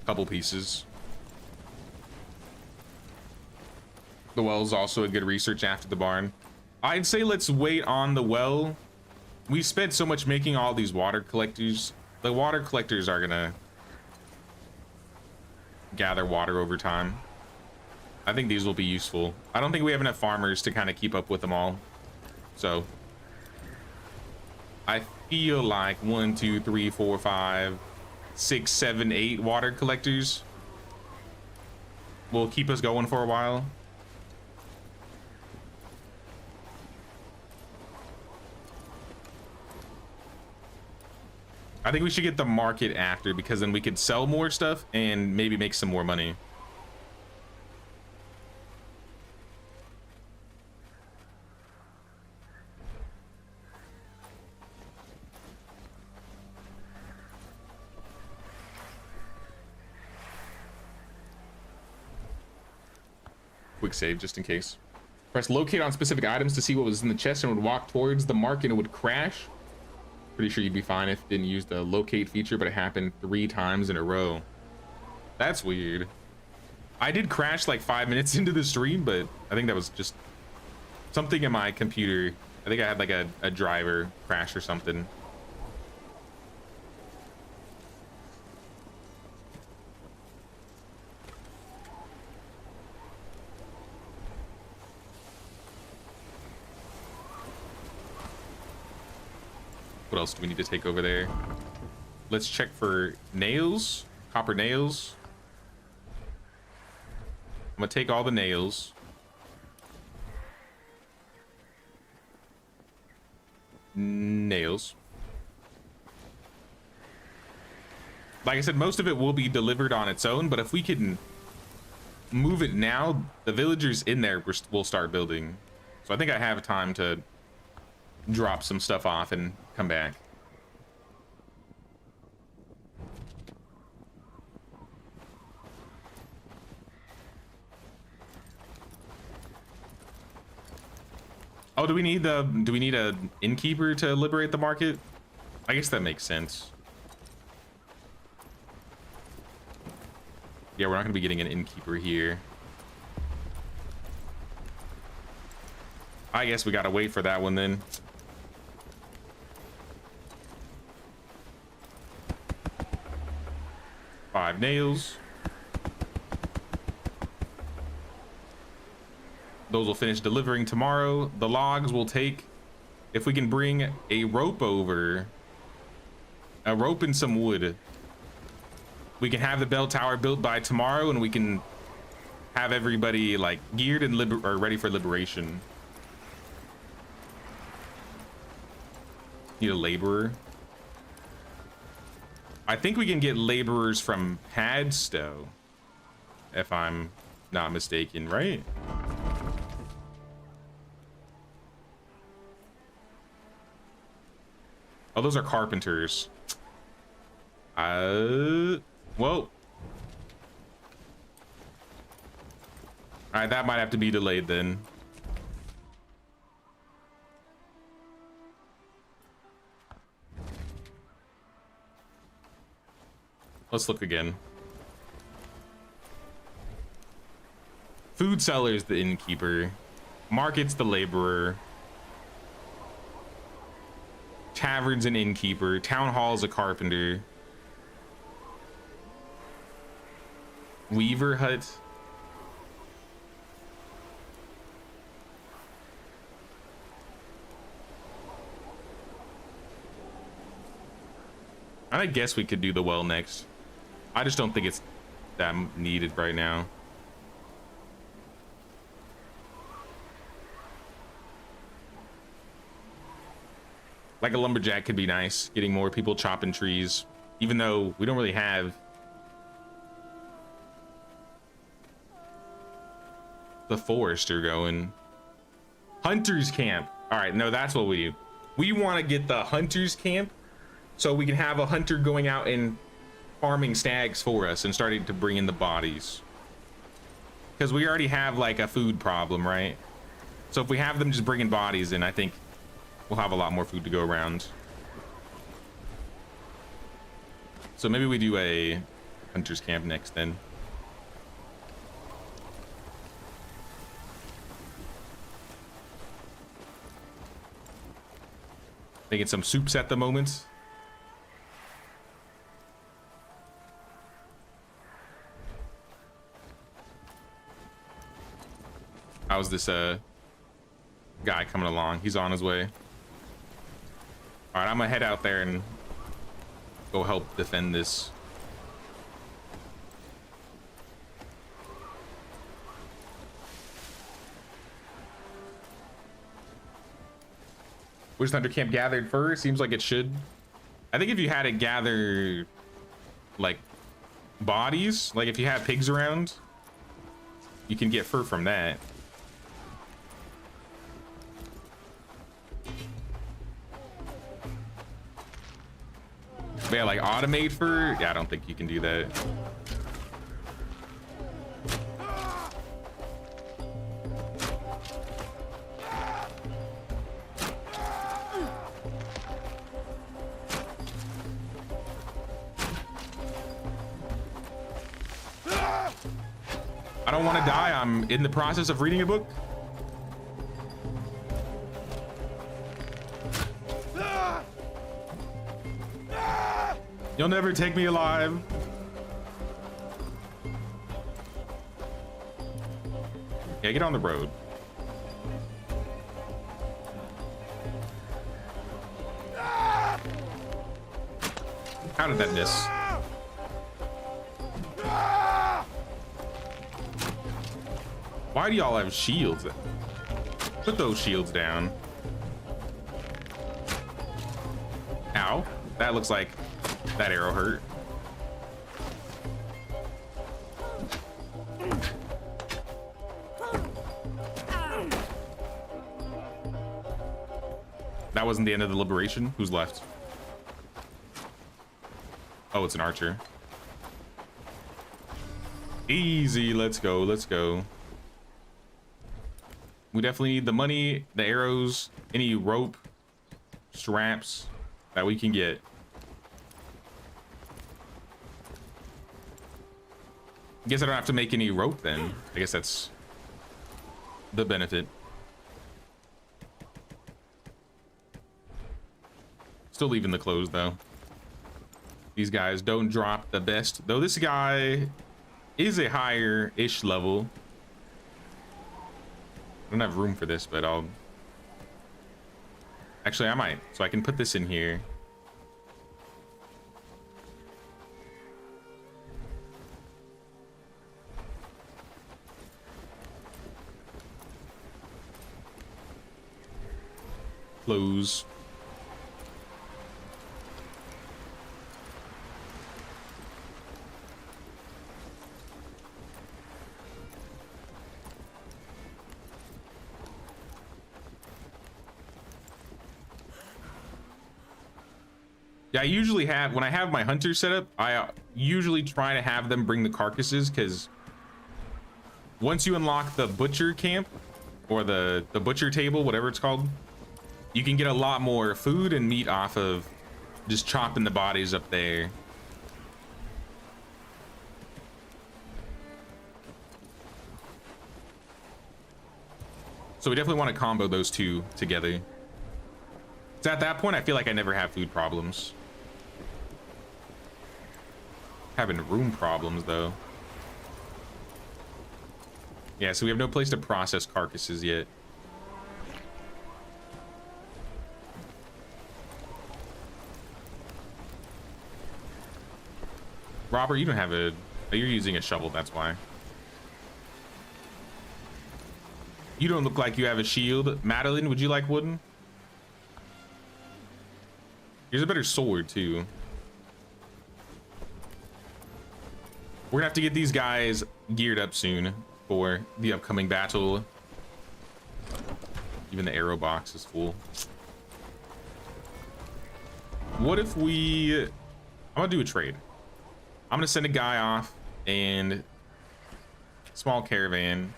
Couple pieces. The well's also a good research after the barn. I'd say let's wait on the well. We spent so much making all these water collectors. The water collectors are gonna gather water over time. I think these will be useful. I don't think we have enough farmers to kind of keep up with them all. So I feel like 1, 2, 3, 4, 5, 6, 7, 8 water collectors will keep us going for a while. I think we should get the market after, because then we could sell more stuff and maybe make some more money. Quick save just in case. Press locate on specific items to see what was in the chest and would walk towards the mark and it would crash. Pretty sure you'd be fine if it didn't use the locate feature, but it happened 3 times in a row. That's weird. I did crash like 5 minutes into the stream, but I think that was just something in my computer. I think I had like a driver crash or something. What else do we need to take over there? Let's check for nails, copper nails. I'm gonna take all the nails. Nails. Like I said, most of it will be delivered on its own, but if we can move it now, the villagers in there will start building. So I think I have time to drop some stuff off and come back. Oh, do we need a innkeeper to liberate the market? I guess that makes sense. Yeah, we're not gonna be getting an innkeeper here. I guess we gotta wait for that one then. Five nails. Those will finish delivering tomorrow. The logs will take, if we can bring a rope over, a rope and some wood, we can have the bell tower built by tomorrow, and we can have everybody like geared and ready for liberation. Need a laborer. I think we can get laborers from Padstow, if I'm not mistaken, right? Oh, those are carpenters. Whoa. All right, that might have to be delayed then. Let's look again. Food seller's the innkeeper. Market's the laborer. Tavern's an innkeeper. Town hall's a carpenter. Weaver hut. I guess we could do the well next. I just don't think it's that needed right now. Like a lumberjack could be nice, getting more people chopping trees, even though we don't really have the forester going. Hunter's camp. All right, no, that's what we do. We want to get the hunter's camp so we can have a hunter going out and farming stags for us and starting to bring in the bodies, because we already have like a food problem, right? So if we have them just bringing bodies in, I think we'll have a lot more food to go around. So maybe we do a hunter's camp next then. Making some soups at the moment. How's this guy coming along? He's on his way. All right, I'm gonna head out there and go help defend this. Witch Hunter Camp gathered fur? Seems like it should. I think if you had it gather like bodies, like if you have pigs around, you can get fur from that. But yeah, like automate fur? Yeah, I don't think you can do that. I don't want to die. I'm in the process of reading a book. You'll never take me alive. Yeah, get on the road. How did that miss? Why do y'all have shields? Put those shields down. Ow. That looks like that arrow hurt. That wasn't the end of the liberation. Who's left? Oh, it's an archer. Easy. Let's go. Let's go. We definitely need the money, the arrows, any rope, straps that we can get. Guess I don't have to make any rope then. I guess that's the benefit. Still leaving the clothes though. These guys don't drop the best, though. This guy is a higher-ish level. I don't have room for this, but I'll... Actually, I might. So I can put this in here. Close. Yeah, I usually have, when I have my hunter set up, I usually try to have them bring the carcasses, because once you unlock the butcher camp, or the butcher table, whatever it's called, you can get a lot more food and meat off of just chopping the bodies up there. So we definitely want to combo those two together. So at that point, I feel like I never have food problems. Having room problems though. Yeah, so we have no place to process carcasses yet. Robert, you don't have a... Oh, you're using a shovel, that's why. You don't look like you have a shield. Madeline, would you like wooden? Here's a better sword too. We're gonna have to get these guys geared up soon for the upcoming battle. Even the arrow box is full. What if we... I'm gonna do a trade. I'm gonna send a guy off and small caravan.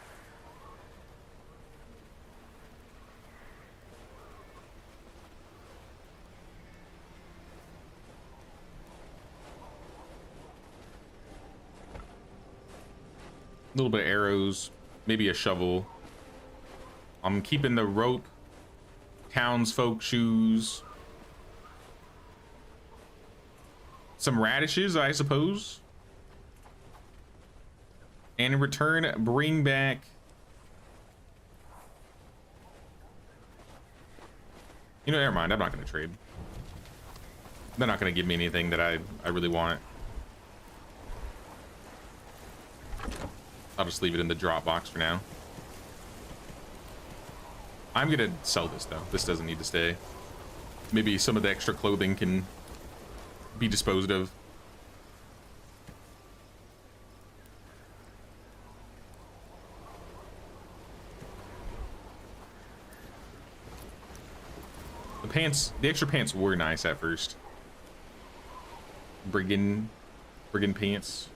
A little bit of arrows, maybe a shovel. I'm keeping the rope, townsfolk shoes, some radishes, I suppose. And in return, bring back... You know, never mind, I'm not gonna trade. They're not gonna give me anything that I really want. I'll just leave it in the drop box for now. I'm gonna sell this though. This doesn't need to stay. Maybe some of the extra clothing can be disposed of. The pants, the extra pants were nice at first. Brigand pants.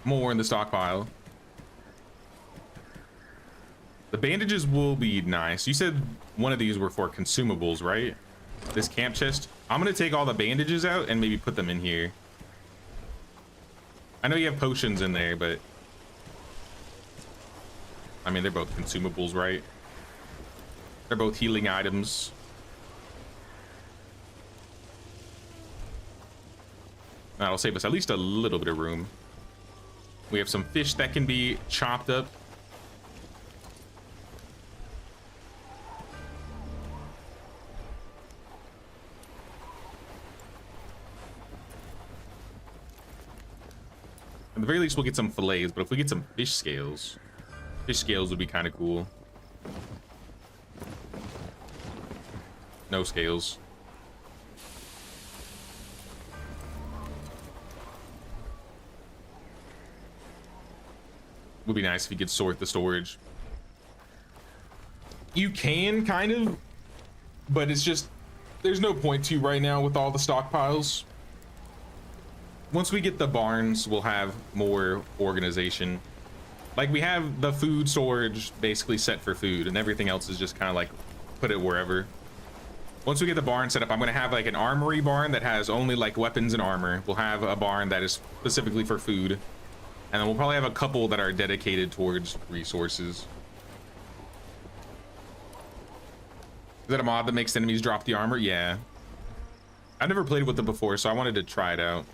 More in the stockpile. The bandages will be nice. You said one of these were for consumables, right? This camp chest. I'm gonna take all the bandages out and maybe put them in here. I know you have potions in there, but I mean, they're both consumables, right? They're both healing items. That'll save us at least a little bit of room. We have some fish that can be chopped up. At the very least, we'll get some fillets, but if we get some fish scales would be kind of cool. No scales. Would be nice if you could sort the storage. You can kind of, but it's just there's no point to right now with all the stockpiles. Once we get the barns, we'll have more organization. Like, we have the food storage basically set for food, and everything else is just kind of like put it wherever. Once we get the barn set up, I'm going to have like an armory barn that has only like weapons and armor. We'll have a barn that is specifically for food, and then we'll probably have a couple that are dedicated towards resources. Is that a mod that makes enemies drop the armor? Yeah. I've never played with it before, so I wanted to try it out.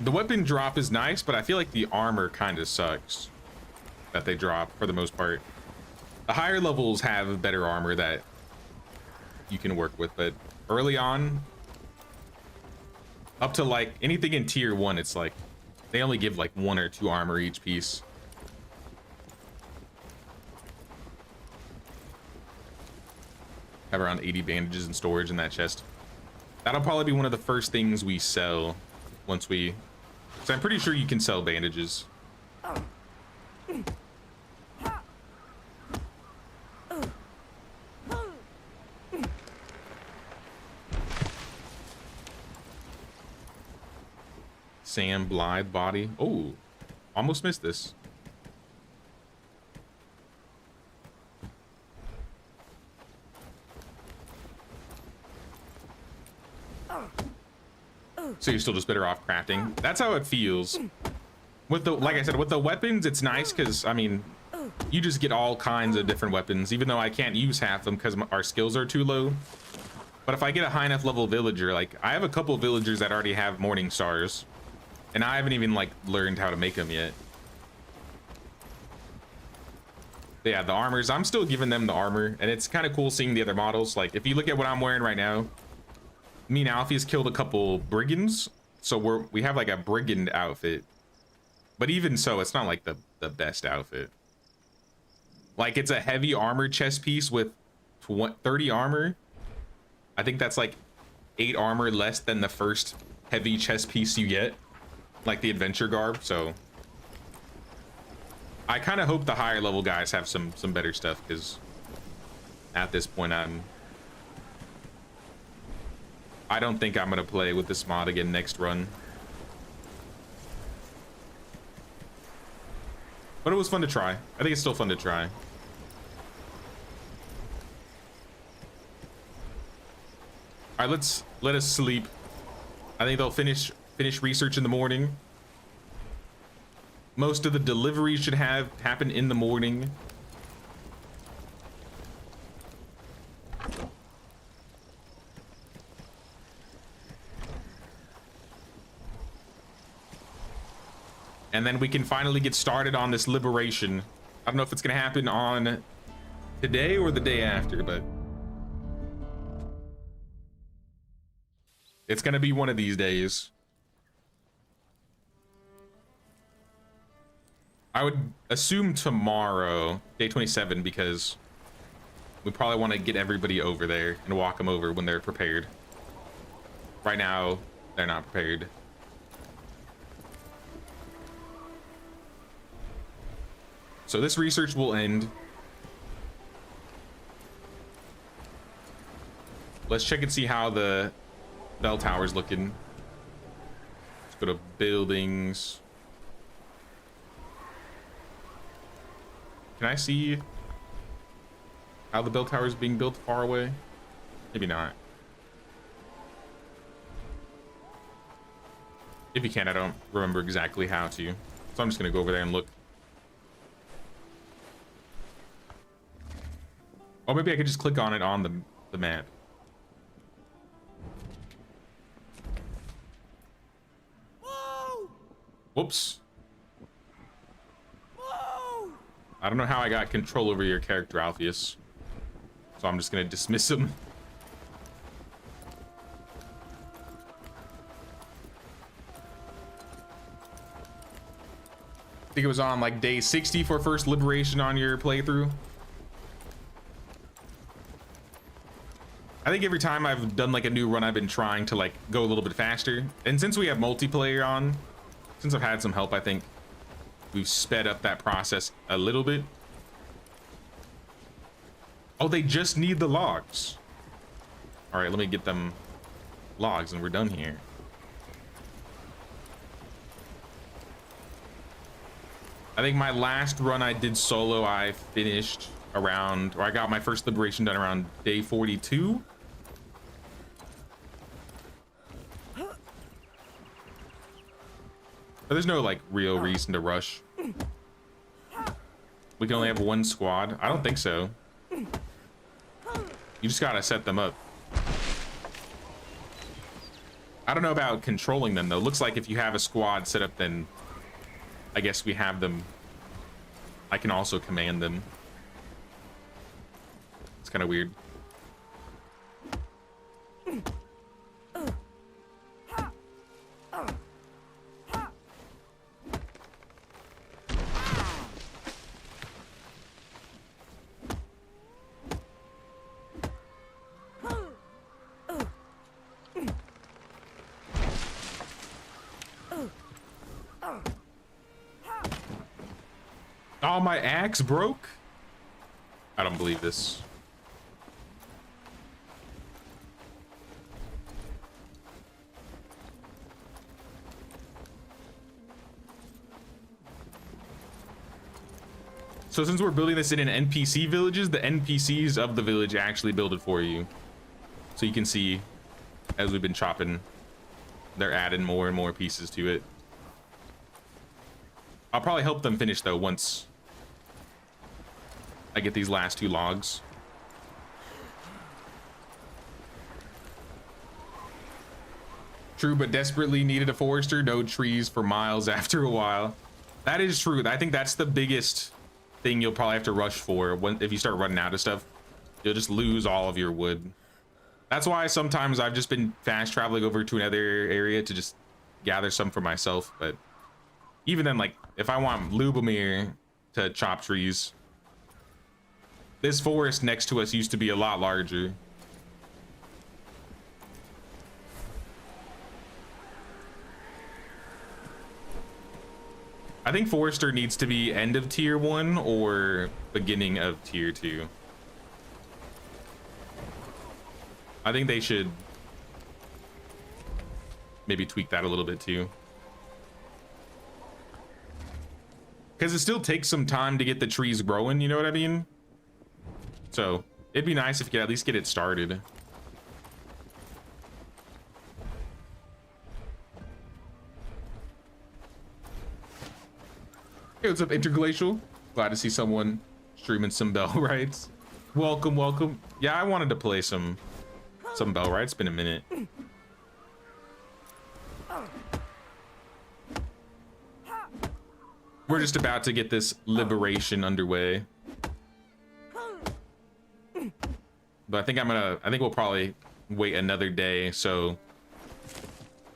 The weapon drop is nice, but I feel like the armor kind of sucks that they drop for the most part. The higher levels have better armor that you can work with, but early on, up to like anything in tier 1, it's like they only give like 1 or 2 armor each piece. Have around 80 bandages in storage in that chest. That'll probably be one of the first things we sell once we... So I'm pretty sure you can sell bandages. Sam Blythe body. Oh, almost missed this. So you're still just better off crafting. That's how it feels. With the, like I said, with the weapons, it's nice because, I mean, you just get all kinds of different weapons, even though I can't use half of them because our skills are too low. But if I get a high enough level villager, like I have a couple villagers that already have morning stars, and I haven't even like learned how to make them yet. But yeah, the armors, I'm still giving them the armor, and it's kind of cool seeing the other models. Like if you look at what I'm wearing right now, me and Alfie's killed a couple brigands, so we have like a brigand outfit, but even so, it's not like the best outfit. Like it's a heavy armor chest piece with 30 armor. I think that's like 8 armor less than the first heavy chest piece you get, like the adventure garb. So I kind of hope the higher level guys have some better stuff, because at this point I don't think I'm gonna play with this mod again next run. But it was fun to try. I think it's still fun to try. All right, let us sleep. I think they'll finish research in the morning. Most of the deliveries should happen in the morning. And then we can finally get started on this liberation. I don't know if it's gonna happen on today or the day after, but it's gonna be one of these days. I would assume tomorrow, day 27, because we probably want to get everybody over there and walk them over when they're prepared. Right now, they're not prepared. So this research will end. Let's check and see how the bell tower's looking. Let's go to buildings. Can I see how the bell tower is being built far away? Maybe not. If you can, I don't remember exactly how to. So I'm just gonna go over there and look. Or maybe I could just click on it on the map. Whoa! Whoops. Whoa! I don't know how I got control over your character, Alpheus. So I'm just gonna dismiss him. I think it was on like day 60 for first liberation on your playthrough. I think every time I've done like a new run, I've been trying to like go a little bit faster. And since we have multiplayer on, since I've had some help, I think we've sped up that process a little bit. Oh, they just need the logs. All right, let me get them logs and we're done here. I think my last run I did solo, I finished around, or I got my first liberation done around day 42. But there's no like real reason to rush. We can only have one squad. I don't think so. You just gotta set them up. I don't know about controlling them though. Looks like if you have a squad set up, then I guess we have them. I can also command them. It's kind of weird. Oh, my axe broke? I don't believe this. So since we're building this in an NPC villages, the NPCs of the village actually build it for you. So you can see, as we've been chopping, they're adding more and more pieces to it. I'll probably help them finish though once I get these last 2 logs. True, but desperately needed a forester. No trees for miles after a while. That is true. I think that's the biggest thing you'll probably have to rush for if you start running out of stuff. You'll just lose all of your wood. That's why sometimes I've just been fast traveling over to another area to just gather some for myself. But even then, like, if I want Lubomir to chop trees, this forest next to us used to be a lot larger. I think forester needs to be end of tier 1 or beginning of tier 2. I think they should maybe tweak that a little bit too. Because it still takes some time to get the trees growing, you know what I mean? So it'd be nice if you could at least get it started. Hey, what's up, Interglacial? Glad to see someone streaming some Bellwrights. Welcome, welcome. Yeah, I wanted to play some Bellwright. It's been a minute. We're just about to get this liberation underway. But I think we'll probably wait another day so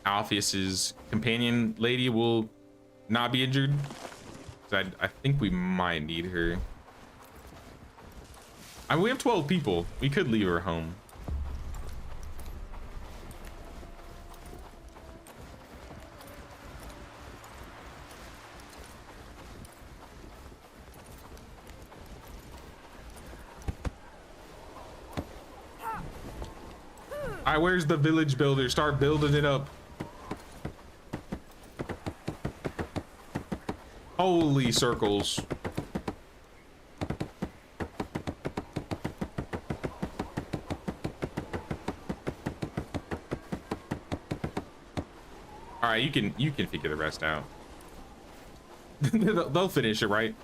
Alpheus's companion lady will not be injured. I think we might need her. I mean, we have 12 people. We could leave her home. All right, where's the village builder? Start building it up. Holy circles. All right, you can figure the rest out. They'll finish it, right?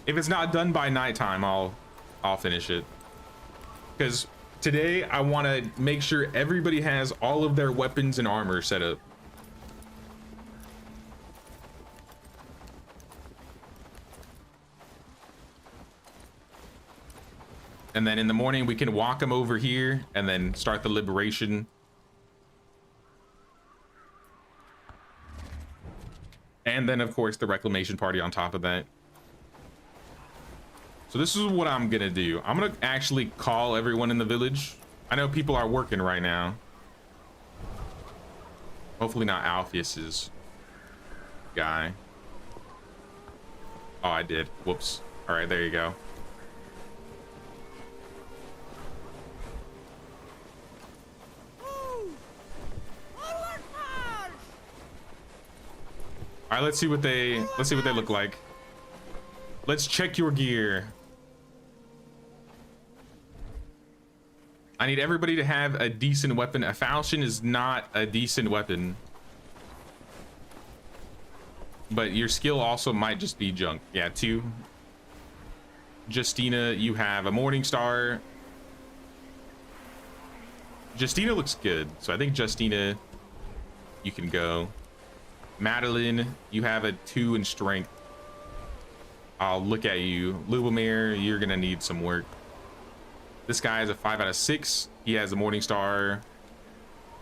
If it's not done by nighttime, I'll finish it. Because today I want to make sure everybody has all of their weapons and armor set up. And then in the morning we can walk them over here and then start the liberation. And then of course the reclamation party on top of that. So this is what I'm gonna do. I'm gonna actually call everyone in the village. I know people are working right now. Hopefully not Alpheus's guy. Oh, I did. Whoops. All right, there you go. right, let's see what they look like. Let's check your gear. I need everybody to have a decent weapon. A falchion is not a decent weapon. But your skill also might just be junk. Yeah, 2. Justina, you have a Morning Star. Justina looks good, so I think Justina, you can go. Madeline, you have a 2 in strength. I'll look at you. Lubomir, you're gonna need some work. This guy has a 5 out of 6. He has a Morning Star.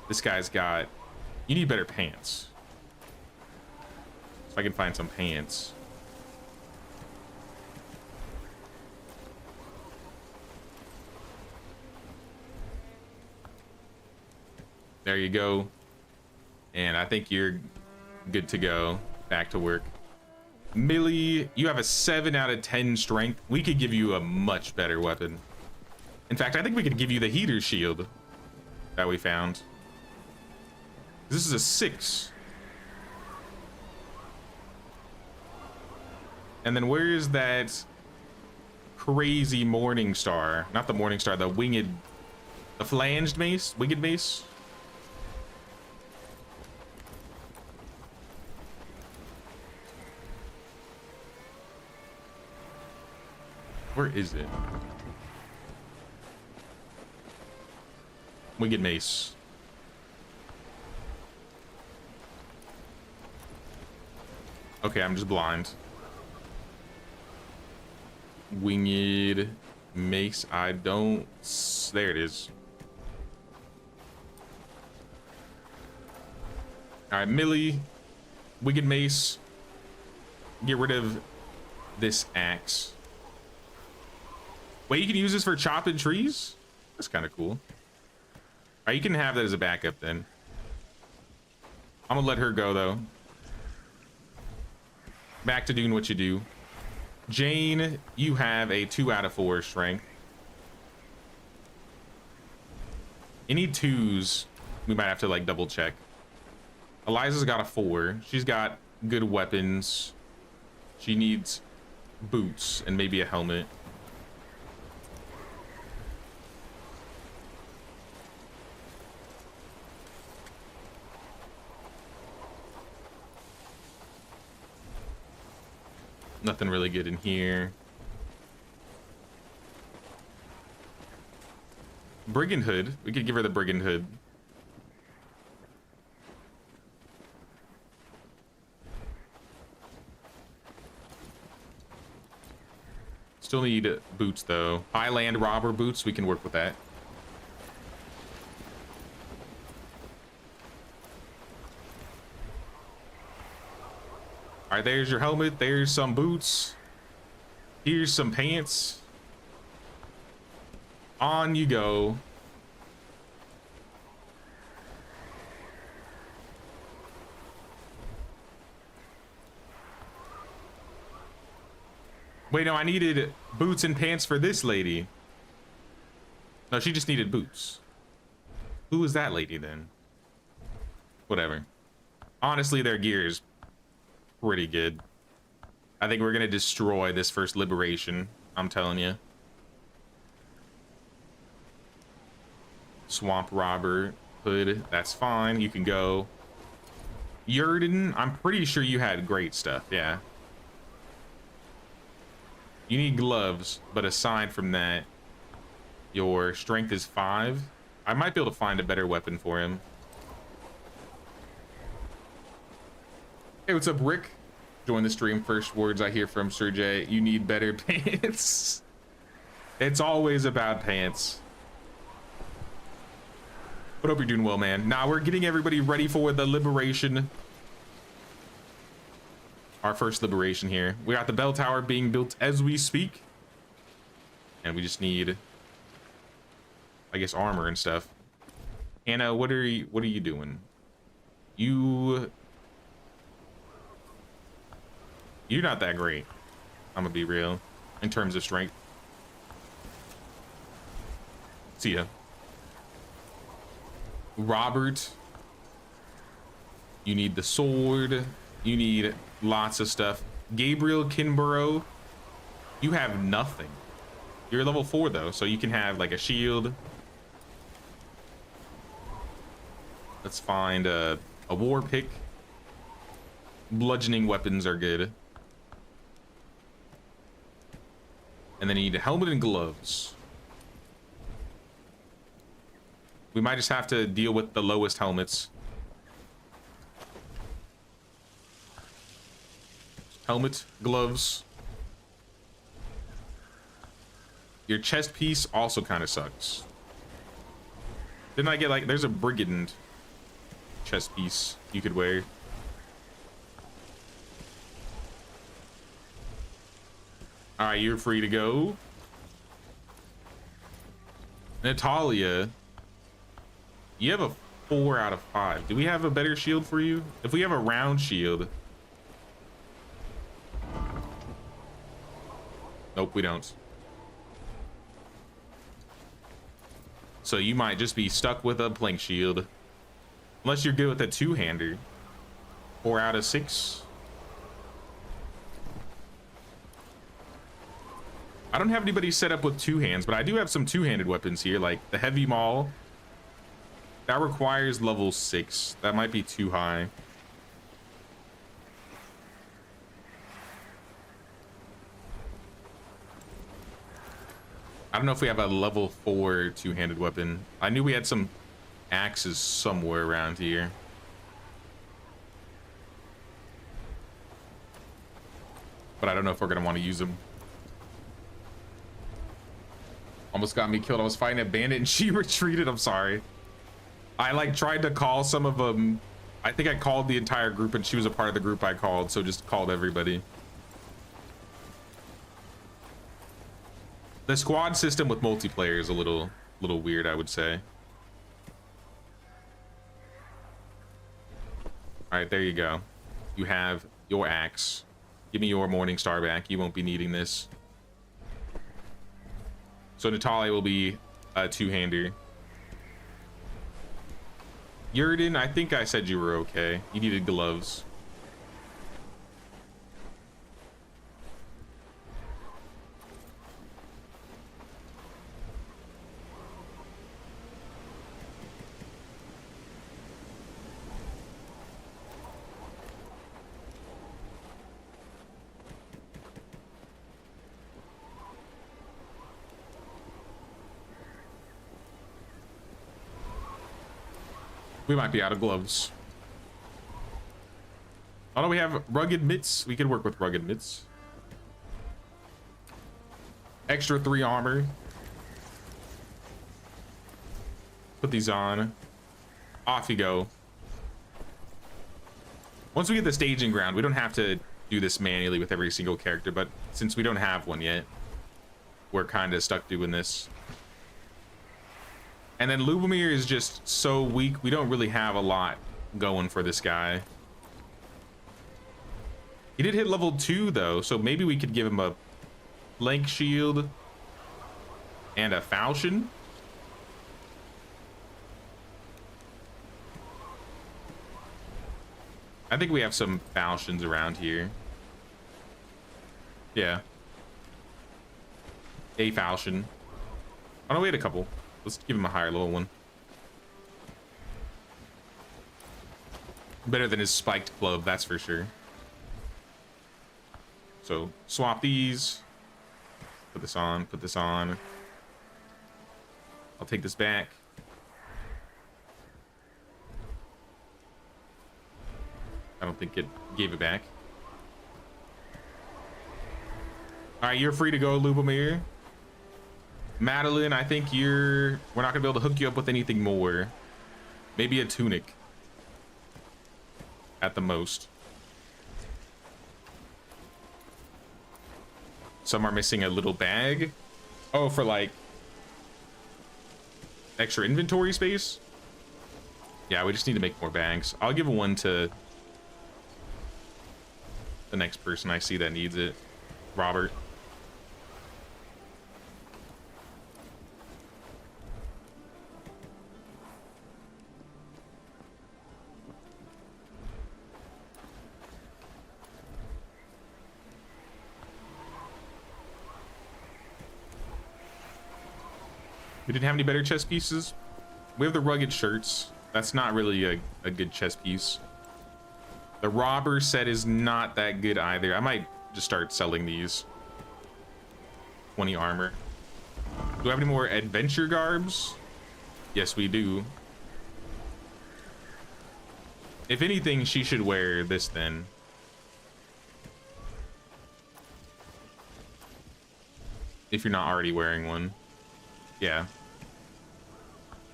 This guy's got, you need better pants. If I can find some pants. There you go. And I think you're good to go. Back to work. Millie, you have a 7 out of 10 strength. We could give you a much better weapon. In fact, I think we could give you the heater shield that we found. This is a 6. And then where is that crazy Morning Star? Not the Morning Star, the winged, the flanged mace, winged mace. Where is it? Winged mace. Okay, I'm just blind. Winged mace. I don't. There it is. All right, Millie. Winged mace. Get rid of this axe. Wait, you can use this for chopping trees? That's kind of cool. All right, you can have that as a backup then. I'm gonna let her go though. Back to doing what you do. Jane, you have a 2 out of 4 strength. Any 2s, we might have to like double check. Eliza's got a 4. She's got good weapons. She needs boots and maybe a helmet. Nothing really good in here. Brigand hood. We could give her the brigand hood. Still need boots though. Highland robber boots. We can work with that. All right, there's your helmet. There's some boots. Here's some pants. On you go. Wait, no, I needed boots and pants for this lady. No, she just needed boots. Who was that lady then? Whatever. Honestly, their gear is pretty good. I think we're gonna destroy this first liberation. I'm telling you. Swamp robber hood. That's fine. You can go. Yurden, I'm pretty sure you had great stuff. Yeah. You need gloves, but aside from that, your strength is 5. I might be able to find a better weapon for him. Hey, what's up, Rick? Join the stream. First words I hear from Sir J. You need better pants. It's always about pants. But hope you're doing well, man. Now we're getting everybody ready for the liberation. Our first liberation here. We got the bell tower being built as we speak. And we just need, I guess, armor and stuff. Hannah, what are you doing? You're not that great. I'm gonna be real in terms of strength. See ya. Robert, you need the sword. You need Lots of stuff. Gabriel Kinborough, you have nothing. You're level 4 though, so you can have like a shield. Let's find a war pick. Bludgeoning weapons are good. And then you need a helmet and gloves. We might just have to deal with the lowest helmets. Helmet, gloves. Your chest piece also kind of sucks. Didn't I get like, there's a brigand chest piece you could wear. All right, you're free to go. Natalia, you have a 4 out of 5. Do we have a better shield for you? If we have a round shield. Nope, we don't. So you might just be stuck with a plank shield. Unless you're good with a 2-hander. 4 out of 6. I don't have anybody set up with 2 hands, but I do have some 2-handed weapons here, like the heavy maul. That requires level 6. That might be too high. I don't know if we have a level 4 2-handed weapon. I knew we had some axes somewhere around here. But I don't know if we're gonna want to use them. Almost got me killed. I was fighting a bandit and she retreated. I'm sorry. I like tried to call some of them. I think I called the entire group and she was a part of the group I called, so just called everybody. The squad system with multiplayer is a little weird, I would say. All right, there you go. You have your axe. Give me your morning star back. You won't be needing this. So Natalia will be a 2-hander. Yurden, I think I said you were okay. You needed gloves. We might be out of gloves. Oh no, we have rugged mitts. We could work with rugged mitts. Extra 3 armor. Put these on. Off you go. Once we get the staging ground, we don't have to do this manually with every single character, but since we don't have one yet, we're kind of stuck doing this. And then Lubomir is just so weak. We don't really have a lot going for this guy. He did hit level 2 though, so maybe we could give him a flank shield and a falchion. I think we have some falchions around here. Yeah. A falchion. Oh no, we had a couple. Let's give him a higher level one. Better than his spiked glove, that's for sure. So swap these. Put this on, put this on. I'll take this back. I don't think it gave it back. All right, you're free to go, Lubomir. Madeline, I think we're not gonna be able to hook you up with anything more. Maybe a tunic at the most. Some are missing a little bag. Oh, for like extra inventory space. Yeah, we just need to make more bags. I'll give one to the next person I see that needs it. Robert. We didn't have any better chest pieces. We have the rugged shirts. That's not really a good chest piece. The robber set is not that good either. I might just start selling these. 20 armor. Do I have any more adventure garbs? Yes, we do. If anything, she should wear this then. If you're not already wearing one. Yeah.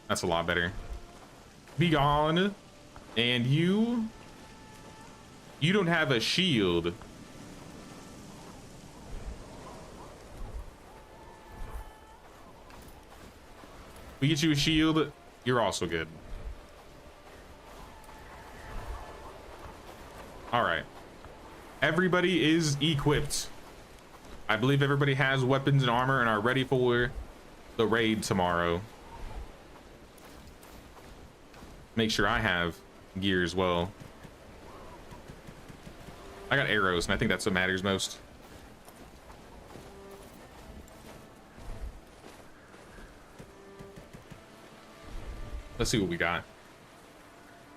That's a lot better. Be gone. And you don't have a shield. We get you a shield, you're also good. All right. Everybody is equipped. I believe everybody has weapons and armor and are ready for the raid tomorrow. Make sure I have gear as well. I got arrows, and I think that's what matters most. Let's see what we got.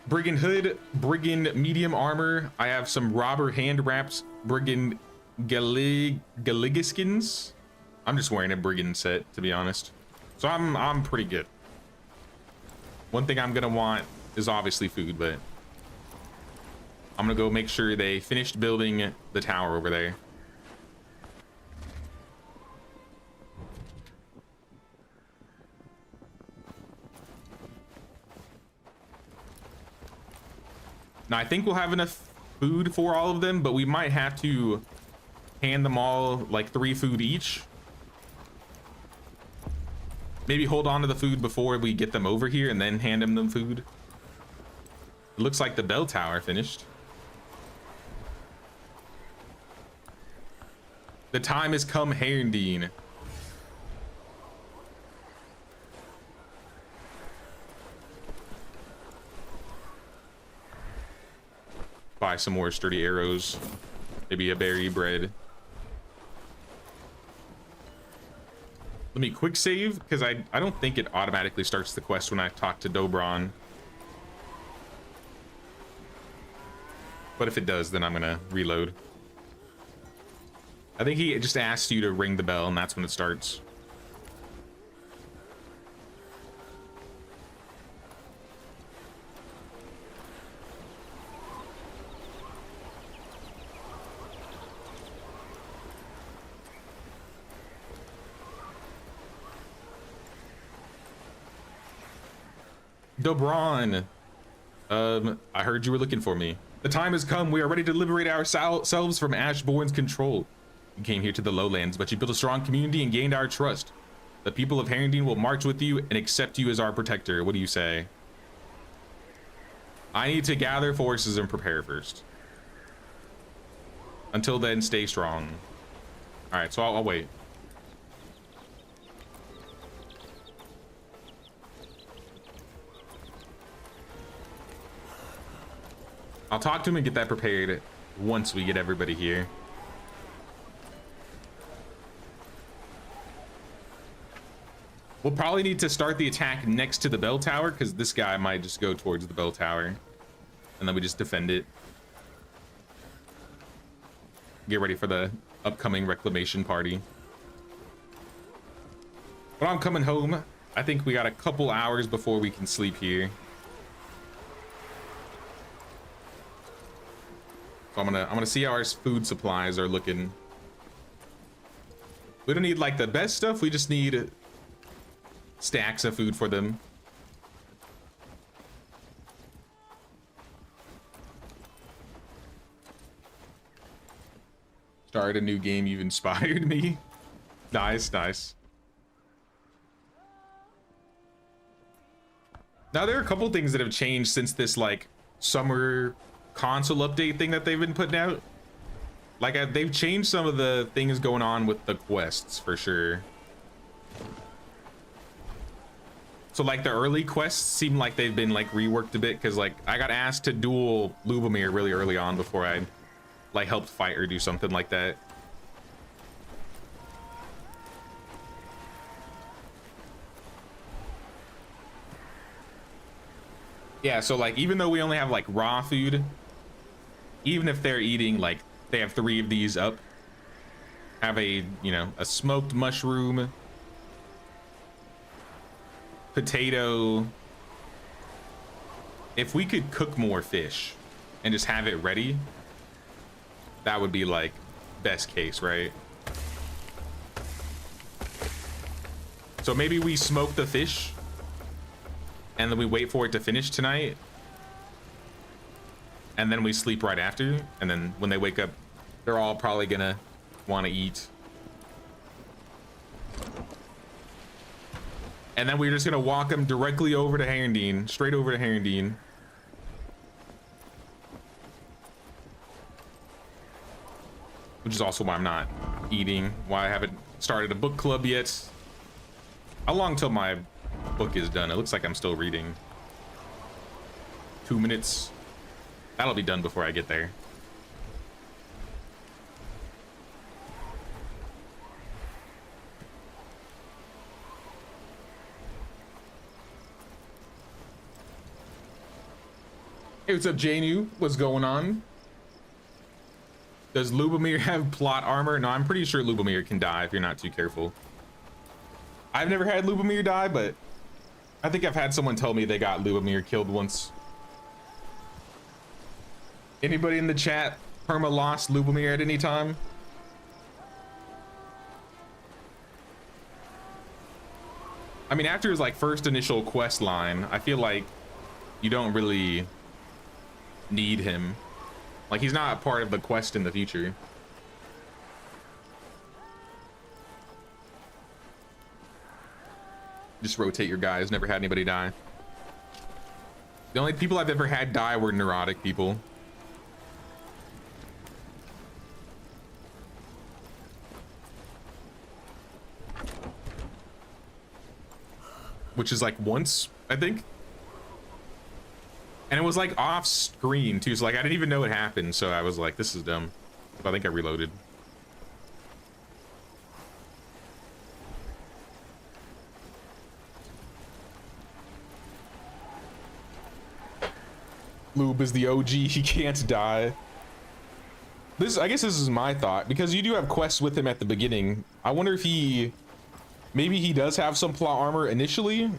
Brigand hood, brigand medium armor. I have some robber hand wraps, brigand galligaskins. I'm just wearing a brigand set, to be honest. So I'm pretty good. One thing I'm gonna want is obviously food, but I'm gonna go make sure they finished building the tower over there. Now, I think we'll have enough food for all of them, but we might have to hand them all like 3 food each. Maybe hold on to the food before we get them over here and then hand them food. It looks like the bell tower finished. The time has come, Herndeen. Buy some more sturdy arrows, maybe a berry bread. Let me quick save, because I don't think it automatically starts the quest when I talk to Dobron. But if it does, then I'm gonna reload. I think he just asks you to ring the bell, and that's when it starts. Dobron, I heard you were looking for me. The time has come. We are ready to liberate ourselves from Ashbourne's control. You came here to the lowlands, but you built a strong community and gained our trust. The people of Herndeen will march with you and accept you as our protector. What do you say? I need to gather forces and prepare first. Until then, stay strong. All right, so I'll wait. I'll talk to him and get that prepared once we get everybody here. We'll probably need to start the attack next to the bell tower, because this guy might just go towards the bell tower. And then we just defend it. Get ready for the upcoming reclamation party. But I'm coming home. I think we got a couple hours before we can sleep here. So I'm gonna see how our food supplies are looking. We don't need like the best stuff, we just need stacks of food for them. Start a new game, you've inspired me. Nice, nice. Now there are a couple things that have changed since this like summer console update thing that they've been putting out. Like they've changed some of the things going on with the quests for sure. So like the early quests seem like they've been like reworked a bit, because like I got asked to duel Lubomir really early on before I like helped fight or do something like that. Yeah, so like even though we only have like raw food, even if they're eating like they have 3 of these up, have a, you know, a smoked mushroom, potato. If we could cook more fish and just have it ready, that would be like best case, right? So maybe we smoke the fish and then we wait for it to finish tonight, and then we sleep right after, and then when they wake up, they're all probably gonna want to eat. And then we're just gonna walk them directly over to Herondine, straight over to Herondine. Which is also why I'm not eating, why I haven't started a book club yet. How long till my book is done? It looks like I'm still reading. 2 minutes. That'll be done before I get there. Hey, what's up, JNU? What's going on? Does Lubomir have plot armor? No, I'm pretty sure Lubomir can die if you're not too careful. I've never had Lubomir die, but I think I've had someone tell me they got Lubomir killed once. Anybody in the chat perma lost Lubomir at any time? I mean, after his like first initial quest line, I feel like you don't really need him. Like, he's not part of the quest in the future. Just rotate your guys. Never had anybody die. The only people I've ever had die were neurotic people. Which is like once, I think. And it was like off screen too, so like I didn't even know it happened, so I was like, this is dumb. So I think I reloaded. Lube is the OG, he can't die. I guess this is my thought, because you do have quests with him at the beginning. I wonder if maybe he does have some plot armor initially.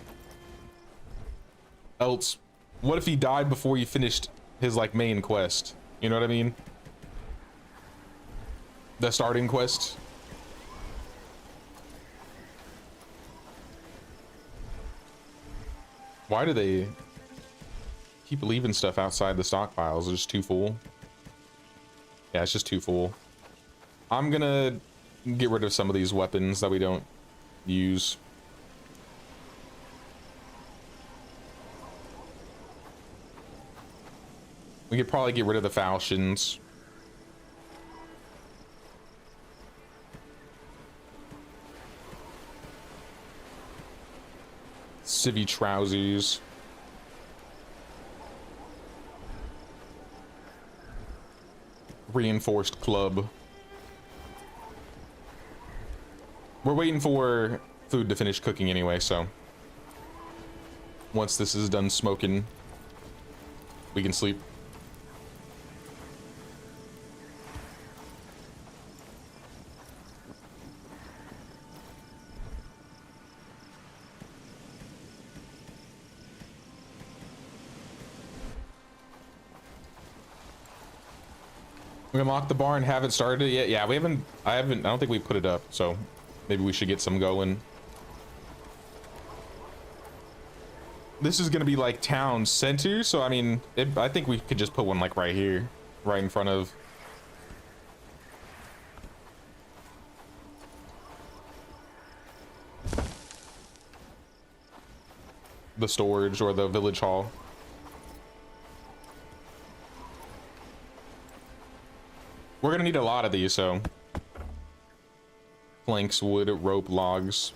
Else, what if he died before he finished his like main quest? You know what I mean? The starting quest. Why do they keep leaving stuff outside the stockpiles? It's just too full. Yeah, it's just too full. I'm gonna get rid of some of these weapons that we don't use. We could probably get rid of the falchions. Civvy trousers. Reinforced club. We're waiting for food to finish cooking anyway, so once this is done smoking, we can sleep. We unlocked the barn, haven't started it yet. Yeah, I don't think we put it up, so maybe we should get some going. This is gonna be like town center, so I mean, I think we could just put one like right here, right in front of. The storage or the village hall. We're gonna need a lot of these, so planks, wood, rope, logs.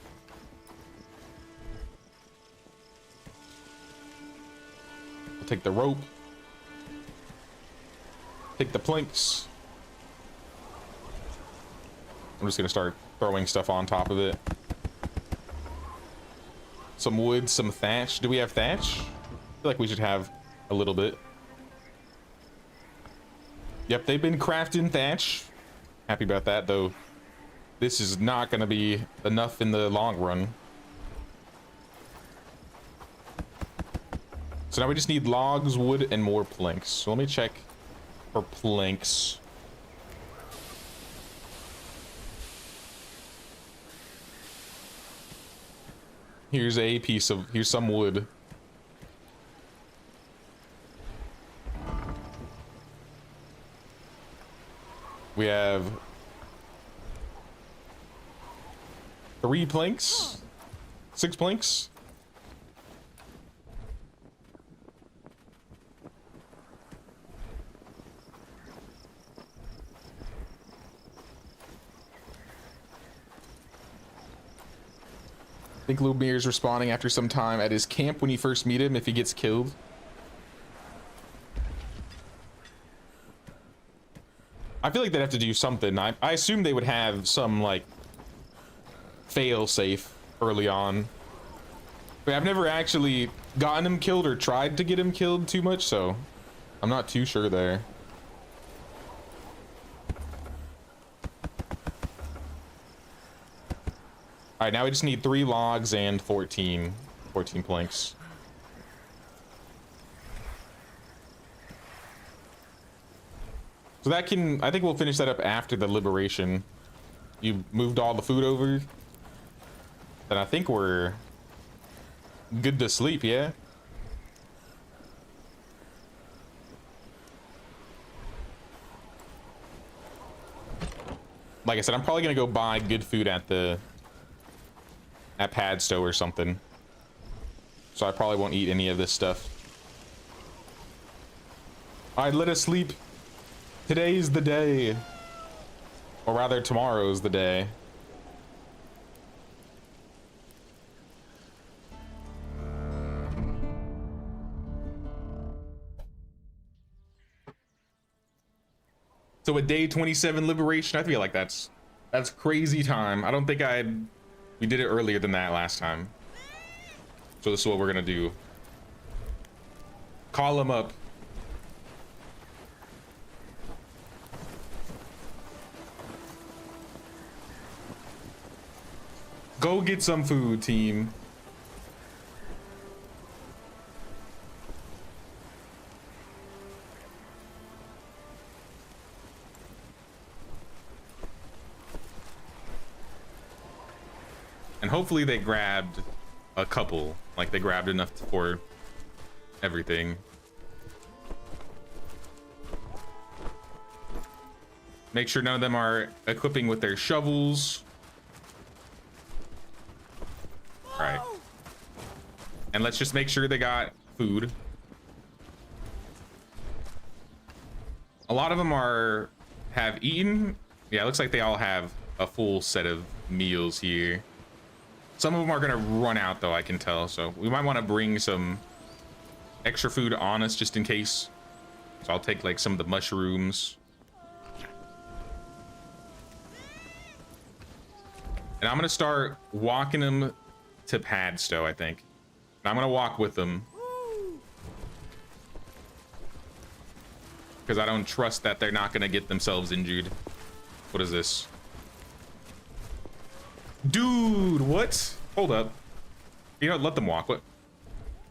I'll take the rope. Take the planks. I'm just gonna start throwing stuff on top of it. Some wood, some thatch. Do we have thatch? I feel like we should have a little bit. Yep, they've been crafting thatch. Happy about that, though. This is not going to be enough in the long run. So now we just need logs, wood, and more planks. So let me check for planks. Here's some wood. We have 3 planks, 6 planks. I think Lumire's responding after some time at his camp when you first meet him if he gets killed. I feel like they'd have to do something. I assume they would have some, like, fail safe early on. But I've never actually gotten him killed or tried to get him killed too much, so I'm not too sure there. All right, now we just need 3 logs and 14 planks. So that can, I think we'll finish that up after the liberation. You moved all the food over. Then I think we're good to sleep, yeah? Like I said, I'm probably gonna go buy good food at Padstow or something. So I probably won't eat any of this stuff. All right, let us sleep. Today's the day. Or rather, tomorrow's the day. So a day 27 liberation, I feel like that's crazy time. I don't think we did it earlier than that last time. So this is what we're gonna do. Call him up. Go get some food, team. And hopefully they grabbed a couple, like they grabbed enough for everything. Make sure none of them are equipping with their shovels. All right. And let's just make sure they got food. A lot of them have eaten. Yeah, it looks like they all have a full set of meals here. Some of them are gonna run out though, I can tell. So we might want to bring some extra food on us just in case. So I'll take like some of the mushrooms. And I'm gonna start walking them to Padstow, I think. And I'm gonna walk with them. Because I don't trust that they're not gonna get themselves injured. What is this? Dude, what? Hold up. You know, let them walk. What?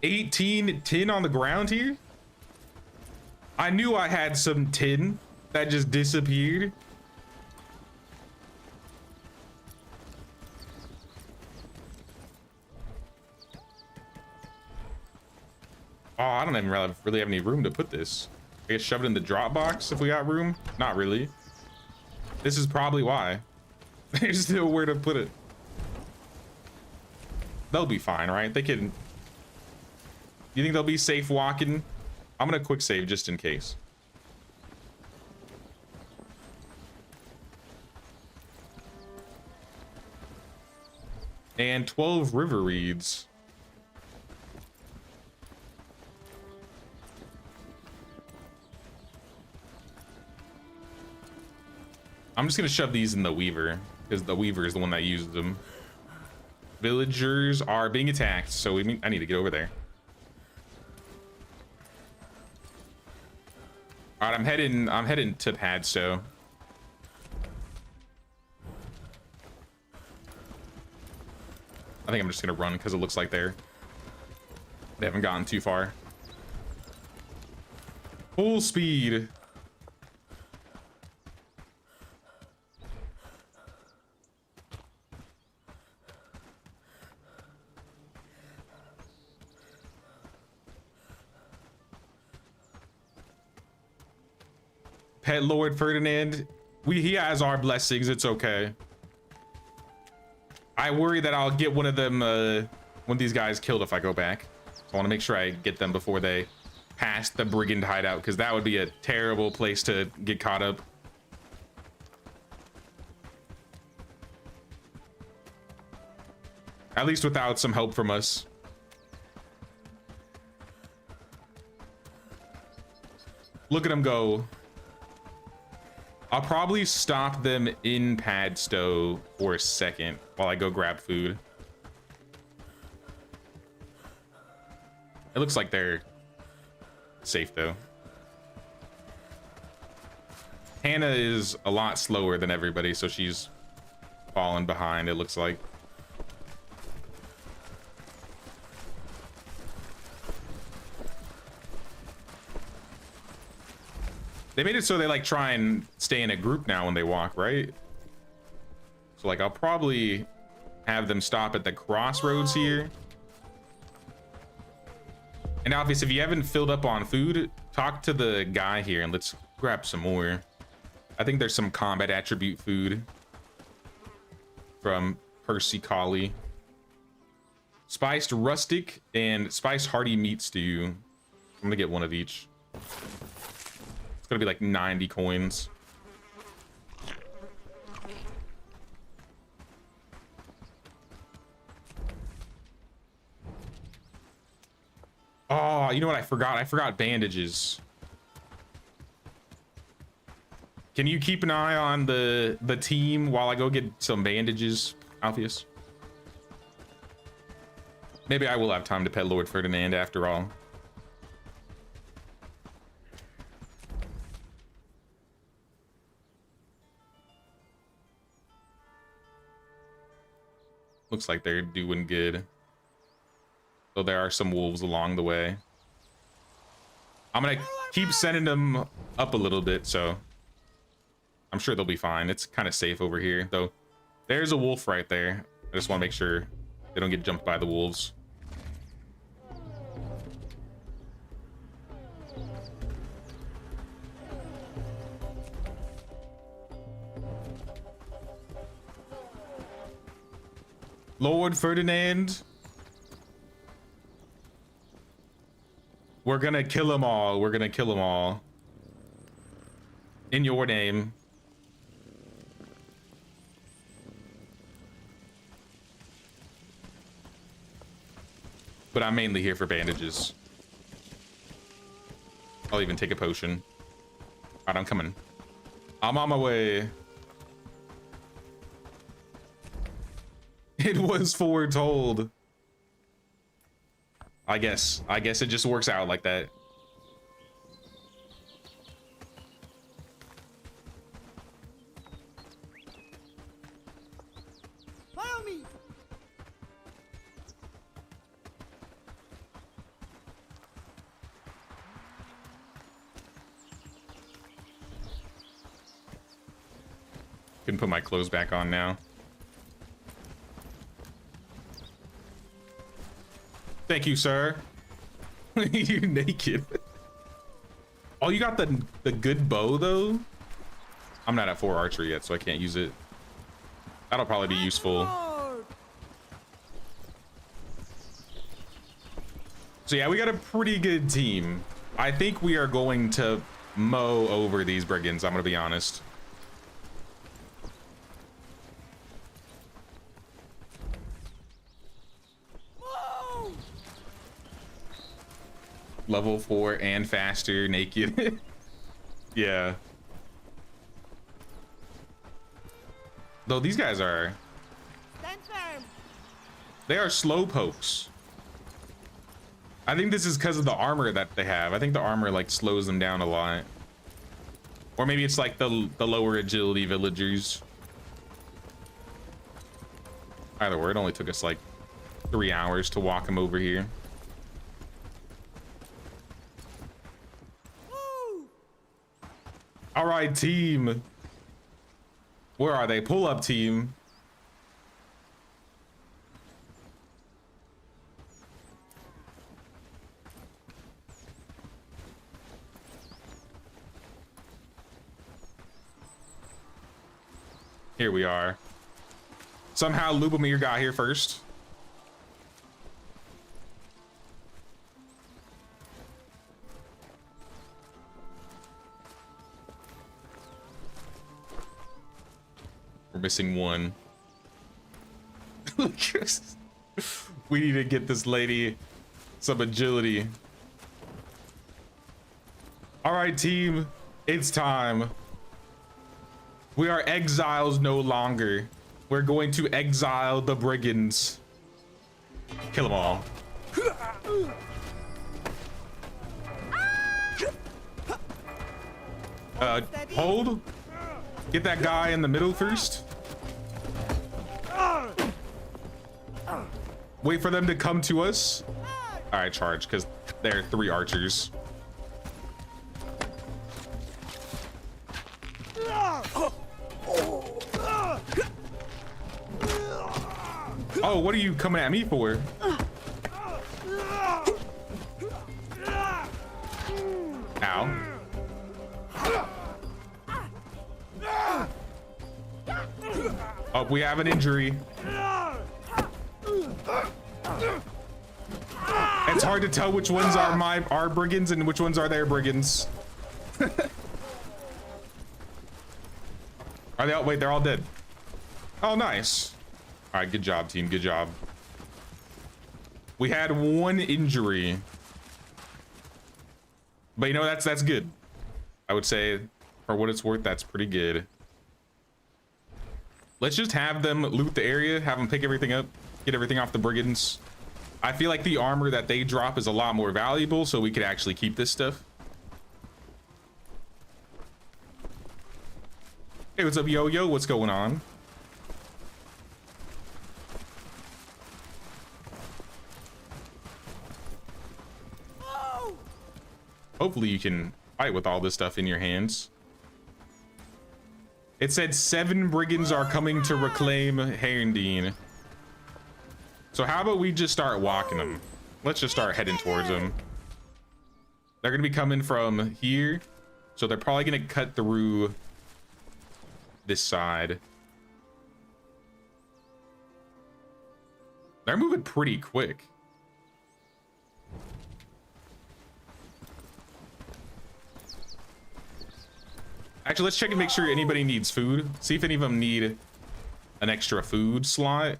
18 tin on the ground here? I knew I had some tin that just disappeared. Oh, I don't even really have any room to put this. I guess shove it in the drop box if we got room. Not really. This is probably why. There's nowhere to put it. They'll be fine, right? They can. You think they'll be safe walking? I'm gonna quick save just in case. And 12 river reeds. I'm just gonna shove these in the weaver because the weaver is the one that uses them. Villagers are being attacked, so I need to get over there. All right, I'm heading to Padstow. I think I'm just gonna run because it looks like they haven't gotten too far. Full speed. Pet Lord Ferdinand, he has our blessings. It's okay. I worry that I'll get one of them, one of these guys killed if I go back. So I want to make sure I get them before they pass the brigand hideout, because that would be a terrible place to get caught up. At least without some help from us. Look at them go. I'll probably stop them in Padstow for a second while I go grab food. It looks like they're safe though. Hannah is a lot slower than everybody, so she's falling behind, it looks like. They made it so they like try and stay in a group now when they walk, right? So like I'll probably have them stop at the crossroads here. And obviously if you haven't filled up on food, talk to the guy here and let's grab some more. I think there's some combat attribute food from Percy Colley. Spiced rustic and spiced hearty meat stew. I'm gonna get one of each. It's gonna be like 90 coins. Oh, you know what I forgot? I forgot bandages. Can you keep an eye on the team while I go get some bandages, Alpheus? Maybe I will have time to pet Lord Ferdinand after all. Looks like they're doing good. So there are some wolves along the way. I'm gonna keep sending them up a little bit, so I'm sure they'll be fine. It's kind of safe over here, though. There's a wolf right there. I just want to make sure they don't get jumped by the wolves. Lord Ferdinand, we're gonna kill them all. We're gonna kill them all. In your name. But I'm mainly here for bandages. I'll even take a potion. All right, I'm coming. I'm on my way. It was foretold. I guess it just works out like that. Follow me. Can put my clothes back on now. Thank you, sir. You're naked. Oh, you got the good bow though? I'm not at 4 archery yet, so I can't use it. That'll probably be useful. Lord. So yeah, we got a pretty good team. I think we are going to mow over these brigands, I'm gonna be honest. Whoa. Level 4 and faster, naked. Yeah. Though these guys are... Stand firm. They are slow pokes. I think this is because of the armor that they have. I think the armor like slows them down a lot. Or maybe it's like the lower agility villagers. Either way, it only took us like 3 hours to walk them over here. All right, team. Where are they? Pull up, team. Here we are. Somehow Lubomir got here first. We're missing one. We need to get this lady some agility. All right, team, it's time. We are exiles no longer. We're going to exile the brigands. Kill them all. Hold. Get that guy in the middle first. Wait for them to come to us. All right, charge, because there are 3 archers. Oh, what are you coming at me for? Ow. Oh, we have an injury. It's hard to tell which ones are our brigands and which ones are their brigands. Are they all? Wait, they're all dead. Oh, nice. All right, good job, team. Good job. We had 1 injury, but you know that's good. I would say, for what it's worth, that's pretty good. Let's just have them loot the area, have them pick everything up, get everything off the brigands. I feel like the armor that they drop is a lot more valuable, so we could actually keep this stuff. Hey, what's up, Yo-Yo? What's going on? Hopefully you can fight with all this stuff in your hands. It said 7 brigands are coming to reclaim Herendine. So how about we just start walking them? Let's just start heading towards them. They're gonna be coming from here, so they're probably gonna cut through this side. They're moving pretty quick. Actually, let's check and make sure anybody needs food. See if any of them need an extra food slot.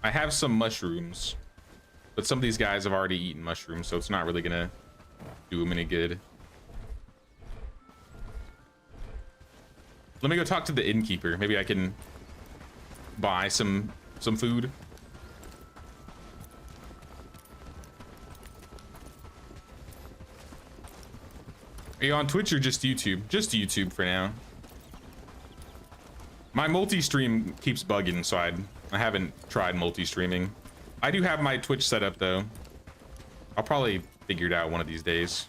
I have some mushrooms, but some of these guys have already eaten mushrooms, so it's not really gonna do them any good. Let me go talk to the innkeeper. Maybe I can buy some food. Are you on Twitch or just YouTube? Just YouTube for now. My multi-stream keeps bugging, so I haven't tried multi-streaming. I do have my Twitch set up though. I'll probably figure it out one of these days.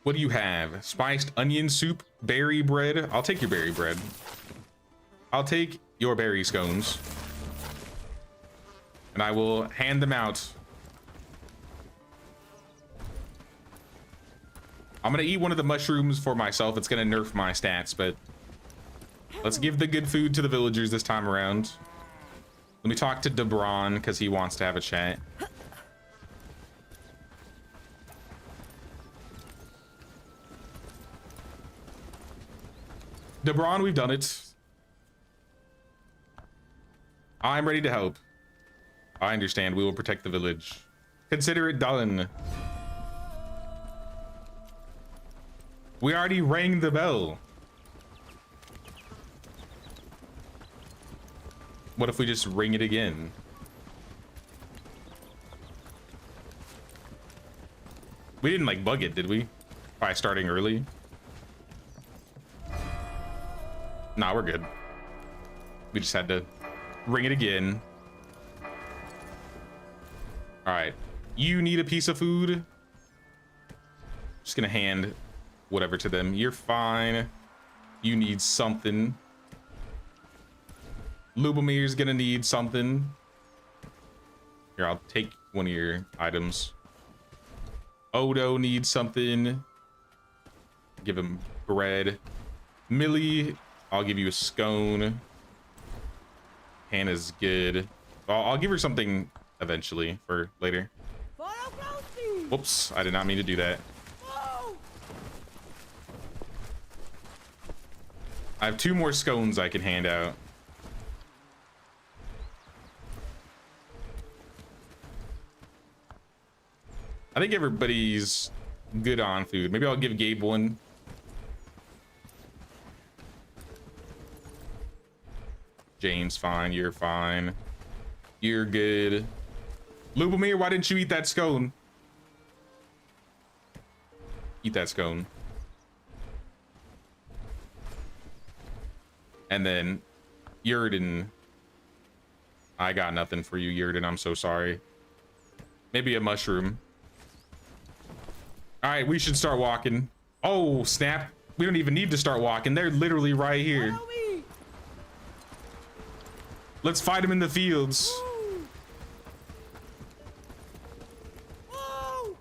What do you have? Spiced onion soup, berry bread. I'll take your berry bread. I'll take your berry scones. And I will hand them out. I'm gonna eat one of the mushrooms for myself. It's gonna nerf my stats, but let's give the good food to the villagers this time around. Let me talk to Debron because he wants to have a chat. Debron, we've done it. I'm ready to help. I understand. We will protect the village. Consider it done. We already rang the bell. What if we just ring it again? We didn't like bug it, did we? By starting early? Nah, we're good. We just had to ring it again. All right, you need a piece of food. Just gonna hand whatever to them. You're fine. You need something. Lubomir's gonna need something. Here, I'll take one of your items. Odo needs something. Give him bread. Millie, I'll give you a scone. Hannah's good. I'll give her something eventually for later. Follow closely. Whoops, I did not mean to do that. Whoa. I have 2 more scones I can hand out. I think everybody's good on food. Maybe I'll give Gabe one. Jane's fine. You're fine. You're good. Lubomir, why didn't you eat that scone? Eat that scone. And then Yurden. I got nothing for you, Yurden. I'm so sorry. Maybe a mushroom. All right, we should start walking. Oh, snap. We don't even need to start walking. They're literally right here. Follow me. Let's fight them in the fields. Whoa. Whoa.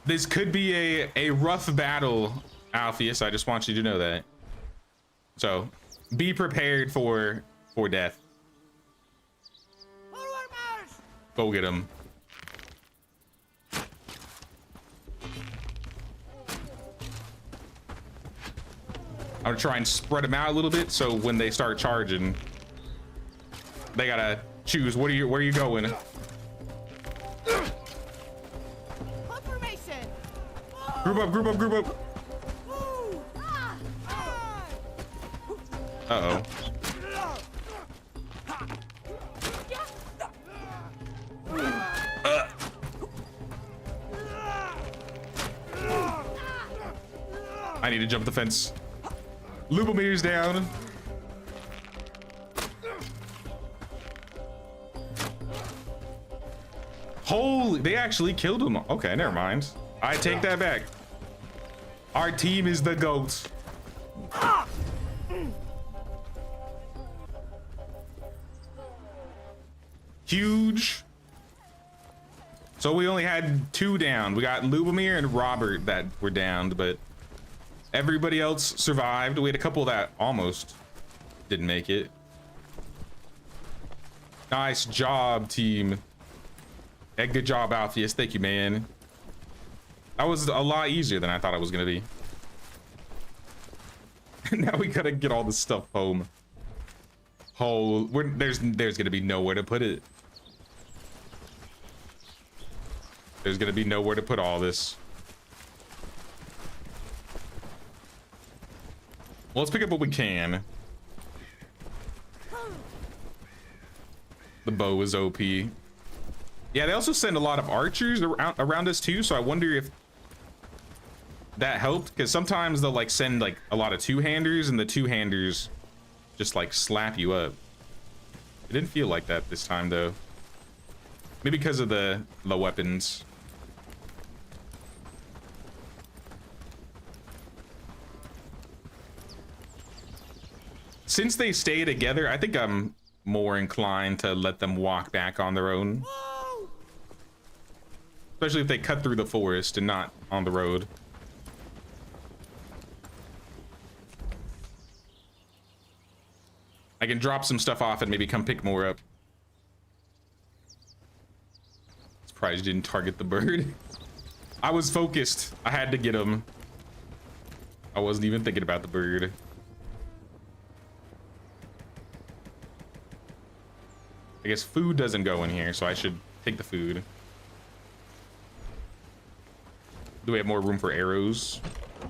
This could be a rough battle, Alpheus. I just want you to know that. So be prepared for death. Forward march. Go get him. I'm gonna try and spread them out a little bit so when they start charging, they gotta choose. Where are you going? Confirmation. Group up, group up, group up. Whoa. Ah. Ah. Uh-oh. I need to jump the fence. Lubomir's down. Holy, they actually killed him. Okay, never mind. I take that back. Our team is the GOAT. Huge. So we only had 2 down. We got Lubomir and Robert that were downed, but everybody else survived. We had a couple that almost didn't make it. Nice job, team. Yeah, good job, Alpheus. Thank you, man. That was a lot easier than I thought it was gonna be. Now we gotta get all this stuff home. Oh, there's gonna be nowhere to put it. There's gonna be nowhere to put all this. Well, let's pick up what we can. The bow is OP. Yeah, they also send a lot of archers around us too, so I wonder if that helped, because sometimes they'll like send like a lot of 2-handers and the 2-handers just like slap you up. It didn't feel like that this time though. Maybe because of the weapons. Since they stay together, I think I'm more inclined to let them walk back on their own. Whoa. Especially if they cut through the forest and not on the road. I can drop some stuff off and maybe come pick more up. Surprised you didn't target the bird. I was focused. I had to get him. I wasn't even thinking about the bird. I guess food doesn't go in here, so I should take the food. Do we have more room for arrows?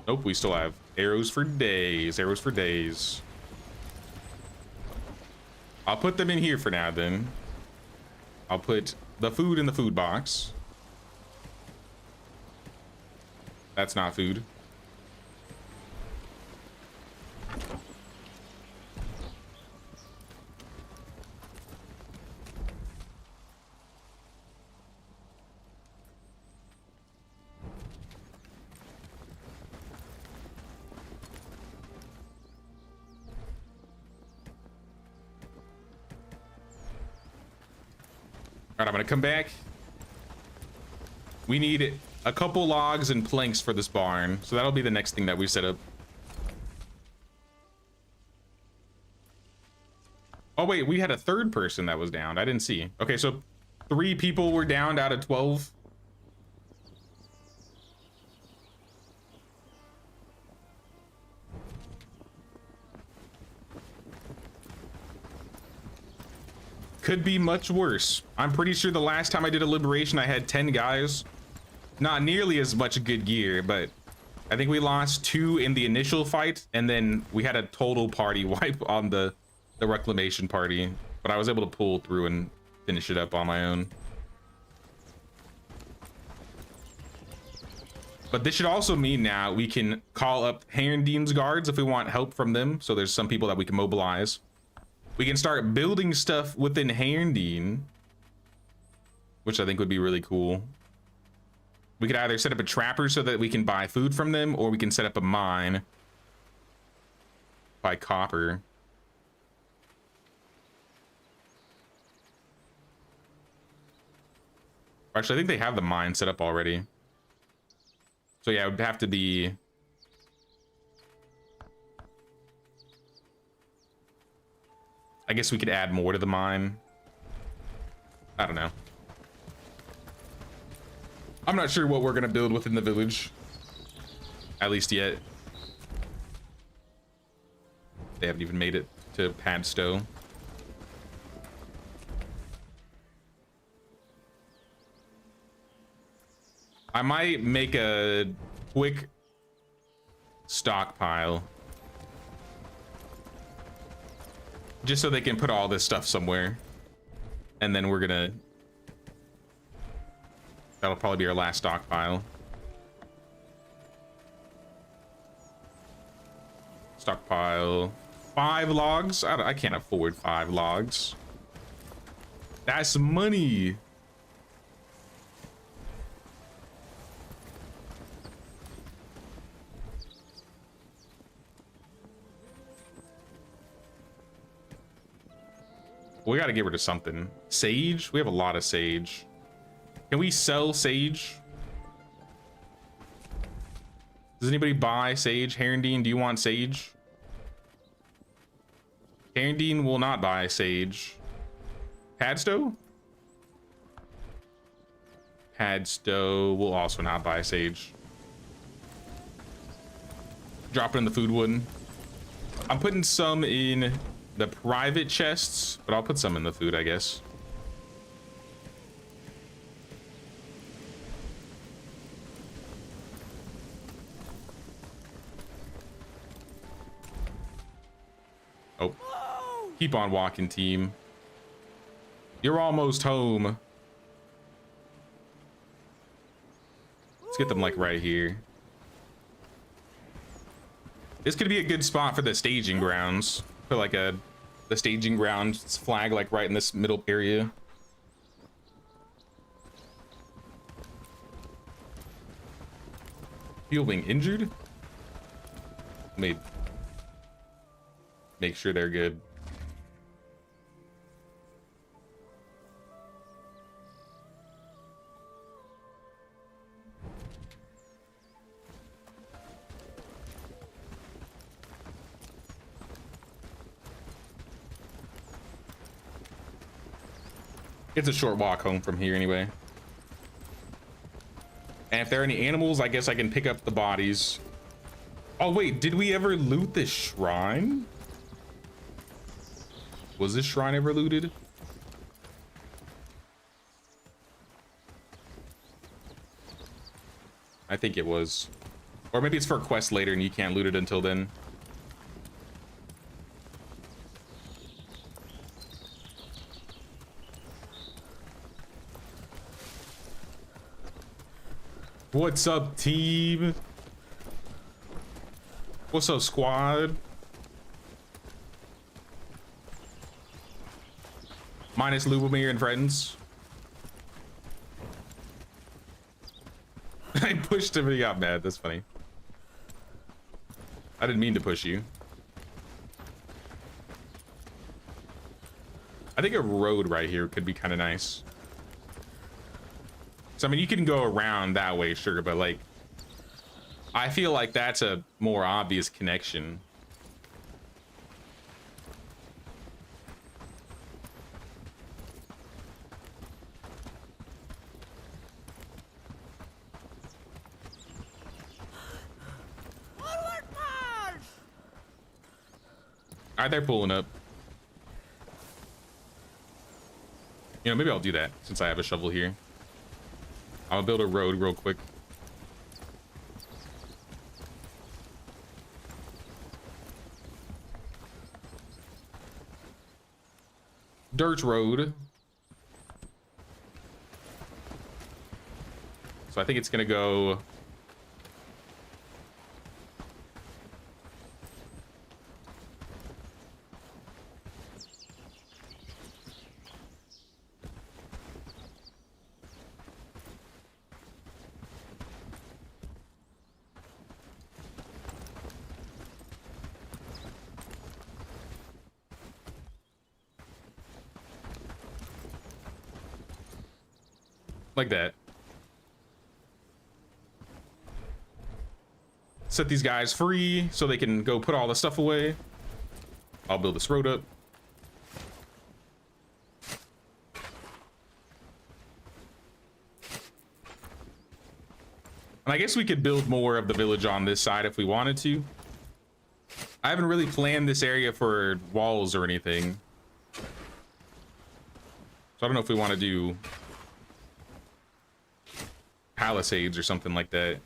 Nope, we still have Arrows for days. Arrows for days. I'll put them in here for now then. I'll put the food in the food box. That's not food. All right, I'm gonna come back. We need a couple logs and planks for this barn, so that'll be the next thing that we set up. Oh wait, we had a third person that was downed. I didn't see. Okay, so 3 people were downed out of 12. Could be much worse. I'm pretty sure the last time I did a liberation, I had 10 guys. Not nearly as much good gear, but I think we lost 2 in the initial fight, and then we had a total party wipe on the reclamation party. But I was able to pull through and finish it up on my own. But this should also mean now we can call up Herrendien's guards if we want help from them. So there's some people that we can mobilize. We can start building stuff within Herrendien, which I think would be really cool. We could either set up a trapper so that we can buy food from them, or we can set up a mine, buy copper. Actually, I think they have the mine set up already. So yeah, it would have to be... I guess we could add more to the mine. I don't know. I'm not sure what we're gonna build within the village. At least yet. They haven't even made it to Padstow. I might make a quick stockpile. Just so they can put all this stuff somewhere. And then we're gonna... That'll probably be our last stockpile. Stockpile. 5 logs? I can't afford 5 logs. That's money. We gotta get rid of something. Sage? We have a lot of sage. Can we sell sage? Does anybody buy sage? Herrendien, do you want sage? Herrendien will not buy sage. Padstow? Padstow will also not buy sage. Drop it in the food one. I'm putting some in the private chests, but I'll put some in the food, I guess. Oh, keep on walking, team. You're almost home. Let's get them like right here. This could be a good spot for the staging grounds. Put like the staging grounds flag like right in this middle area. People being injured? Make sure they're good. It's a short walk home from here anyway. And if there are any animals, I guess I can pick up the bodies. Oh wait, did we ever loot this shrine? Was this shrine ever looted? I think it was. Or maybe it's for a quest later and you can't loot it until then. What's up, team? What's up, squad? Minus Lubomir and friends. I pushed him and he got mad. That's funny. I didn't mean to push you. I think a road right here could be kind of nice. So, I mean, you can go around that way, sure, but like, I feel like that's a more obvious connection. Forward march! All right, they're pulling up. You know, maybe I'll do that since I have a shovel here. I'll build a road real quick. Dirt road. So I think it's gonna go. Like that. Set these guys free so they can go put all the stuff away. I'll build this road up. And I guess we could build more of the village on this side if we wanted to. I haven't really planned this area for walls or anything. So I don't know if we want to do palisades or something like that.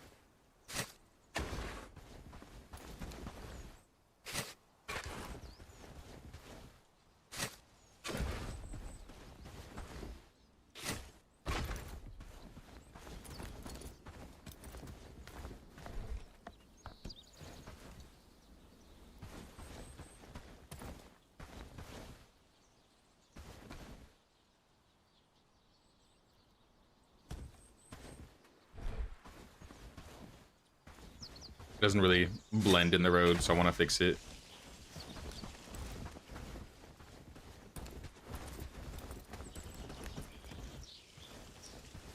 Doesn't really blend in the road, so I want to fix it.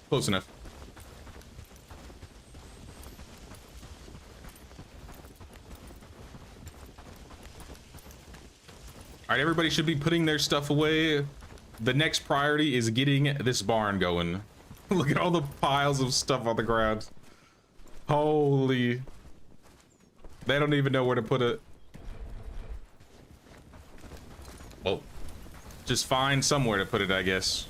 Close enough. All right, everybody should be putting their stuff away. The next priority is getting this barn going. Look at all the piles of stuff on the ground. Holy. They don't even know where to put it. Well, just find somewhere to put it, I guess.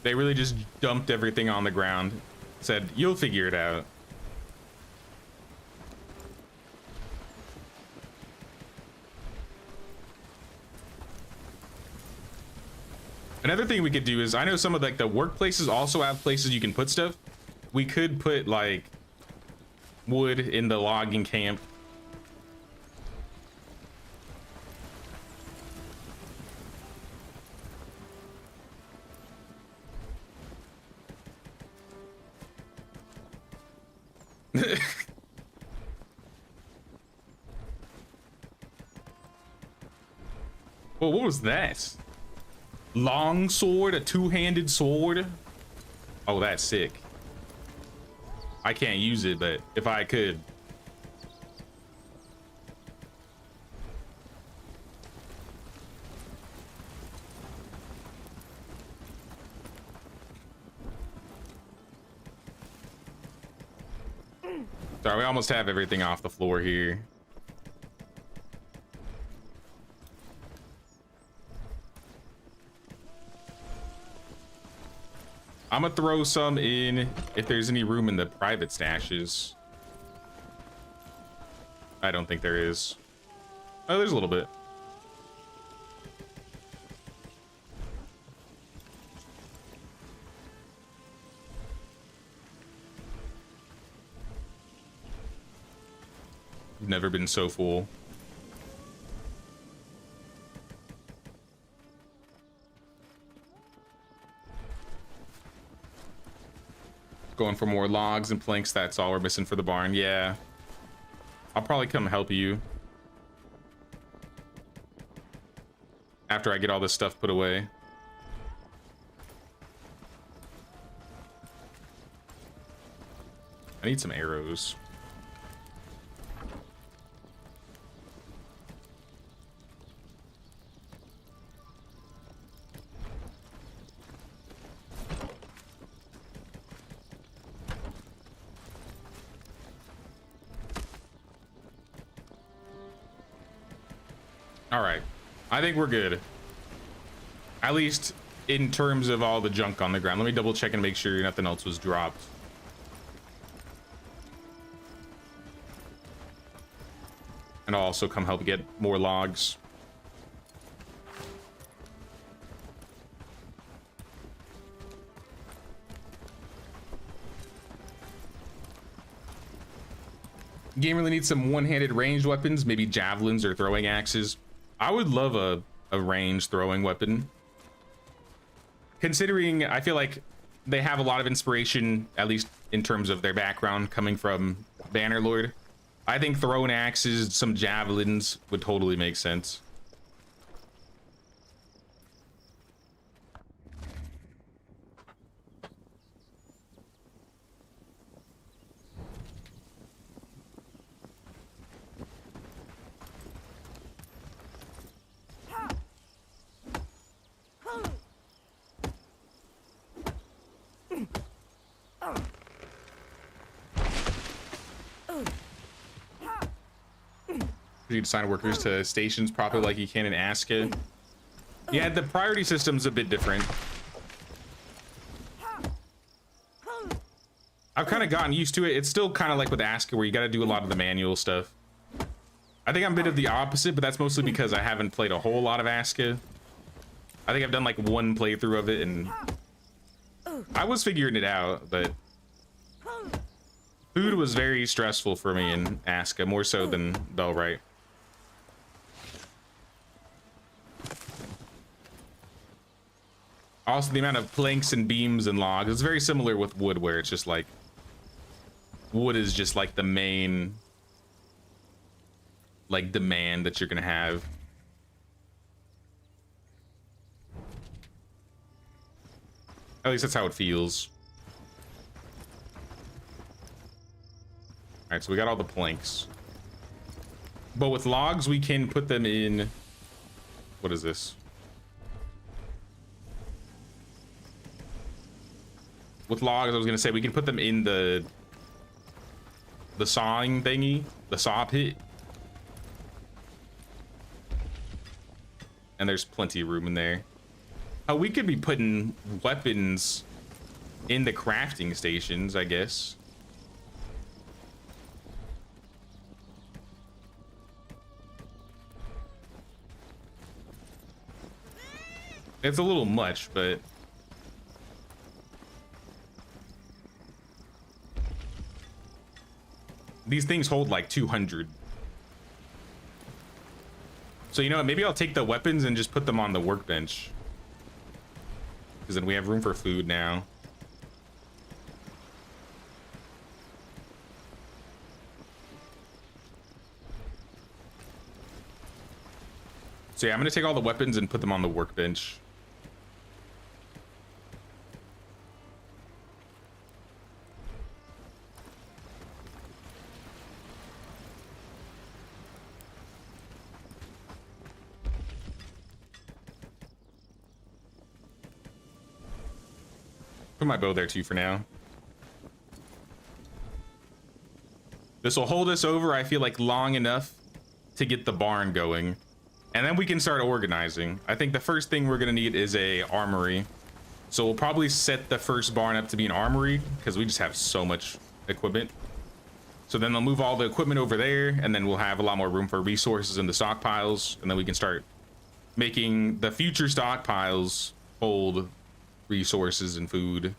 They really just dumped everything on the ground. Said, you'll figure it out. Another thing we could do is, I know some of like the workplaces also have places you can put stuff. We could put like wood in the logging camp. Well, what was that? Long sword, a two-handed sword. Oh, that's sick. I can't use it, but if I could. Sorry, we almost have everything off the floor here. I'm gonna throw some in if there's any room in the private stashes. I don't think there is. Oh, there's a little bit. Never been so full. Going for more logs and planks. That's all we're missing for the barn. Yeah. I'll probably come help you after I get all this stuff put away. I need some arrows. All right, I think we're good. At least in terms of all the junk on the ground. Let me double check and make sure nothing else was dropped. And I'll also come help get more logs. Game really needs some one-handed ranged weapons, maybe javelins or throwing axes. I would love a ranged throwing weapon. Considering I feel like they have a lot of inspiration, at least in terms of their background, coming from Bannerlord. I think throwing axes, some javelins would totally make sense. You can assign workers to stations properly like you can in ASCII. Yeah, the priority system's a bit different. I've kind of gotten used to it. It's still kind of like with ASCII where you got to do a lot of the manual stuff. I think I'm a bit of the opposite, but that's mostly because I haven't played a whole lot of ASCII. I think I've done like one playthrough of it and I was figuring it out, but food was very stressful for me in ASCII, more so than Bellwright. Also, the amount of planks and beams and logs is very similar with wood, where it's just like wood is just like the main like demand that you're gonna have. At least that's how it feels. All right, so we got all the planks, but with logs we can put them in. What is this? With logs, I was gonna say we can put them in the sawing thingy, the saw pit, and there's plenty of room in there. Oh, we could be putting weapons in the crafting stations, I guess. It's a little much, but these things hold like 200. So you know what, maybe I'll take the weapons and just put them on the workbench, because then we have room for food now. So yeah, I'm gonna take all the weapons and put them on the workbench. Put my bow there too for now. This will hold us over, I feel like, long enough to get the barn going. And then we can start organizing. I think the first thing we're gonna need is a armory. So we'll probably set the first barn up to be an armory because we just have so much equipment. So then they'll move all the equipment over there, and then we'll have a lot more room for resources in the stockpiles, and then we can start making the future stockpiles hold resources and food.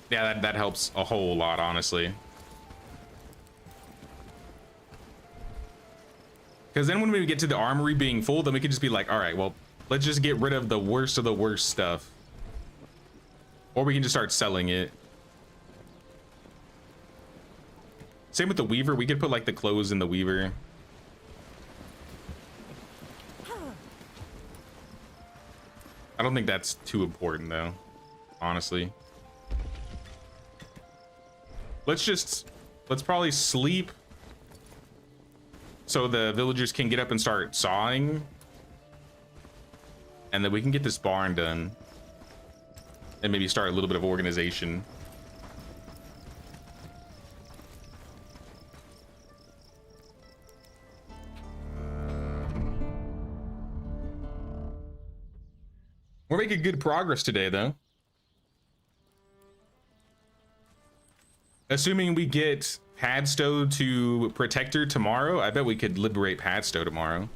Yeah, that helps a whole lot, honestly. Because then when we get to the armory being full, then we can just be like, all right, well, let's just get rid of the worst stuff. Or we can just start selling it. Same with the weaver. We could put like the clothes in the weaver. I don't think that's too important though, honestly. Let's probably sleep so the villagers can get up and start sawing, and then we can get this barn done and maybe start a little bit of organization. We're making good progress today though. Assuming we get Padstow to Protector tomorrow, I bet we could liberate Padstow tomorrow.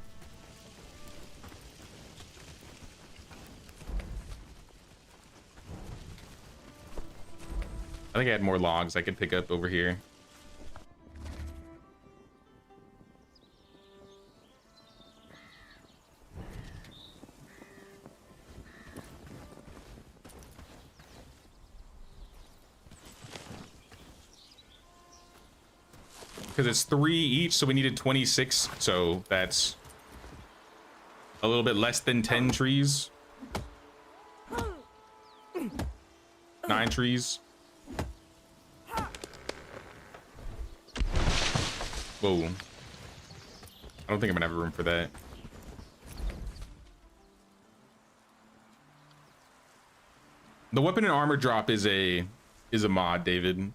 I think I had more logs I could pick up over here. Because it's 3 each, so we needed 26, so that's a little bit less than 10 trees. 9 trees. Whoa. I don't think I'm gonna have room for that. The weapon and armor drop is a mod, David.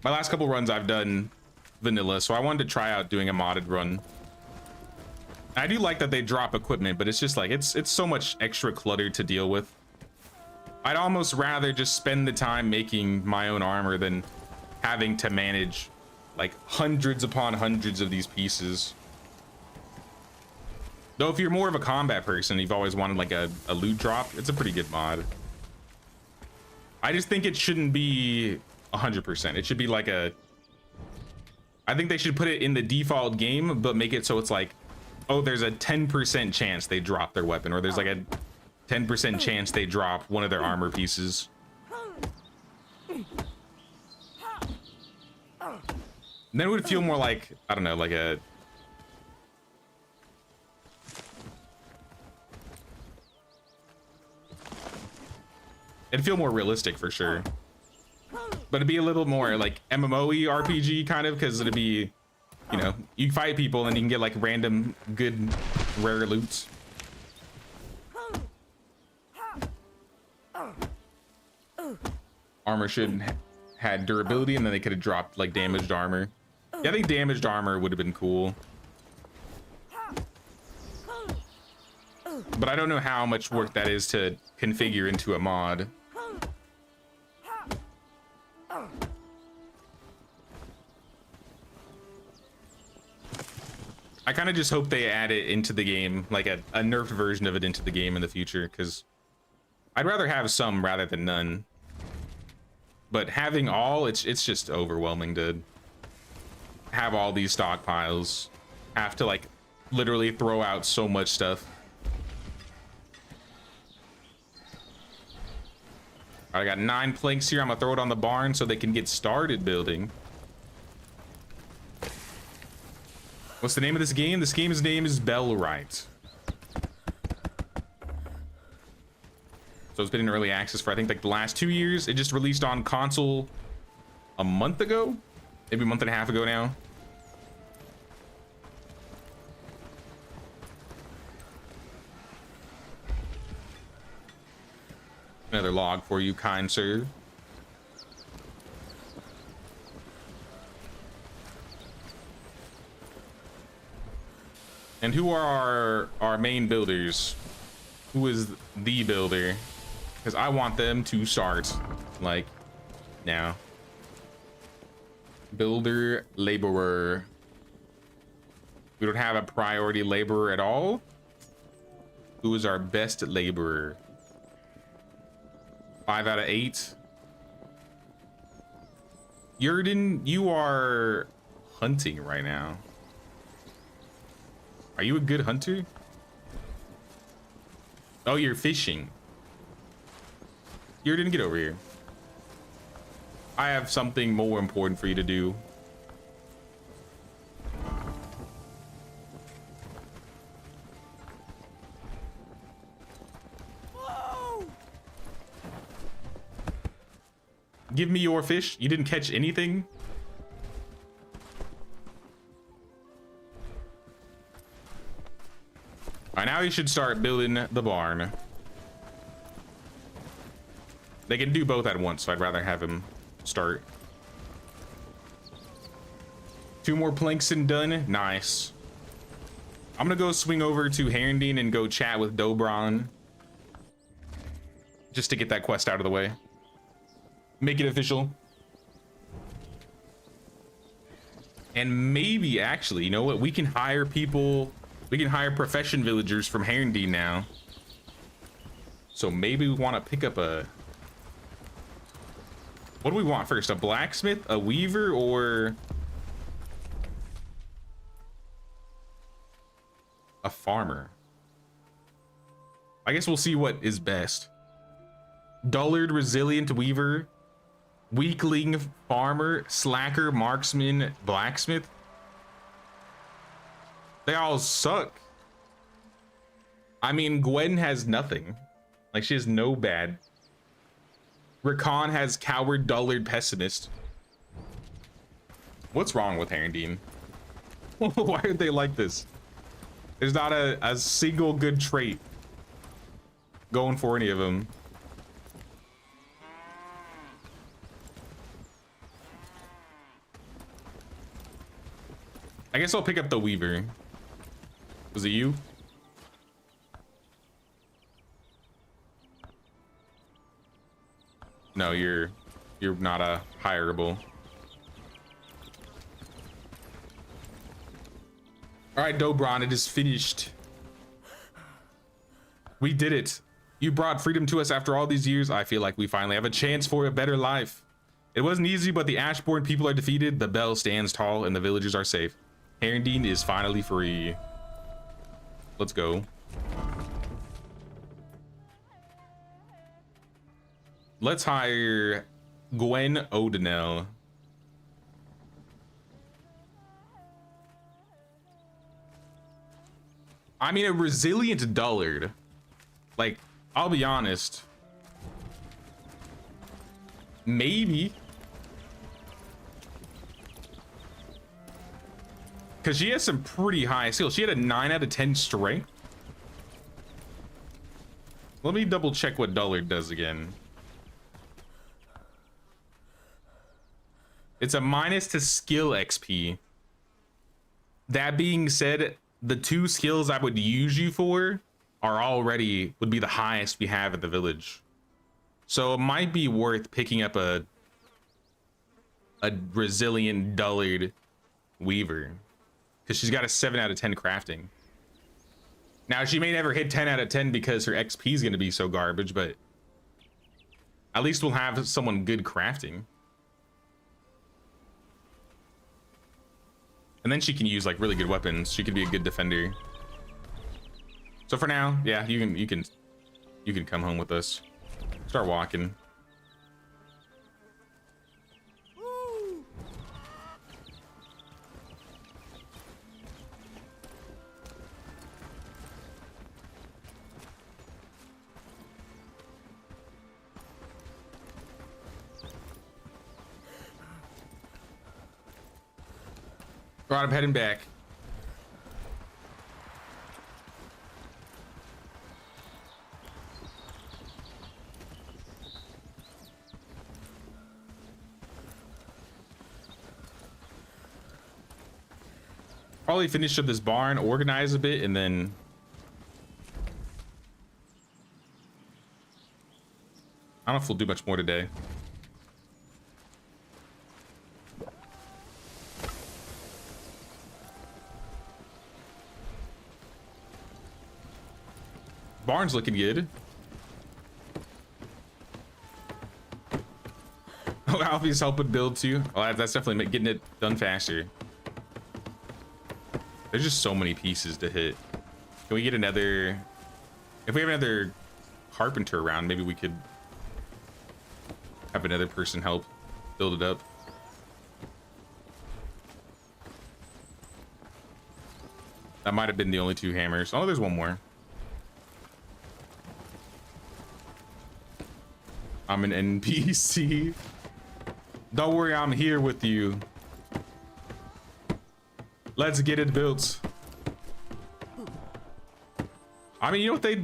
My last couple runs I've done vanilla, so I wanted to try out doing a modded run. I do like that they drop equipment, but it's just like it's so much extra clutter to deal with. I'd almost rather just spend the time making my own armor than having to manage like hundreds upon hundreds of these pieces. Though if you're more of a combat person, you've always wanted like a loot drop, it's a pretty good mod. I just think it shouldn't be 100%. It should be like I think they should put it in the default game, but make it so it's like, oh, there's a 10% chance they drop their weapon, or there's like a 10% chance they drop one of their armor pieces. And then it would feel more like, I don't know, like it'd feel more realistic for sure. But it'd be a little more like MMO-y RPG kind of, because it'd be, you know, you fight people and you can get like random good rare loot. Armor should had durability, and then they could have dropped like damaged armor. Yeah, I think damaged armor would have been cool. But I don't know how much work that is to configure into a mod. I kind of just hope they add it into the game, like a nerfed version of it into the game in the future, because I'd rather have some rather than none. But having all, it's just overwhelming to have all these stockpiles, have to like literally throw out so much stuff. I got 9 planks here. I'm gonna throw it on the barn so they can get started building. What's the name of this game? This game's name is Bellwright. So it's been in early access for I think like the last 2 years. It just released on console a month ago, maybe a month and a half ago now. Another log for you, kind sir. And who are our main builders? Who is the builder? Because I want them to start like now. Builder, laborer. We don't have a priority laborer at all. Who is our best laborer? 5 out of 8. Yurden, you are hunting right now. Are you a good hunter? Oh, you're fishing. Yurden, get over here. I have something more important for you to do. Whoa! Give me your fish. You didn't catch anything? All right, now you should start building the barn. They can do both at once, so I'd rather have him start. 2 more planks and done. Nice. I'm gonna go swing over to Herondine and go chat with Dobron. Just to get that quest out of the way. Make it official. And maybe, actually, you know what? We can hire people. We can hire profession villagers from Herondine now. So maybe we want to pick up a... What do we want first? A blacksmith, a weaver, or... a farmer? I guess we'll see what is best. Dullard, resilient weaver, weakling farmer, slacker, marksman, blacksmith. They all suck. I mean, Gwen has nothing. Like, she has no bad. Rakan has coward, dullard, pessimist. What's wrong with Herondine? Why are they like this? There's not a single good trait going for any of them. I guess I'll pick up the weaver. Was it you? No, you're not a hireable. All right, Dobron, it is finished. We did it. You brought freedom to us after all these years. I feel like we finally have a chance for a better life. It wasn't easy, but the Ashbourne people are defeated. The bell stands tall and the villagers are safe. Herondine is finally free. Let's go. Let's hire Gwen O'Donnell. I mean, a resilient dullard. Like, I'll be honest. Maybe. Because she has some pretty high skills. She had a 9 out of 10 strength. Let me double check what dullard does again. It's a minus to skill XP. That being said, the 2 skills I would use you for are already would be the highest we have at the village. So it might be worth picking up a resilient dullard weaver. Because she's got a 7 out of 10 crafting. Now, she may never hit 10 out of 10 because her XP is going to be so garbage, but at least we'll have someone good crafting. And then she can use like really good weapons. She could be a good defender. So for now, yeah, you can come home with us. Start walking. All right, I'm heading back. Probably finish up this barn, organize a bit, and then I don't know if we'll do much more today. Barn's looking good. Oh, Alfie's helping build too. Well, that's definitely getting it done faster. There's just so many pieces to hit. Can we get another? If we have another carpenter around, maybe we could have another person help build it up. That might have been the only two hammers. Oh, there's one more. I'm an NPC. Don't worry, I'm here with you. Let's get it built. I mean, you know what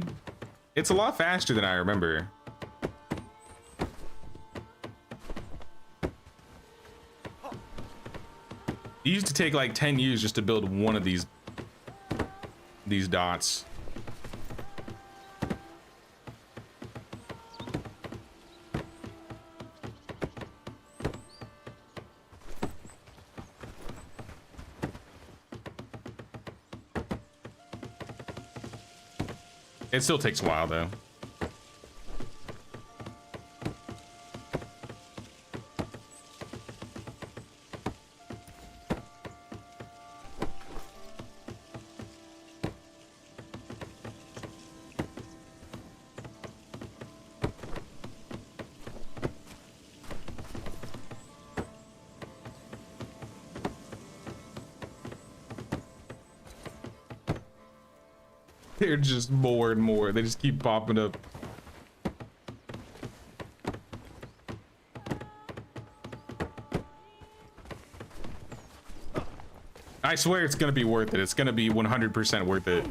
it's a lot faster than I remember. It used to take like 10 years just to build one of these dots. It still takes a while though. They're just more and more. They just keep popping up. I swear it's gonna be worth it. It's gonna be 100% worth it.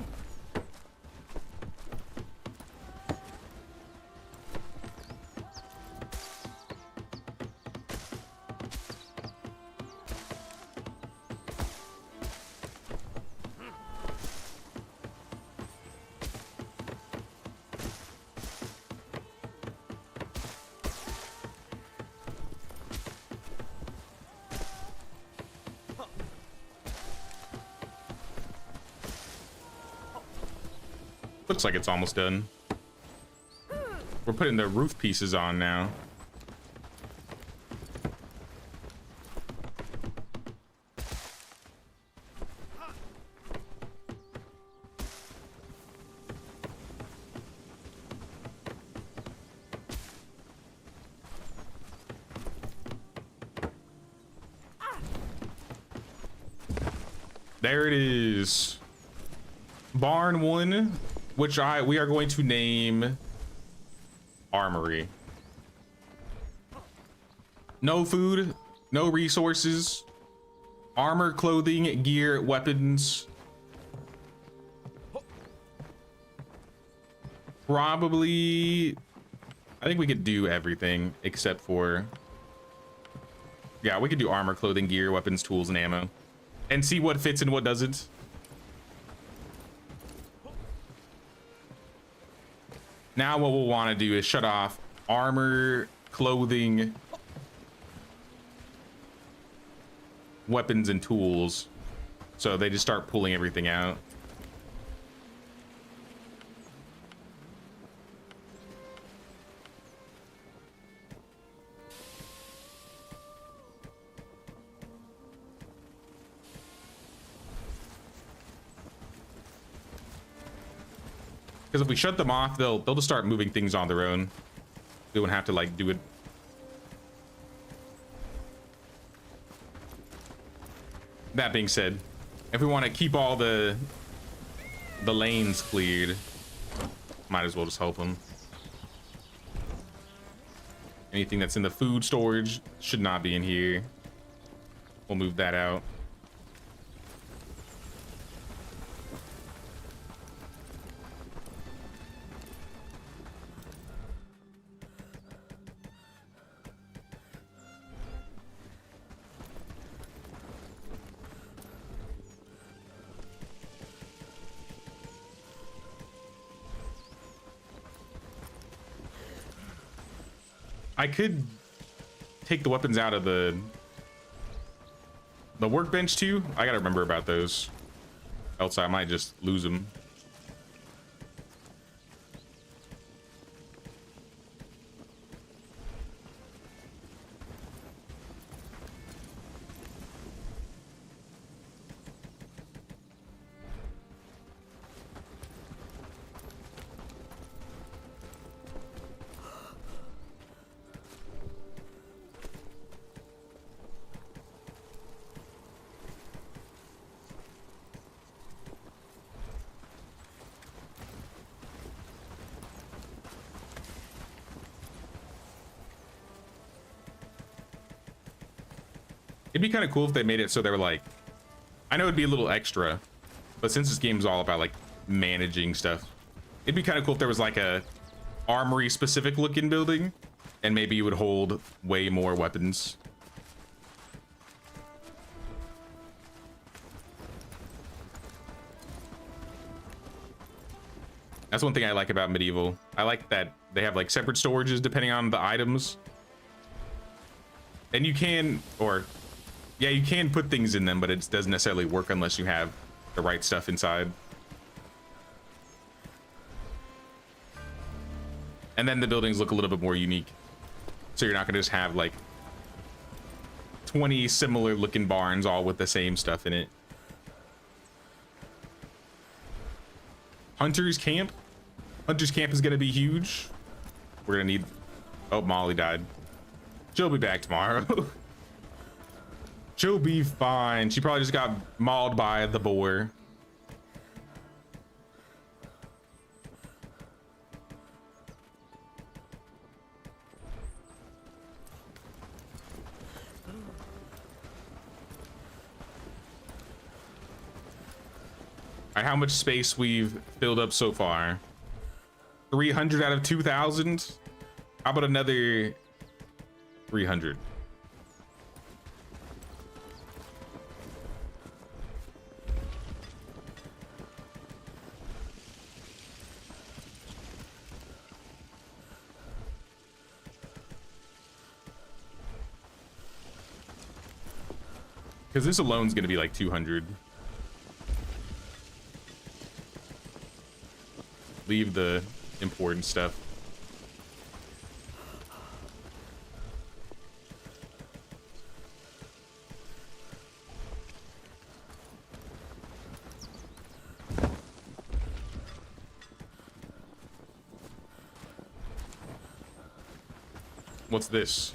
Looks like it's almost done. We're putting the roof pieces on now. There it is. Barn 1. Which we are going to name Armory. No food, no resources, armor, clothing, gear, weapons. Probably, I think we could do everything except for, yeah, we could do armor, clothing, gear, weapons, tools, and ammo, and see what fits and what doesn't. Now what we'll want to do is shut off armor, clothing, weapons, and tools. So they just start pulling everything out. Because if we shut them off, they'll just start moving things on their own. We wouldn't have to like do it. That being said, if we want to keep all the lanes cleared, might as well just help them. Anything that's in the food storage should not be in here. We'll move that out. I could take the weapons out of the workbench too. I gotta remember about those, else I might just lose them. It'd be kind of cool if they made it so they were like, I know it'd be a little extra, but since this game's all about like managing stuff, it'd be kind of cool if there was like a armory specific looking building and maybe you would hold way more weapons. That's one thing I like about medieval. I like that they have like separate storages depending on the items. And you can, or yeah, you can put things in them, but it doesn't necessarily work unless you have the right stuff inside. And then the buildings look a little bit more unique. So you're not gonna just have like 20 similar looking barns all with the same stuff in it. Hunter's camp. Hunter's camp is gonna be huge. We're gonna need, oh, Molly died. She'll be back tomorrow. She'll be fine. She probably just got mauled by the boar. All right, how much space we've filled up so far? 300 out of 2,000. How about another 300? Because this alone is going to be like 200. Leave the important stuff. What's this?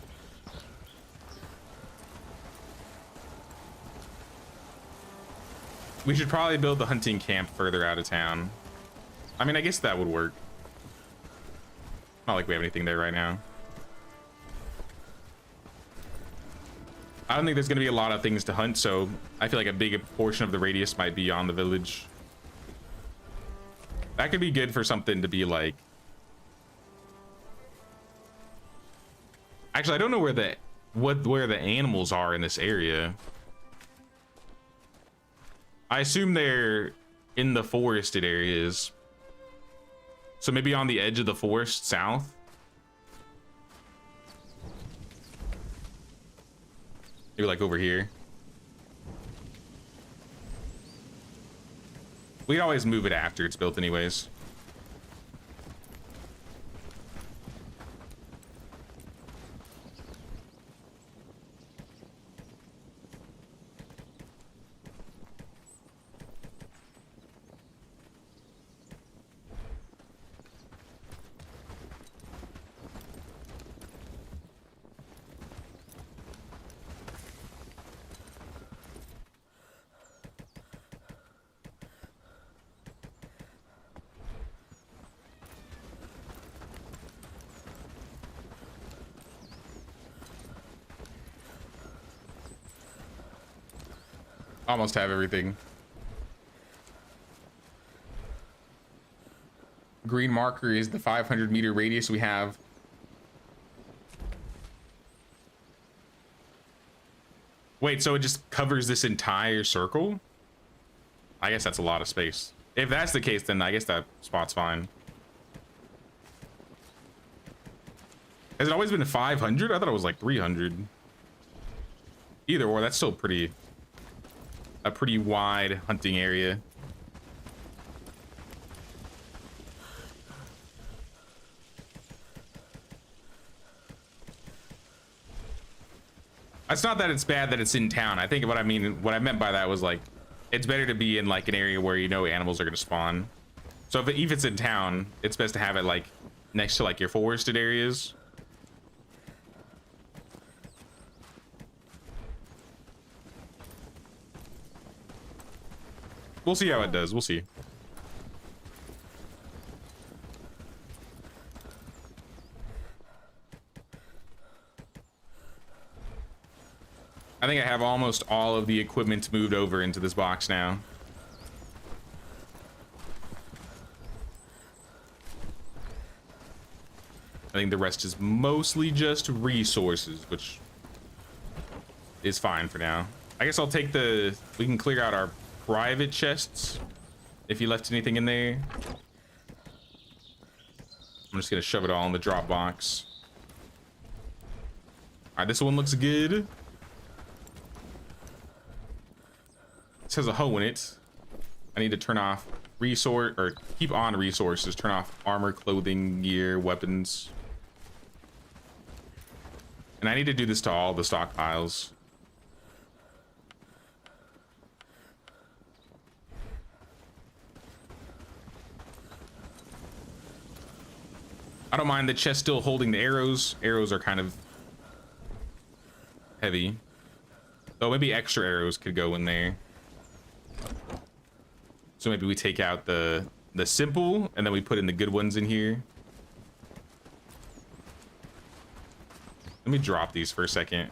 We should probably build the hunting camp further out of town. I mean, I guess that would work. Not like we have anything there right now. I don't think there's going to be a lot of things to hunt, so I feel like a big portion of the radius might be on the village. That could be good for something to be like... Actually, I don't know where the animals are in this area. I assume they're in the forested areas. So maybe on the edge of the forest south. Maybe like over here. We can always move it after it's built anyways. Almost have everything. Green marker is the 500-meter radius we have. Wait, so it just covers this entire circle? I guess that's a lot of space. If that's the case, then I guess that spot's fine. Has it always been 500? I thought it was like 300. Either or, that's still a pretty wide hunting area. It's not that it's bad that it's in town. I think what I meant by that was like, it's better to be in like an area where you know animals are gonna spawn. So if it's in town, it's best to have it like next to like your forested areas. We'll see how it does. We'll see. I think I have almost all of the equipment moved over into this box now. I think the rest is mostly just resources, which is fine for now. I guess I'll take we can clear out our private chests if you left anything in there. I'm just gonna shove it all in the drop box. All right, this one looks good. This has a hoe in it. I need to turn off keep on resources, turn off armor, clothing, gear, weapons. And I need to do this to all the stockpiles. I don't mind the chest still holding the arrows. Arrows are kind of heavy. So maybe extra arrows could go in there. So maybe we take out the simple and then we put in the good ones in here. Let me drop these for a second.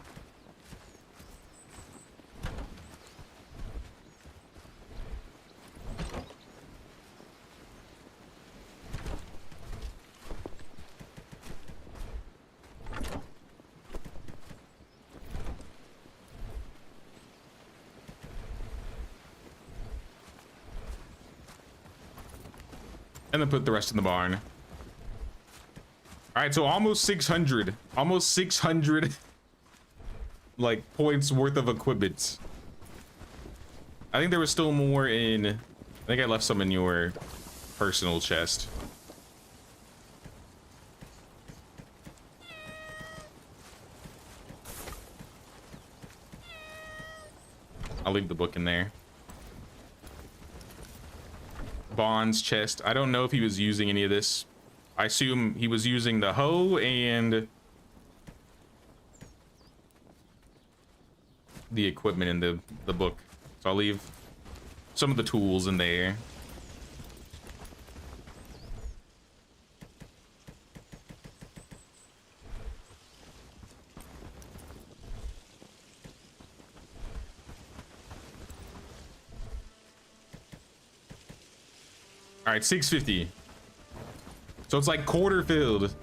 And then put the rest in the barn. All right, so almost 600 like points worth of equipment. I think there was still more in, I think I left some in your personal chest. I'll leave the book in there. Bond's chest. I don't know if he was using any of this. I assume he was using the hoe and the equipment in the book. So I'll leave some of the tools in there. All right, 650. So it's like quarter filled.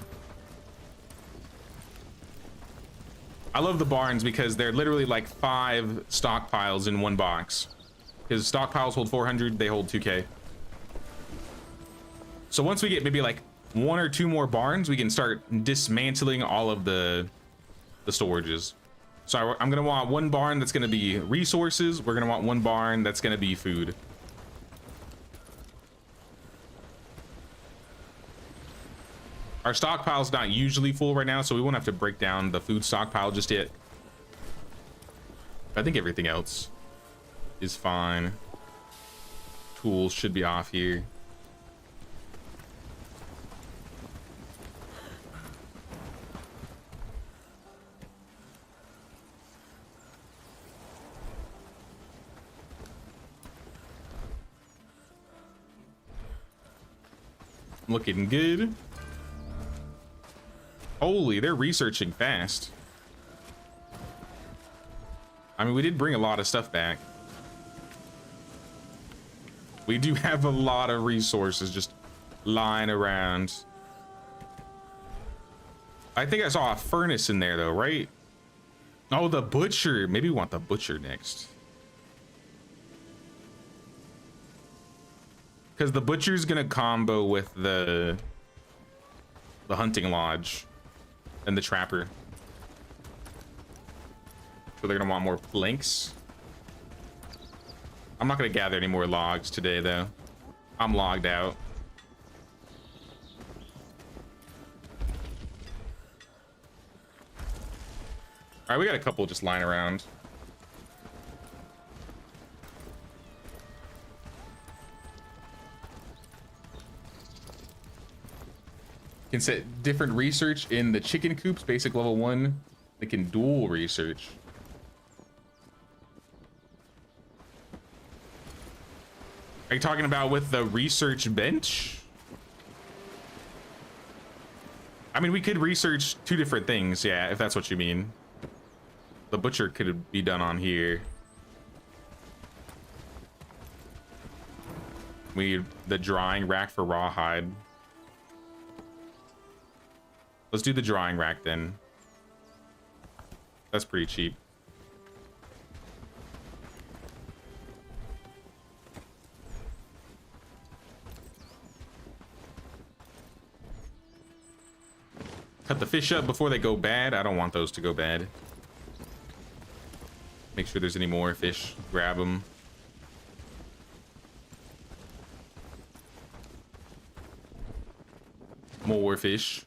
I love the barns because they're literally like 5 stockpiles in one box. Because stockpiles hold 400, they hold 2K. So once we get maybe like 1 or 2 more barns, we can start dismantling all of the storages. So I'm gonna want 1 barn that's gonna be resources. We're gonna want 1 barn that's gonna be food. Our stockpile's not usually full right now, so we won't have to break down the food stockpile just yet. I think everything else is fine. Tools should be off here. Looking good. Holy, they're researching fast. I mean, we did bring a lot of stuff back. We do have a lot of resources just lying around. I think I saw a furnace in there though, right? Oh, the butcher. Maybe we want the butcher next. Because the butcher's gonna combo with the hunting lodge. and the trapper. So they're gonna want more planks. I'm not gonna gather any more logs today though. I'm logged out. All right, we got a couple just lying around. Can set different research in the chicken coops, basic level 1. They can dual research. Are you talking about with the research bench? I mean, we could research 2 different things, yeah, if that's what you mean. The butcher could be done on here. We need the drying rack for rawhide. Let's do the drying rack then. That's pretty cheap. Cut the fish up before they go bad. I don't want those to go bad. Make sure there's any more fish. Grab them. More fish.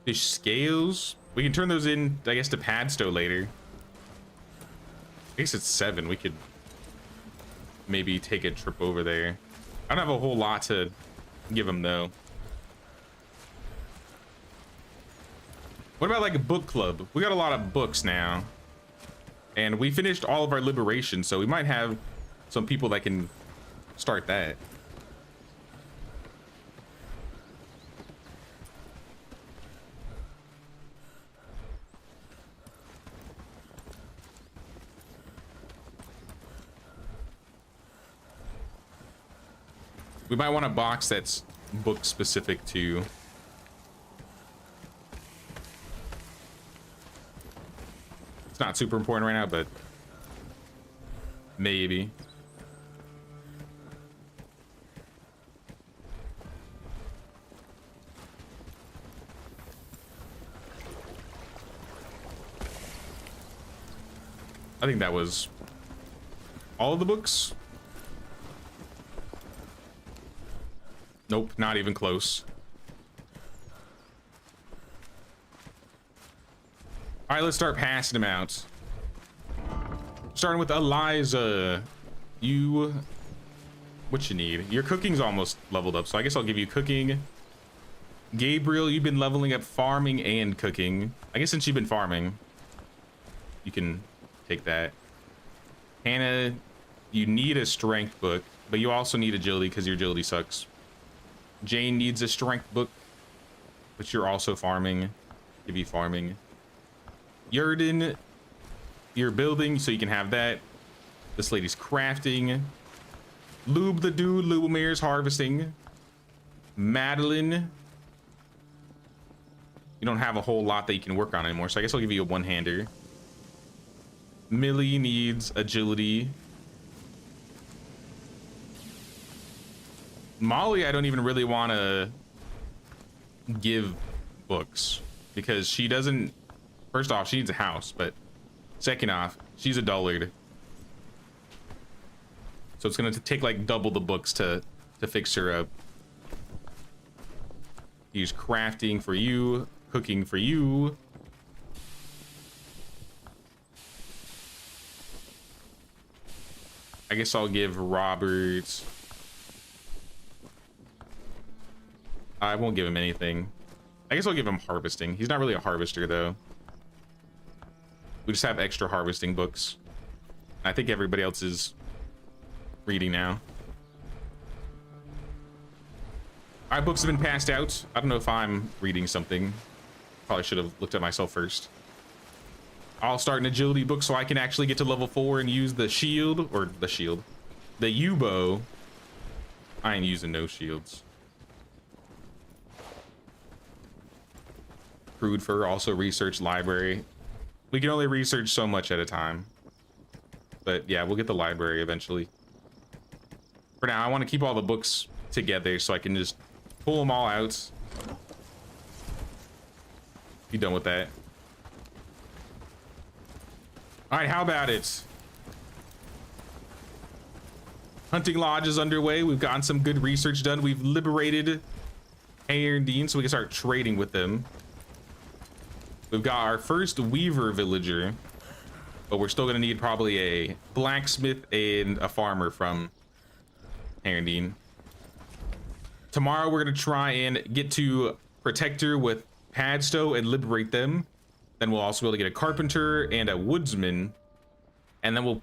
Fish scales. We can turn those in, I guess, to Padstow later. I guess it's 7. We could maybe take a trip over there. I don't have a whole lot to give them though. What about like a book club? We got a lot of books now. And we finished all of our liberation, so we might have some people that can start that. We might want a box that's book specific too. It's not super important right now, but maybe. I think that was all of the books. Nope, not even close. All right, let's start passing them out. Starting with Eliza. What you need? Your cooking's almost leveled up, so I guess I'll give you cooking. Gabriel, you've been leveling up farming and cooking. I guess since you've been farming, you can take that. Hannah, you need a strength book, but you also need agility because your agility sucks. Jane needs a strength book, but you're also farming. Give you farming. Yurden, you're building, so you can have that. This lady's crafting. Lube the dude, Lubomir's harvesting. Madeline, you don't have a whole lot that you can work on anymore, so I guess I'll give you a one-hander. Millie needs agility. Molly, I don't even really want to give books because she doesn't. First off, she needs a house, but second off, she's a dullard. So it's gonna take like double the books to fix her up. Use crafting for you, cooking for you. I guess I'll give Robert. I won't give him anything. I guess I'll give him harvesting. He's not really a harvester though. We just have extra harvesting books. I think everybody else is reading now. All right, books have been passed out. I don't know if I'm reading something. Probably should have looked at myself first. I'll start an agility book so I can actually get to level 4 and use the shield, or the U-bow. I ain't using no shields. Crude fur, also research library. We can only research so much at a time. But yeah, we'll get the library eventually. For now, I want to keep all the books together so I can just pull them all out. Be done with that. All right, how about it? Hunting lodge is underway. We've gotten some good research done. We've liberated Dean, so we can start trading with them. We've got our first weaver villager, but we're still gonna need probably a blacksmith and a farmer from Dean. Tomorrow we're gonna try and get to protector with Padstow and liberate them. Then we'll also be able to get a carpenter and a woodsman, and then we'll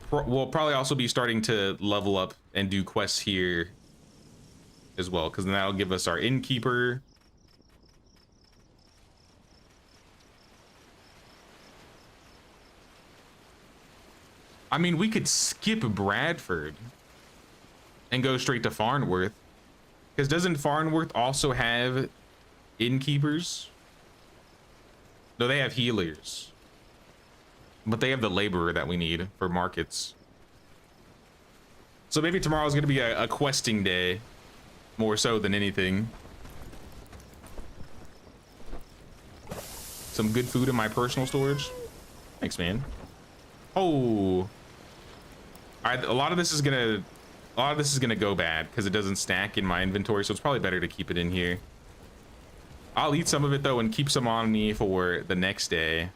probably also be starting to level up and do quests here as well, because then that'll give us our innkeeper. I mean, we could skip Bradford and go straight to Farnworth, because doesn't Farnworth also have innkeepers? No, they have healers, but they have the laborer that we need for markets. So maybe tomorrow's gonna be a questing day, more so than anything. Some good food in my personal storage. Thanks, man. Oh, a lot of this is gonna go bad because it doesn't stack in my inventory, so it's probably better to keep it in here. I'll eat some of it though and keep some on me for the next day.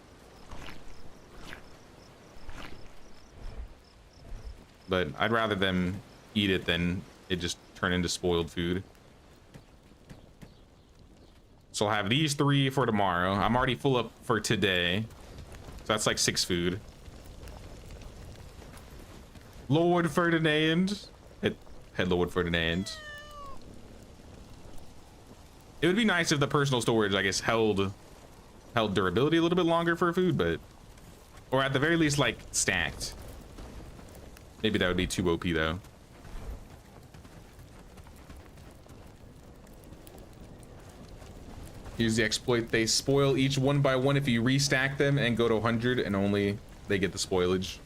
But I'd rather them eat it than it just turn into spoiled food. So I'll have these 3 for tomorrow. I'm already full up for today, so that's like 6 food. Lord Ferdinand. Head Lord Ferdinand. It would be nice if the personal storage, I guess, held durability a little bit longer for food, but, or at the very least, like, stacked. Maybe that would be too OP though. Here's the exploit. They spoil each one by one if you restack them and go to 100, and only they get the spoilage.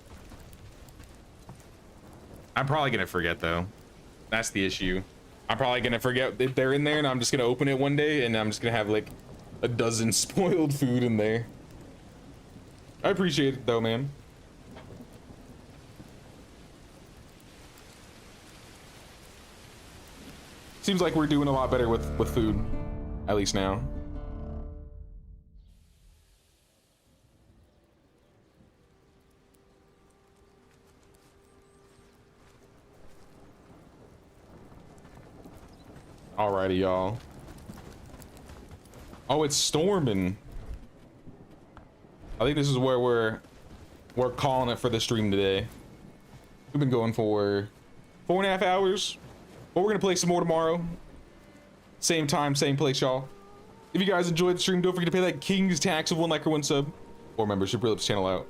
I'm probably gonna forget though. That's the issue. I'm probably gonna forget if they're in there, and I'm just gonna open it one day and I'm just gonna have like a dozen spoiled food in there. I appreciate it though, man. Seems like we're doing a lot better with food, at least now. Alrighty, y'all. Oh, it's storming. I think this is where we're calling it for the stream today. We've been going for 4.5 hours, but we're gonna play some more tomorrow. Same time, same place, y'all. If you guys enjoyed the stream, don't forget to pay that King's tax of 1 like or 1 sub or membership. Really helps the channel out.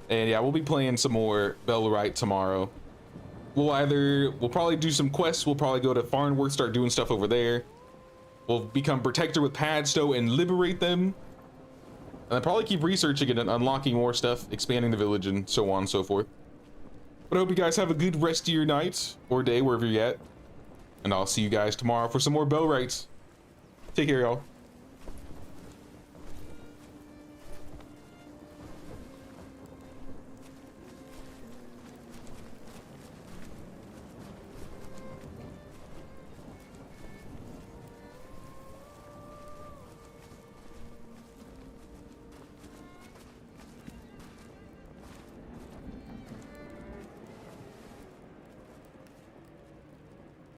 And yeah, we'll be playing some more Bellwright tomorrow. We'll probably do some quests. We'll probably go to Farnworth, start doing stuff over there. We'll become protector with Padstow and liberate them. And I'll probably keep researching it and unlocking more stuff, expanding the village and so on and so forth. But I hope you guys have a good rest of your night or day, wherever you're at. And I'll see you guys tomorrow for some more Bellwrights. Take care, y'all.